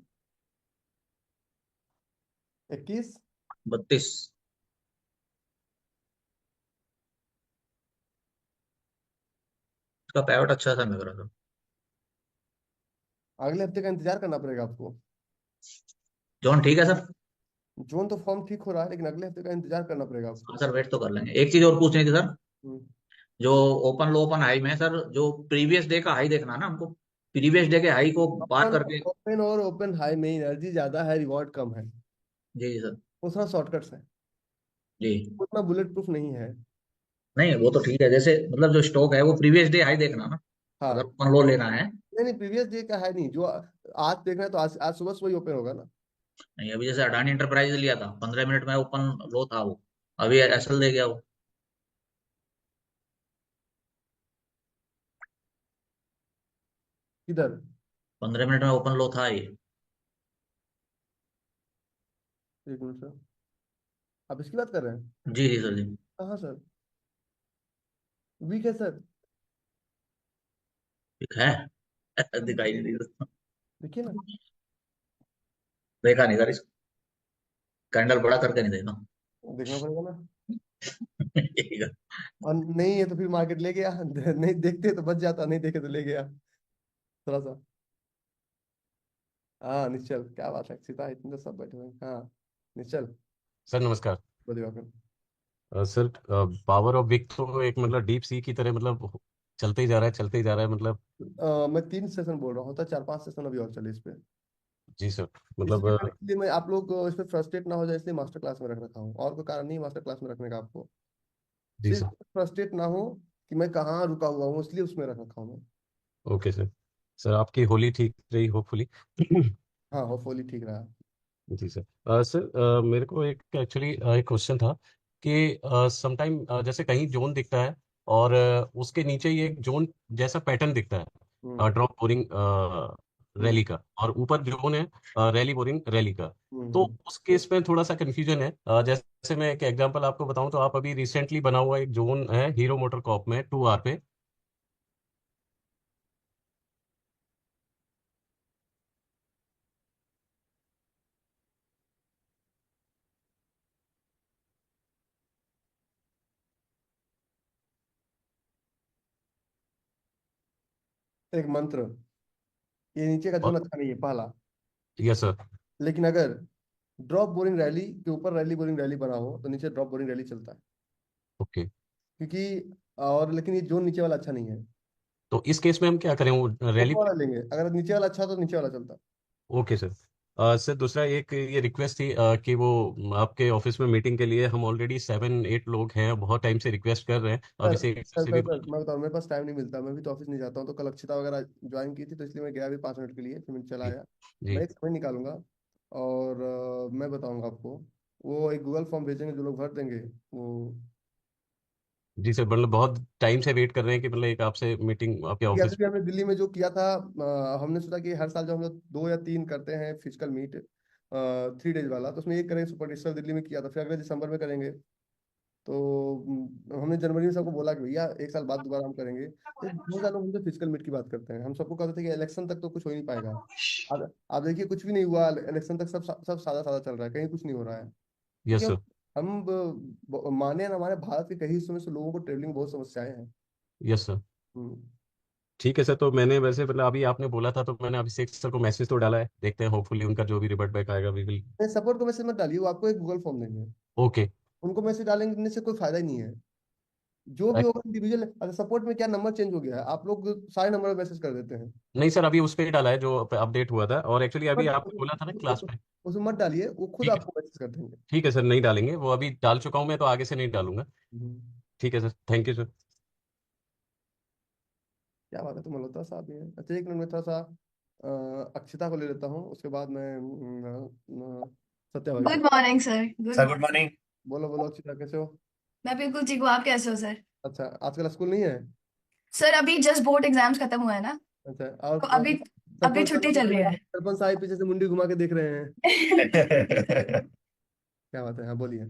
Speaker 1: 21
Speaker 16: 32 उसका पेवट अच्छा सा लग रहा था।
Speaker 1: अगले हफ्ते का इंतजार करना पड़ेगा आपको।
Speaker 16: जोन ठीक है सर।
Speaker 1: जोन तो फॉर्म ठीक हो रहा है, लेकिन अगले हफ्ते का इंतजार करना पड़ेगा
Speaker 16: हाँ
Speaker 1: आपको।
Speaker 16: सर, वेट तो कर लेंगे। एक चीज और पूछनी थी सर,
Speaker 1: हम्म।
Speaker 16: जो ओपन लो ओपन हाई में सर, जो प्रीवियस डे का हाई देखना है ना हमको, प्रीवियस डे के हाई को बात
Speaker 1: ओपन
Speaker 16: करके।
Speaker 1: ओपन और ओपन हाई में एनर्जी ज्यादा है, रिवॉर्ड कम है,
Speaker 16: जी जी सर।
Speaker 1: उसका शॉर्टकट्स है,
Speaker 16: जी।
Speaker 1: उतना बुलेट प्रूफ नहीं है।
Speaker 16: नहीं वो तो ठीक है, जैसे मतलब जो स्टॉक है वो प्रीवियस डे हाई देखना ना,
Speaker 1: हाँ,
Speaker 16: अगर ओपन लो लेना है।
Speaker 1: नहीं नहीं, प्रीवियस डे का है नहीं, जो आज देखना है तो आज आज सुबह सुबह ही ओपन होगा ना।
Speaker 16: नहीं, अभी जैसे अडानी इंटरप्राइज लिया था 15 मिनट में ओपन लो था वो, अभी एसएल दे गया वो।
Speaker 1: किधर?
Speaker 16: 15 मिनट में ओपन लो था ये।
Speaker 1: एक मिनट सर, आप इसकी बात कर रहे हैं?
Speaker 16: जी जी सर जी।
Speaker 1: कहाँ सर? वीक है सर,
Speaker 16: ठीक है। दिखाई नहीं दी तो।
Speaker 1: देखिए ना।
Speaker 16: देखा नहीं सर इसको, कैंडल बड़ा करके नहीं देखा।
Speaker 1: देखना पड़ेगा ना,
Speaker 16: ठीक है।
Speaker 1: और नहीं है तो फिर मार्केट ले गया, नहीं देखते तो बच जाता, नहीं देखे तो ले गया थोड़ा सा। हाँ निश्चल, क्या बात है, सीता इतने तो सब बैठे हुए हैं। हाँ निश्चल,
Speaker 17: सर नमस्कार।
Speaker 1: बोलिए वाकई।
Speaker 17: सर पावर ऑफ विक तो एक मतलब डीप सी की तरह मतलब चलते ही जा रहा है, चलते ही जा रहा है मतलब।
Speaker 1: मैं 3 सेशन बोल रहा हूँ, तो 4-5 सेशन अभी और चले इस पे।
Speaker 17: जी सर, मतलब
Speaker 1: इसलिए मैं आप लोग इस पे फ्रस्ट्रेट ना हो जाए, इसलिए मास्टर क्लास में रख रखा हूँ, और कोई कारण नहीं मास्टर क्लास में रखने का आपको।
Speaker 17: जी
Speaker 1: सिर्फ
Speaker 17: सर।
Speaker 1: फ्रस्ट्रेट ना हो कि मैं कहाँ रुका हुआ हूँ, इसलिए उसमें रख रखा हूँ मैं।
Speaker 17: Okay sir. सर आपकी होली ठीक रही होपफुली।
Speaker 1: हाँ, होपफुली ठीक रहा।
Speaker 17: जी सर। सर मेरे को एक एक्चुअली एक क्वेश्चन था कि समटाइम जैसे कहीं जोन दिखता है और उसके नीचे ही एक जोन जैसा पैटर्न दिखता है, ड्रॉप बोरिंग रैली का, और ऊपर जोन है रैली बोरिंग रैली का। तो उस केस में थोड़ा सा कंफ्यूजन है। जैसे मैं एक एग्जांपल आपको बताऊं तो आप अभी रिसेंटली बना हुआ एक जोन है हीरो मोटर कॉर्प में 2 आवर पे।
Speaker 1: एक मंत्र, ये नीचे का जोन अच्छा नहीं है पहला,
Speaker 17: यस सर।
Speaker 1: लेकिन अगर ड्रॉप बोरिंग रैली के ऊपर रैली बोरिंग रैली बना हो तो नीचे ड्रॉप बोरिंग रैली चलता है,
Speaker 17: ओके।
Speaker 1: क्योंकि और लेकिन ये जोन नीचे वाला अच्छा नहीं है,
Speaker 17: तो इस केस में हम क्या करें, वो रैली?
Speaker 1: ऊपर वाला लेंगे, अगर नीचे वाला अच्छा हो तो नीचे वाला चलता है।
Speaker 17: Okay sir. सर दूसरा एक ये रिक्वेस्ट थी कि वो आपके ऑफिस में मीटिंग के लिए हम ऑलरेडी 7-8 लोग हैं, बहुत टाइम से रिक्वेस्ट कर रहे हैं,
Speaker 1: सर
Speaker 17: अभिषेक
Speaker 1: सर
Speaker 17: से
Speaker 1: सर
Speaker 17: भी
Speaker 1: सर मैं बताऊँ, मेरे पास टाइम नहीं मिलता, मैं भी तो ऑफिस नहीं जाता हूँ, तो कल अक्षिता वगैरह ज्वाइन की थी, तो इसलिए मैं गया भी 5 मिनट के लिए, फिर मैं चला
Speaker 17: जी
Speaker 1: आया।
Speaker 17: जी
Speaker 1: मैं एक समय निकालूंगा और मैं बताऊंगा आपको, वो एक गूगल फॉर्म भेजेंगे, जो लोग भर देंगे वो
Speaker 17: जी सर, मतलब बहुत टाइम से वेट कर रहे हैं कि मतलब एक आपसे मीटिंग आपके ऑफिस।
Speaker 1: अभी हमने दिल्ली में जो किया था, हमने सोचा कि हर साल जो हम लोग 2 या 3 करते हैं फिजिकल मीट 3 डेज वाला, तो उसमें एक करेंगे सुपर डिजिटल दिल्ली में किया था, फिर अगले दिसंबर में करेंगे। तो हमने जनवरी में सबको बोला कि भैया 1 साल बाद दोबारा हम करेंगे। तो बहुत सारे लोग हमसे फिजिकल मीट की बात करते हैं, हम सबको कहते थे कि इलेक्शन तक तो कुछ हो ही नहीं पाएगा। अब आप देखिए कुछ भी नहीं हुआ, इलेक्शन तक सब सादा सादा चल रहा है, कहीं कुछ नहीं हो रहा है।
Speaker 17: यस
Speaker 1: क्योंकि
Speaker 17: सर।
Speaker 1: हम माने ना, हमारे भारत के कई हिस्सों में से लोगों को ट्रेवलिंग बहुत समस्याएं हैं।
Speaker 17: Yes sir.
Speaker 1: हम्म।
Speaker 17: ठीक है सर, तो मैंने वैसे मतलब अभी आपने बोला था तो मैंने अभिषेक सर को मैसेज तो डाला है, देखते हैं होपफुली उनका जो भी रिवर्ट बैक आएगा वी विल।
Speaker 1: सपोर्ट को मैसेज मत डालिए, वो आपको एक गूगल फॉर्म देंगे,
Speaker 17: ओके।
Speaker 1: उनको मैसेज डालने से कोई फायदा ही नहीं है। जो भी होगा इंडिविजुअल। अच्छा, सपोर्ट में क्या नंबर चेंज हो गया है, आप लोग सारे नंबर में मैसेज कर देते हैं।
Speaker 17: नहीं सर, अभी उस पर ही डाला है जो अपडेट हुआ था, और एक्चुअली अभी
Speaker 1: बट
Speaker 17: आपने बोला था ना क्लास में।
Speaker 1: उसमें मत डालिए, वो खुद
Speaker 17: ठीक है।
Speaker 1: आपको मैसेज कर देंगे।
Speaker 17: ठीक है सर, नहीं डालेंगे, वो अभी डाल चुका हूँ मैं, तो आगे से नहीं डालूंगा। ठीक है सर, थैंक यू सर।
Speaker 1: क्या बात है, तो मल्होत्रा साहब भी हैं। अच्छा, एक मिनट में थोड़ा सा अक्षिता को ले लेता हूँ, उसके बाद मैं सत्या भाई
Speaker 18: गुड
Speaker 1: को।
Speaker 18: Morning sir.
Speaker 19: Sir good morning.
Speaker 1: बोलो बोलो अक्षिता, कैसे हो?
Speaker 18: मैं बिल्कुल ठीक हूँ, आप कैसे हो सर?
Speaker 1: अच्छा, आजकल स्कूल नहीं है?
Speaker 18: सर अभी जस्ट बोर्ड एग्जाम्स खत्म हुआ है ना,
Speaker 1: अच्छा, और
Speaker 18: तो अभी अभी छुट्टी चल रही है।
Speaker 1: सरपंच साहब पीछे से मुंडी घुमा के देख रहे हैं। क्या बात है, हाँ बोलिए।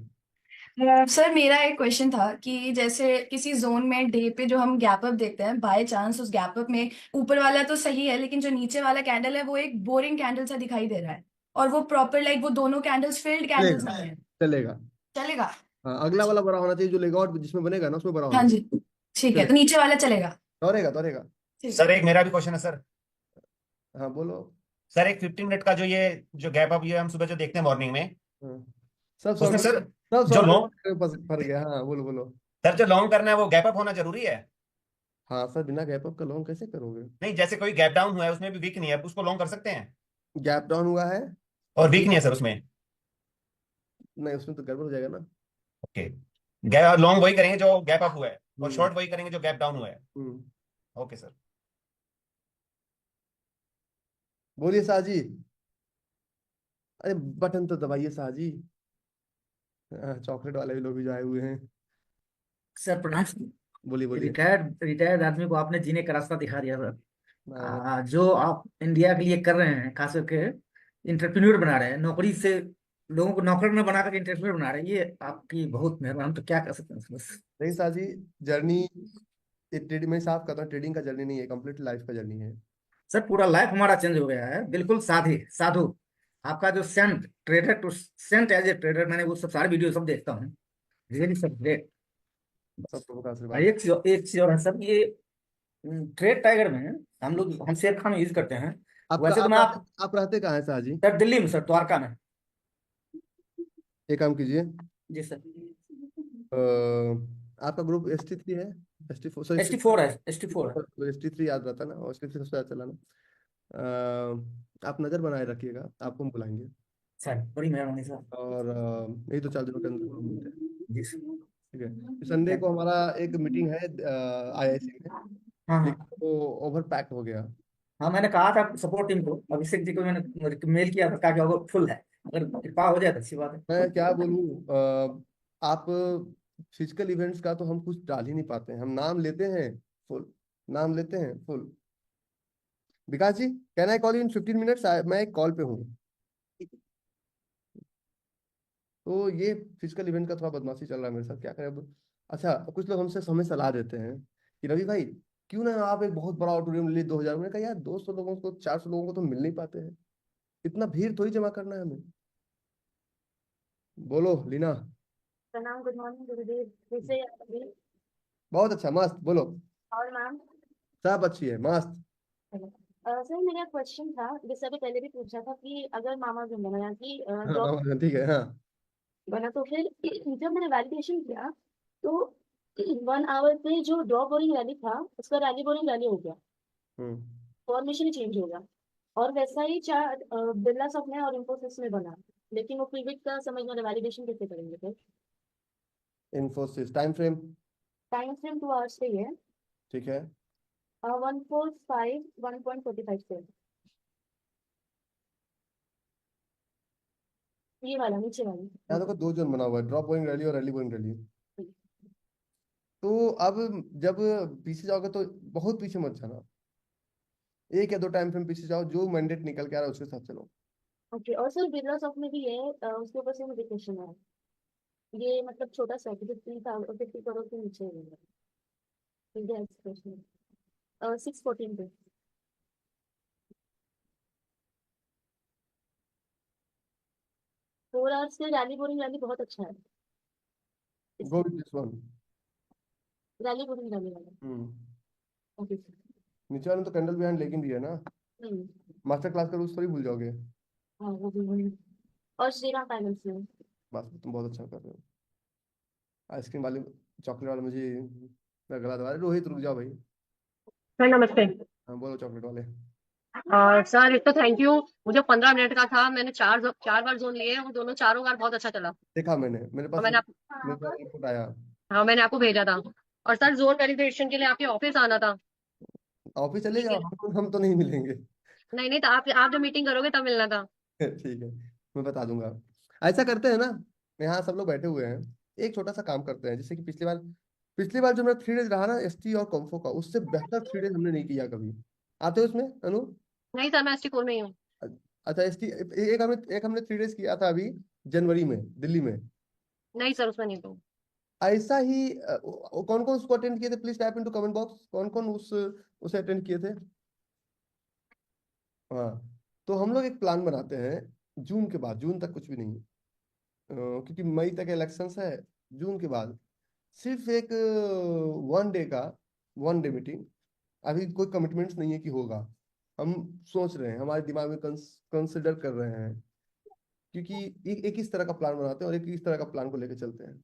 Speaker 18: सर मेरा एक क्वेश्चन था कि जैसे किसी जोन में डे पे जो हम गैप अप देखते हैं, बाय चांस उस गैप अप में ऊपर वाला तो सही है, लेकिन जो नीचे वाला कैंडल है वो एक बोरिंग कैंडल सा दिखाई दे रहा है, और वो प्रॉपर लाइक वो दोनों कैंडल्स फिल्ड कैंडल्स नहीं है।
Speaker 1: चलेगा।
Speaker 18: चलेगा?
Speaker 1: हाँ, अगला वाला बड़ा होना चाहिए, जो लेआउट जिसमें बनेगा ना उसमें बड़ा होना
Speaker 18: हाँ जी,
Speaker 1: चाहिए।
Speaker 18: ठीक है, तो नीचे वाला चलेगा?
Speaker 1: दौड़ेगा दौड़ेगा।
Speaker 18: ठीक
Speaker 19: सर
Speaker 18: है।
Speaker 19: एक मेरा भी क्वेश्चन है सर।
Speaker 1: हाँ बोलो।
Speaker 19: सर एक 15 मिनट का जो गैप अप ये हम सुबह जो देखते हैं मॉर्निंग में,
Speaker 1: सब
Speaker 19: उसमें सर
Speaker 1: सब
Speaker 19: जो लॉन्ग
Speaker 1: फर गया। हाँ बोलो बोलो।
Speaker 19: सर जो लॉन्ग करना है वो गैप अप होना जरूरी है?
Speaker 1: हाँ सर, बिना गैप अप का लॉन्ग कैसे करोगे?
Speaker 19: नहीं, जैसे कोई गैप डाउन हुआ है उसमें भी वीक नहीं है, उसको लॉन्ग कर सकते हैं?
Speaker 1: गैप डाउन हुआ है
Speaker 19: और वीक नहीं है सर उसमें?
Speaker 1: नहीं, उसमें तो गड़बड़ हो जाएगा ना।
Speaker 19: ओके, गैप लॉन्ग वही करेंगे जो गैप अप हुआ है, और शॉर्ट वही करेंगे जो गैप डाउन हुआ है। Okay sir.
Speaker 1: बोलिए शाहजी। अरे बटन तो दबाइए शाहजी। चॉकलेट वाले भी लोग भी जो आए हुए हैं।
Speaker 20: सर प्रणाम।
Speaker 1: बोलिए बोलिए।
Speaker 20: रिटायर्ड आदमी को आपने जीने का रास्ता दिखा दिया सर।
Speaker 1: हाँ।
Speaker 20: जो आप इंडिया के लिए कर रहे हैं, खास करके इंटरप्रेन्योर बना रहे हैं, नौकरी से लोगों को नौकर न बना कर इंटरप्रेन्योर बना रहे हैं, ये आपकी बहुत मेहरबान। हम तो क्या कर सकते हैं बस।
Speaker 1: नहीं शाहजी, जर्नी ट्रेडिंग में साफ करता हूँ, ट्रेडिंग का जर्नी नहीं है, कंप्लीट लाइफ का जर्नी है।
Speaker 20: सर पूरा लाइफ हमारा चेंज हो गया है, बिल्कुल साधु। आपका जो saint trader to saint as a trader, मैंने वो सब सारे वीडियो सब देखता हूँ, रियली सर ग्रेट।
Speaker 1: सब प्रभु का आशीर्वाद।
Speaker 20: एक चीज और है सर, ये ट्रेड टाइगर में हम शेर खान यूज करते हैं। वैसे तो मैं
Speaker 1: आप रहते कहाँ हैं शाहजी?
Speaker 20: सर दिल्ली में, सर द्वारका में।
Speaker 1: एक काम कीजिए।
Speaker 20: जी सर।
Speaker 1: आपका ग्रुप ST3 है? ST4
Speaker 20: ST4 है, ST4 है।
Speaker 1: ST3 याद रहता ना, और ST3 सबसे ज्यादा चलाना। आप नजर बनाए रखिएगा, आपको हम बुलाएंगे
Speaker 20: सर। बड़ी मेहरबानी सर।
Speaker 1: और यही तो 4 दिनों के अंदर हम मिलते हैं।
Speaker 20: जी सर।
Speaker 1: ठीक है, संडे को हमारा एक मीटिंग है IIC में,
Speaker 20: हाँ
Speaker 1: लेकिन वो ओवर पैक्ड हो गया।
Speaker 20: हाँ, मैंने कहा था सपोर्ट टीम को, अभिषेक जी को मैंने मेल किया था, कहा कि वो फुल है, अगर कृपा हो जाए तो अच्छी बात है।
Speaker 1: मैं क्या बोलूँ, आप फिजिकल इवेंट्स का तो हम कुछ डाल ही नहीं पाते हैं, हम नाम लेते हैं फुल, नाम लेते हैं full. Vikas ji, can I call you in 15 minutes? मैं एक कॉल पे हूँ। तो ये फिजिकल इवेंट का थोड़ा बदमाशी चल रहा है मेरे साथ, क्या करें अब। अच्छा, कुछ लोग हमें सलाह देते हैं कि रवि भाई क्यों ना आप एक बहुत बड़ा ऑडिटोरियम ले लीजिए 2000। मैंने कहा यार 200 लोगों को 400 लोगों को तो मिल नहीं पाते हैं, इतना भीड़ थोड़ी जमा करना है हमें। बोलो लीना।
Speaker 8: प्रणाम, गुड मॉर्निंग गुरुदेव, कैसे हैं आप अभी?
Speaker 1: बहुत अच्छा, मस्त, बोलो।
Speaker 8: और मैम?
Speaker 1: सब अच्छी है, मस्त।
Speaker 8: सर मेरा क्वेश्चन था, जैसे अभी पहले भी पूछा था कि अगर मामा जो बनाया कि
Speaker 1: हाँ
Speaker 8: जॉब
Speaker 1: ठीक है। हाँ
Speaker 8: बना, तो फिर जब मैंने वैलिडेशन किया तो 1 आवर पे जो ड्रॉप बोरिंग रैली था उसका रैली बोरिंग रैली हो गया, फॉर्मेशन ही चेंज हो गया। और वैसा ही चार्ट बिरला सब में और इन्फोसिस में बना, लेकिन वो प्रीविट का समझ में वैलिडेशन कैसे करेंगे फिर?
Speaker 1: इन्फोसिस टाइम फ्रेम
Speaker 8: 2 आवर्स पे ही है।
Speaker 1: ठीक है।
Speaker 8: 145 1.45 से ये वाला नीचे वाली।
Speaker 1: यहाँ देखो 2 जोन बना हुआ है, ड्रॉप बोइंग रैली और रैली बोइंग रैली। तो अब जब पीछे जाओगे तो बहुत पीछे मत जाना, 1 या 2 टाइम फ्रेम पीछे जाओ, जो मैंडेट निकल के आ रहा है उसके साथ चलो।
Speaker 8: ओके। और सर बिरला सॉफ्ट में भी है, उसके ऊपर से मुझे क्वेश्चन है। ये मतलब छोटा सा 50 करोड़ के नीचे है इंडिया एक्सप्रेशन 614 पे। 4 आवर्स के रैली बोरिंग रैली बहुत अच्छा है।
Speaker 1: Go with this one.
Speaker 8: Rally boring rally वाला। Okay sir.
Speaker 1: नीचे वाले में तो कैंडल बिहाइंड लेकिन भी है ना, मास्टर क्लास का रूल्स थोड़ी भूल जाओगे।
Speaker 8: हाँ वो भी वही। और श्रीराम फाइनेंस में
Speaker 1: बस तुम बहुत अच्छा कर रहे हो। आइसक्रीम वाले चॉकलेट वाले मुझे मैं गला दबा रहे। रोहित रुक जाओ भाई।
Speaker 21: सर नमस्ते।
Speaker 1: हाँ बोलो चॉकलेट वाले।
Speaker 21: सर एक तो थैंक यू, मुझे 15 मिनट का था, मैंने चार बार जोन लिए और दोनों चारों बार बहुत अच्छा चला।
Speaker 1: देखा मैंने, मेरे
Speaker 21: और
Speaker 1: पास रिपोर्ट आया।
Speaker 21: हाँ मैंने आपको भेजा था। और सर जोन वेरिफिकेशन के लिए आपके ऑफिस आना था।
Speaker 1: ऑफिस चले जाओ, हम तो नहीं मिलेंगे।
Speaker 21: नहीं तो आप जब मीटिंग करोगे तब मिलना था।
Speaker 1: ठीक है मैं बता दूंगा। ऐसा करते हैं ना, यहाँ सब लोग बैठे हुए हैं, एक छोटा सा काम करते हैं। जैसे कि पिछली बार जो मेरा 3 डेज रहा ना एसटी और कॉम्फो का, उससे बेहतर 3 डेज हमने नहीं किया कभी। आते हो इसमें अनु?
Speaker 21: नहीं सर मैं ST4 में ही हूँ।
Speaker 1: अच्छा एसटी एक हमने 3 डेज किया था अभी जनवरी में दिल्ली में।
Speaker 21: नहीं सर उसमें नहीं हूँ।
Speaker 1: ऐसा ही कौन कौन उसको अटेंड किए थे? Please type into comment box कौन कौन उसे अटेंड किए थे। हाँ तो हम लोग एक प्लान बनाते हैं जून के बाद, जून तक कुछ भी नहीं क्योंकि मई तक इलेक्शंस है। जून के बाद सिर्फ एक 1 डे मीटिंग। अभी कोई कमिटमेंट्स नहीं है कि होगा, हम सोच रहे हैं, हमारे दिमाग में कंसिडर कर रहे हैं, क्योंकि एक इस तरह का प्लान बनाते हैं और एक इस तरह का प्लान को लेकर चलते हैं।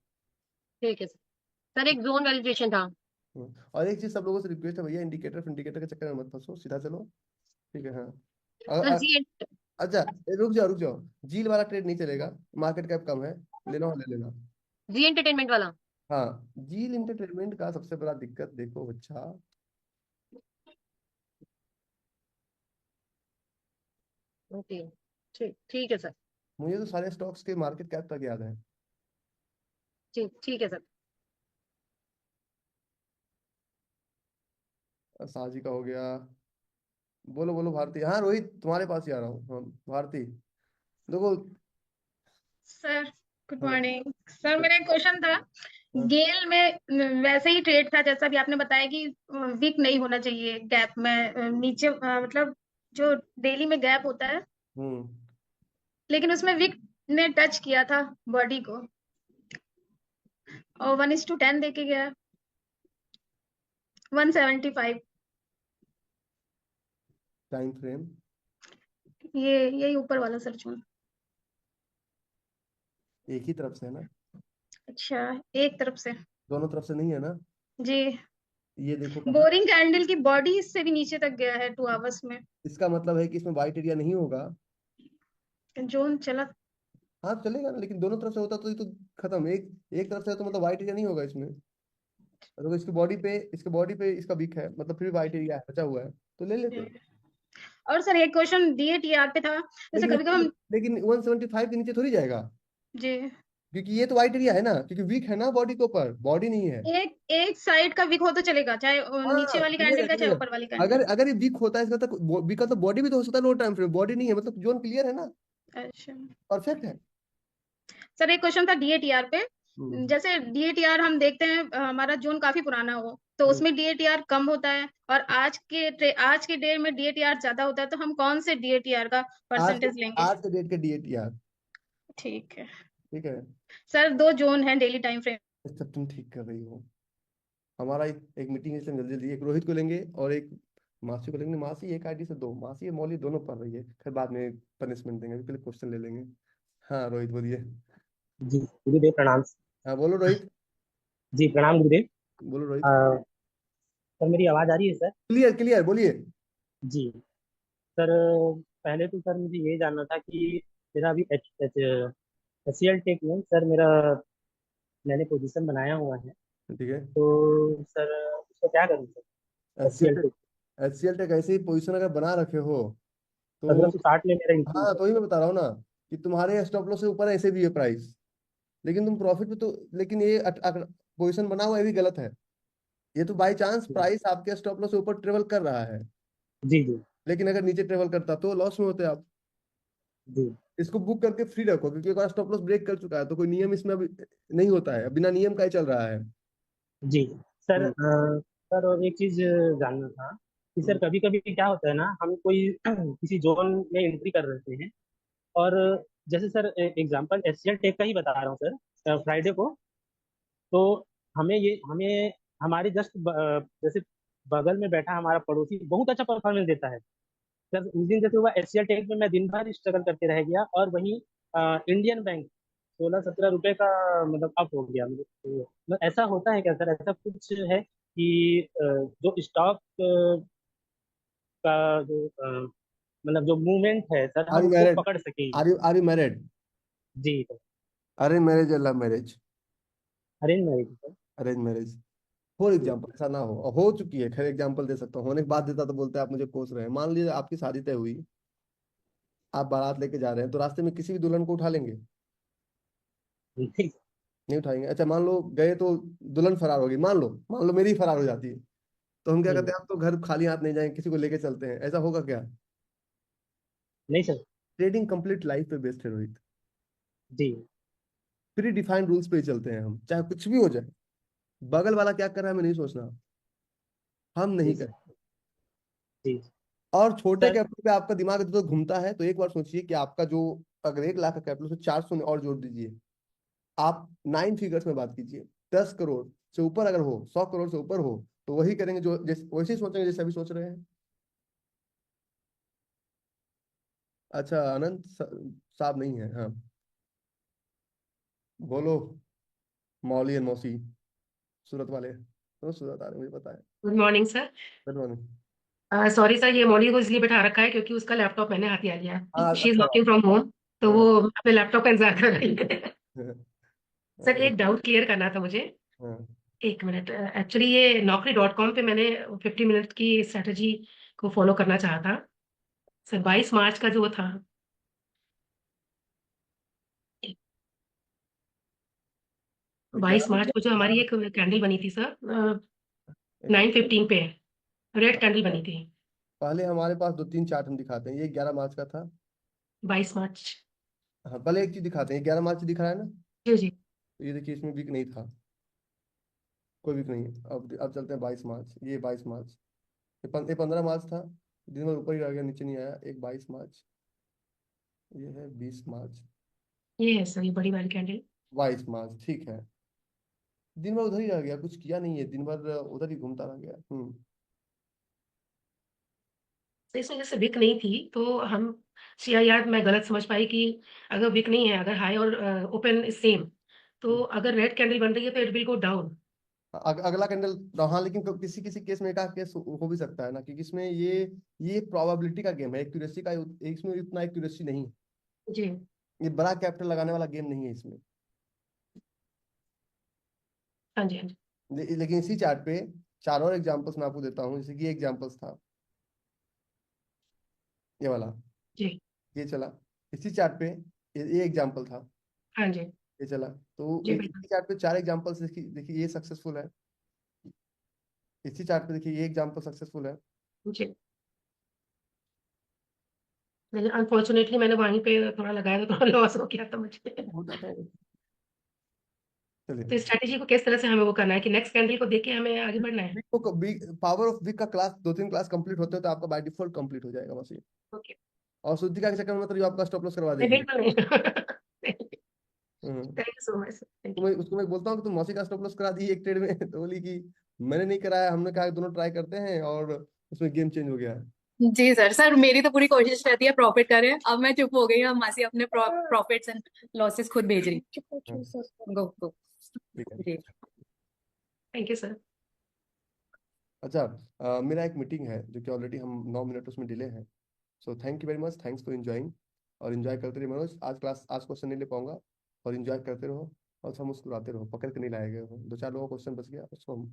Speaker 21: ठीक है सर एक जोन वेरिफिकेशन था।
Speaker 1: और एक चीज सब लोगों से रिक्वेस्ट है भैया, इंडिकेटर के चक्कर में मत फंसो, सीधा चलो। ठीक है हाँ। अच्छा रुक जाओ, जील वाला ट्रेड नहीं चलेगा, मार्केट कैप कम है, लेना हो ले लेना।
Speaker 21: जी एंटरटेनमेंट वाला।
Speaker 1: हाँ जील एंटरटेनमेंट का सबसे बड़ा दिक्कत देखो अच्छा,
Speaker 21: ओके ठीक है सर।
Speaker 1: मुझे तो सारे स्टॉक्स के मार्केट कैप तक याद है।
Speaker 21: ठीक है सर।
Speaker 1: साजी का हो गया। बोलो बोलो भारती। हाँ रोहित तुम्हारे पास ही आ रहा हूँ। हाँ भारती देखो।
Speaker 11: सर गुड
Speaker 1: हाँ,
Speaker 11: मॉर्निंग सर, मेरा एक क्वेश्चन था। गेल में वैसे ही ट्रेड था जैसा भी आपने बताया कि वीक नहीं होना चाहिए गैप में नीचे मतलब जो डेली में गैप होता है, लेकिन उसमें वीक ने टच किया था बॉडी को और 1:10 देके गया 175।
Speaker 1: टाइम फ्रेम
Speaker 11: यही ऊपर वाला सर जोन।
Speaker 1: एक ही तरफ से है ना?
Speaker 11: अच्छा एक तरफ से,
Speaker 1: दोनों तरफ से नहीं है ना?
Speaker 11: जी।
Speaker 1: ये देखो
Speaker 11: बोरिंग कैंडल की बॉडी इससे भी नीचे तक गया है 2 आवर्स में।
Speaker 1: इसका मतलब है कि इसमें वाइट एरिया नहीं होगा।
Speaker 11: जोन चला।
Speaker 1: हाँ चलेगा ना, लेकिन दोनों तरफ से होता तो ये तो खत्म। एक तरफ से है तो मतलब वाइट एरिया नहीं होगा इसमें। तो इसकी बॉडी पे इसका वीक है, मतलब फिर वाइट एरिया बचा हुआ है तो ले लेते हैं।
Speaker 11: और सर एक क्वेश्चन DATR पे था, जैसे कभी कभी
Speaker 1: लेकिन 175 के नीचे थोड़ी जाएगा
Speaker 11: जी,
Speaker 1: क्योंकि ये तो वाइट एरिया है ना, क्योंकि वीक है ना बॉडी के ऊपर, बॉडी नहीं है।
Speaker 11: एक साइड का वीक हो तो चलेगा, चाहे नीचे वाली कैंडल का चाहे ऊपर वाली कैंडल।
Speaker 1: अगर ये वीक होता है इसका तो वीक का तो बॉडी भी तो हो सकता है लो टाइम फ्रेम, बॉडी नहीं है मतलब जोन क्लियर है ना।
Speaker 11: अच्छा
Speaker 1: परफेक्ट है।
Speaker 11: सर एक क्वेश्चन था DATR पे, जैसे DATR हम देखते हैं हमारा जोन काफी पुराना हो तो उसमें DATR कम होता है और आज के डे में DATR ज्यादा होता है, तो हम कौन से DATR का परसेंटेज लेंगे?
Speaker 1: आज के डेट के DATR।
Speaker 11: ठीक है सर। 2 जोन है डेली टाइम फ्रेम।
Speaker 1: सब तुम ठीक कर रही हो। हमारा एक मीटिंग है इसलिए जल्दी जल्दी, एक रोहित को लेंगे और एक मासी को लेंगे। मासी एक आईडी से 2, मासी और मौली दोनों पढ़ रही है, फिर बाद में पनिशमेंट देंगे, पहले क्वेश्चन ले लेंगे। हाँ रोहित बोलिए।
Speaker 22: जी गुरुदेव प्रणाम।
Speaker 1: हाँ बोलो रोहित।
Speaker 22: जी प्रणाम गुरुदेव।
Speaker 1: बोलो रोहित।
Speaker 22: सर मेरी आवाज आ रही है सर?
Speaker 1: क्लियर बोलिए।
Speaker 22: जी सर पहले तो सर मुझे ये जानना था कि मेरा अभी HCL टेक में सर मैंने पोजीशन बनाया हुआ है,
Speaker 1: ठीक है।
Speaker 22: तो सर उसको क्या करूँ सर?
Speaker 1: HCL टेक ऐसे ही पोजीशन अगर बना रखे हो तो
Speaker 22: 1560 में मेरा।
Speaker 1: हाँ तो ही मैं बता रहा हूँ ना कि तुम्हारे स्टॉप लॉस से ऊपर ऐसे भी है प्राइस, लेकिन तुम प्रॉफिट पे तो, लेकिन ये पोजीशन बना हुआ है भी गलत है। ये तो बाई चांस प्राइस आपके स्टॉप लॉस से ऊपर ट्रेवल कर रहा है,
Speaker 22: जी जी
Speaker 1: लेकिन अगर नीचे ट्रेवल करता तो लॉस में होते आप।
Speaker 22: जी
Speaker 1: इसको बुक करके फ्री रखो, क्योंकि अगर स्टॉप लॉस ब्रेक कर चुका है तो कोई नियम इसमें अभी नहीं होता है, बिना नियम का ही चल रहा है।
Speaker 22: जी सर।
Speaker 1: हम्म
Speaker 22: सर और एक चीज जानना था कि सर कभी कभी क्या होता है ना, हम कोई किसी जोन में एंट्री कर रहे हैं, और जैसे सर एग्जांपल एचसीएल टेक का ही बता रहा हूँ सर, फ्राइडे को। तो हमें हमारे जस्ट जैसे बगल में बैठा हमारा पड़ोसी बहुत अच्छा परफॉर्मेंस देता है सर। उस दिन जैसे हुआ एचसीएल टेक में मैं दिन भर स्ट्रगल करके रह गया, और वहीं इंडियन बैंक 16-17 रुपए का मतलब अप हो गया मुझे। तो मतलब ऐसा होता है क्या सर? ऐसा कुछ है कि जो स्टॉक का जो मतलब जो मूवमेंट है सर,
Speaker 1: आर
Speaker 22: हम
Speaker 1: यू
Speaker 22: उसको
Speaker 1: मैरिड?
Speaker 22: पकड़ सके?
Speaker 1: Are you married?
Speaker 22: जी सर।
Speaker 1: अरेंज मैरिज या love marriage?
Speaker 22: Arrange marriage sir.
Speaker 1: Arrange marriage. For
Speaker 22: जी
Speaker 1: एग्जाम्पल, ऐसा ना हो चुकी है, खैर एग्जाम्पल दे सकता हूँ, होने के बाद देता तो बोलते हैं आप मुझे कोस रहे हैं। मान लीजिए आपकी शादी तय हुई, आप बारात लेके जा रहे हैं, तो रास्ते में किसी भी दुल्हन को उठा लेंगे?
Speaker 22: जी
Speaker 1: नहीं उठाएंगे। अच्छा मान लो गए तो दुल्हन फरार होगी, मान लो मेरी फरार हो जाती है, तो हम क्या
Speaker 22: जी
Speaker 1: कहते हैं, आप तो घर खाली हाथ नहीं जाएंगे, किसी को लेके चलते हैं, ऐसा होगा क्या?
Speaker 22: नहीं सर।
Speaker 1: ट्रेडिंग कंप्लीट लाइफ पे बेस्ड है रोहित।
Speaker 22: जी
Speaker 1: प्री डिफाइंड रूल्स पे ही चलते हैं हम, चाहे कुछ भी हो जाए। बगल वाला क्या कर रहा है हमें नहीं सोचना, हम
Speaker 22: जी
Speaker 1: नहीं
Speaker 22: सर।
Speaker 1: करें।
Speaker 22: जी
Speaker 1: और छोटे
Speaker 22: सर।
Speaker 1: कैपिटल पे आपका दिमाग इधर उधर घूमता है, तो एक बार सोचिए कि आपका जो, अगर 1 लाख का कैपिटल, तो 400 और जोड़ दीजिए। आप 9 फिगर्स में बात कीजिए। 10 करोड़ से ऊपर अगर हो, 100 करोड़ से ऊपर हो, तो वही करेंगे जो जैसे, वैसे ही सोचेंगे जैसे अभी सोच रहे हैं। अच्छा आनंद साहब नहीं है, हाँ बोलो। मौली एंड मौसी, सूरत वाले तो सूरत आ रहे, मुझे पता है।
Speaker 21: Good morning sir.
Speaker 1: Good morning.
Speaker 21: Sorry sir, ये मौली को इसलिए बैठा रखा है क्योंकि उसका लैपटॉप मैंने हाथ लिया है।
Speaker 1: हाँ
Speaker 21: शी इज
Speaker 1: अच्छा
Speaker 21: वर्किंग
Speaker 1: बात
Speaker 21: फ्रॉम होम, तो
Speaker 1: है।
Speaker 21: वो
Speaker 1: हाँ
Speaker 21: अपने लैपटॉप का इंतजार कर रही है। सर
Speaker 1: हाँ
Speaker 21: एक डाउट क्लियर करना था मुझे।
Speaker 1: हाँ।
Speaker 21: 1 मिनट, एक्चुअली ये Naukri.com पे मैंने 50 मिनट की स्ट्रेटजी को फॉलो करना चाहा था सर। 22 मार्च का जो था, 22 मार्च को जो हमारी एक कैंडल बनी थी सर, 9:15 पे रेड कैंडल बनी थी।
Speaker 1: पहले हमारे पास 2 3 चार्ट हम दिखाते हैं, ये 11 मार्च का था।
Speaker 21: 22 मार्च।
Speaker 1: हाँ पहले एक चीज दिखाते हैं, 11 मार्च दिख रहा है ना,
Speaker 21: जी जी।
Speaker 1: तो ये देखिए इसमें वीक नहीं था, कोई वीक नहीं है। अब चलते हैं 22 मार्च, ये 22 मार्च, ये 15 मार्च था, दिन भर ऊपर ही रह गया, नीचे नहीं आया। एक 22 मार्च, ये है 20 मार्च,
Speaker 21: ये है सर, ये बड़ी वाली कैंडल।
Speaker 1: 22 मार्च, ठीक है। दिन भर उधर ही रह गया, कुछ किया नहीं है, दिन भर उधर ही घूमता रह गया।
Speaker 21: तो इस वजह से विक नहीं थी, तो हम CIR मैं गलत समझ पाई कि अगर विक नहीं है, अगर हाई और ओपन सेम, तो अगर रेड कैंडल बन रही है तो इट विल गो डाउन।
Speaker 1: अगला कैंडल, हाँ लेकिन किसी किसी केस में एक केस हो भी सकता है ना, क्योंकि इसमें ये प्रोबेबिलिटी का गेम है, एक्यूरेसी का इसमें इतना एक्यूरेसी नहीं है।
Speaker 21: जी।
Speaker 1: ये बड़ा कैपिटल लगाने वाला गेम नहीं है इसमें।
Speaker 21: हाँ जी हाँ जी।
Speaker 1: लेकिन इसी चार्ट पे 4 और एग्जांपल्स मैं आपको देता हूँ, जैसे कि ये एग्जांपल्स था, ये वाला,
Speaker 21: जी।
Speaker 1: ये चला। इसी चार्ट पे ये एग्जांपल था,
Speaker 21: हाँ जी।
Speaker 1: ये चला। तो
Speaker 21: जी
Speaker 1: इसी
Speaker 21: बिल्कुल।
Speaker 1: चार्ट पे 4 एग्जांपल्स, देखिए देखिए ये सक्सेसफुल है। इसी चार्ट पे देखिए ये एग्जांपल सक्सेसफुल है।
Speaker 21: जी। लेकिन अनफॉर्चुनेटली मैंने वहीं पे थोड़ा लगाया तो थोड़ा लॉस हो गया था मुझे।
Speaker 1: हो जाता है। चलिए,
Speaker 21: तो स्ट्रैटेजी को किस तरह से हमें वो करना है कि नेक्स्ट कैंडल को देख के हमें आगे बढ़ना है?
Speaker 1: पावर ऑफ वीक का क्लास 2 3 क्लास कंप्लीट होते हैं तो आपका बाय डिफॉल्ट कंप्लीट हो जाएगा बस ये।
Speaker 21: ओके।
Speaker 1: और शुद्धिका के चक्कर में मतलब आपका स्टॉप लॉस करवा
Speaker 21: नहीं
Speaker 1: देगी।
Speaker 21: बिल्कुल नहीं।
Speaker 1: हम्म।
Speaker 21: Thank you so much, thank
Speaker 1: तो
Speaker 21: यू।
Speaker 1: मैं उसको मैं बोलता हूँ कि तुम मौसी का स्टॉप लॉस करा दी एक ट्रेड में, तो बोली कि मैंने नहीं कराया, हमने कहा कि दोनों ट्राई करते हैं, और उसमें गेम चेंज हो गया है।
Speaker 7: जी सर। सर मेरी तो पूरी कोशिश रहती है प्रॉफिट करें, अब मैं चुप हो गई, अब मासी अपने प्रॉफिट्स एंड लॉसेस खुद भेज रही। गो गो।
Speaker 1: ठीक है।
Speaker 7: जी।
Speaker 21: Thank you sir.
Speaker 1: अच्छा मेरा एक मीटिंग है जो कि ऑलरेडी हम 9 मिनट उसमें डिले है। So thank you very much, thanks for enjoying. और एंजॉय करते रहिए मनोज, आज क्वेश्चन नहीं ले पाऊंगा, और एंजॉय करते रहो, और सब मुस्कुराते रहो, पकड़ के नहीं लाए गए हो, 2 4 लोगों का क्वेश्चन बच गया, उसको हम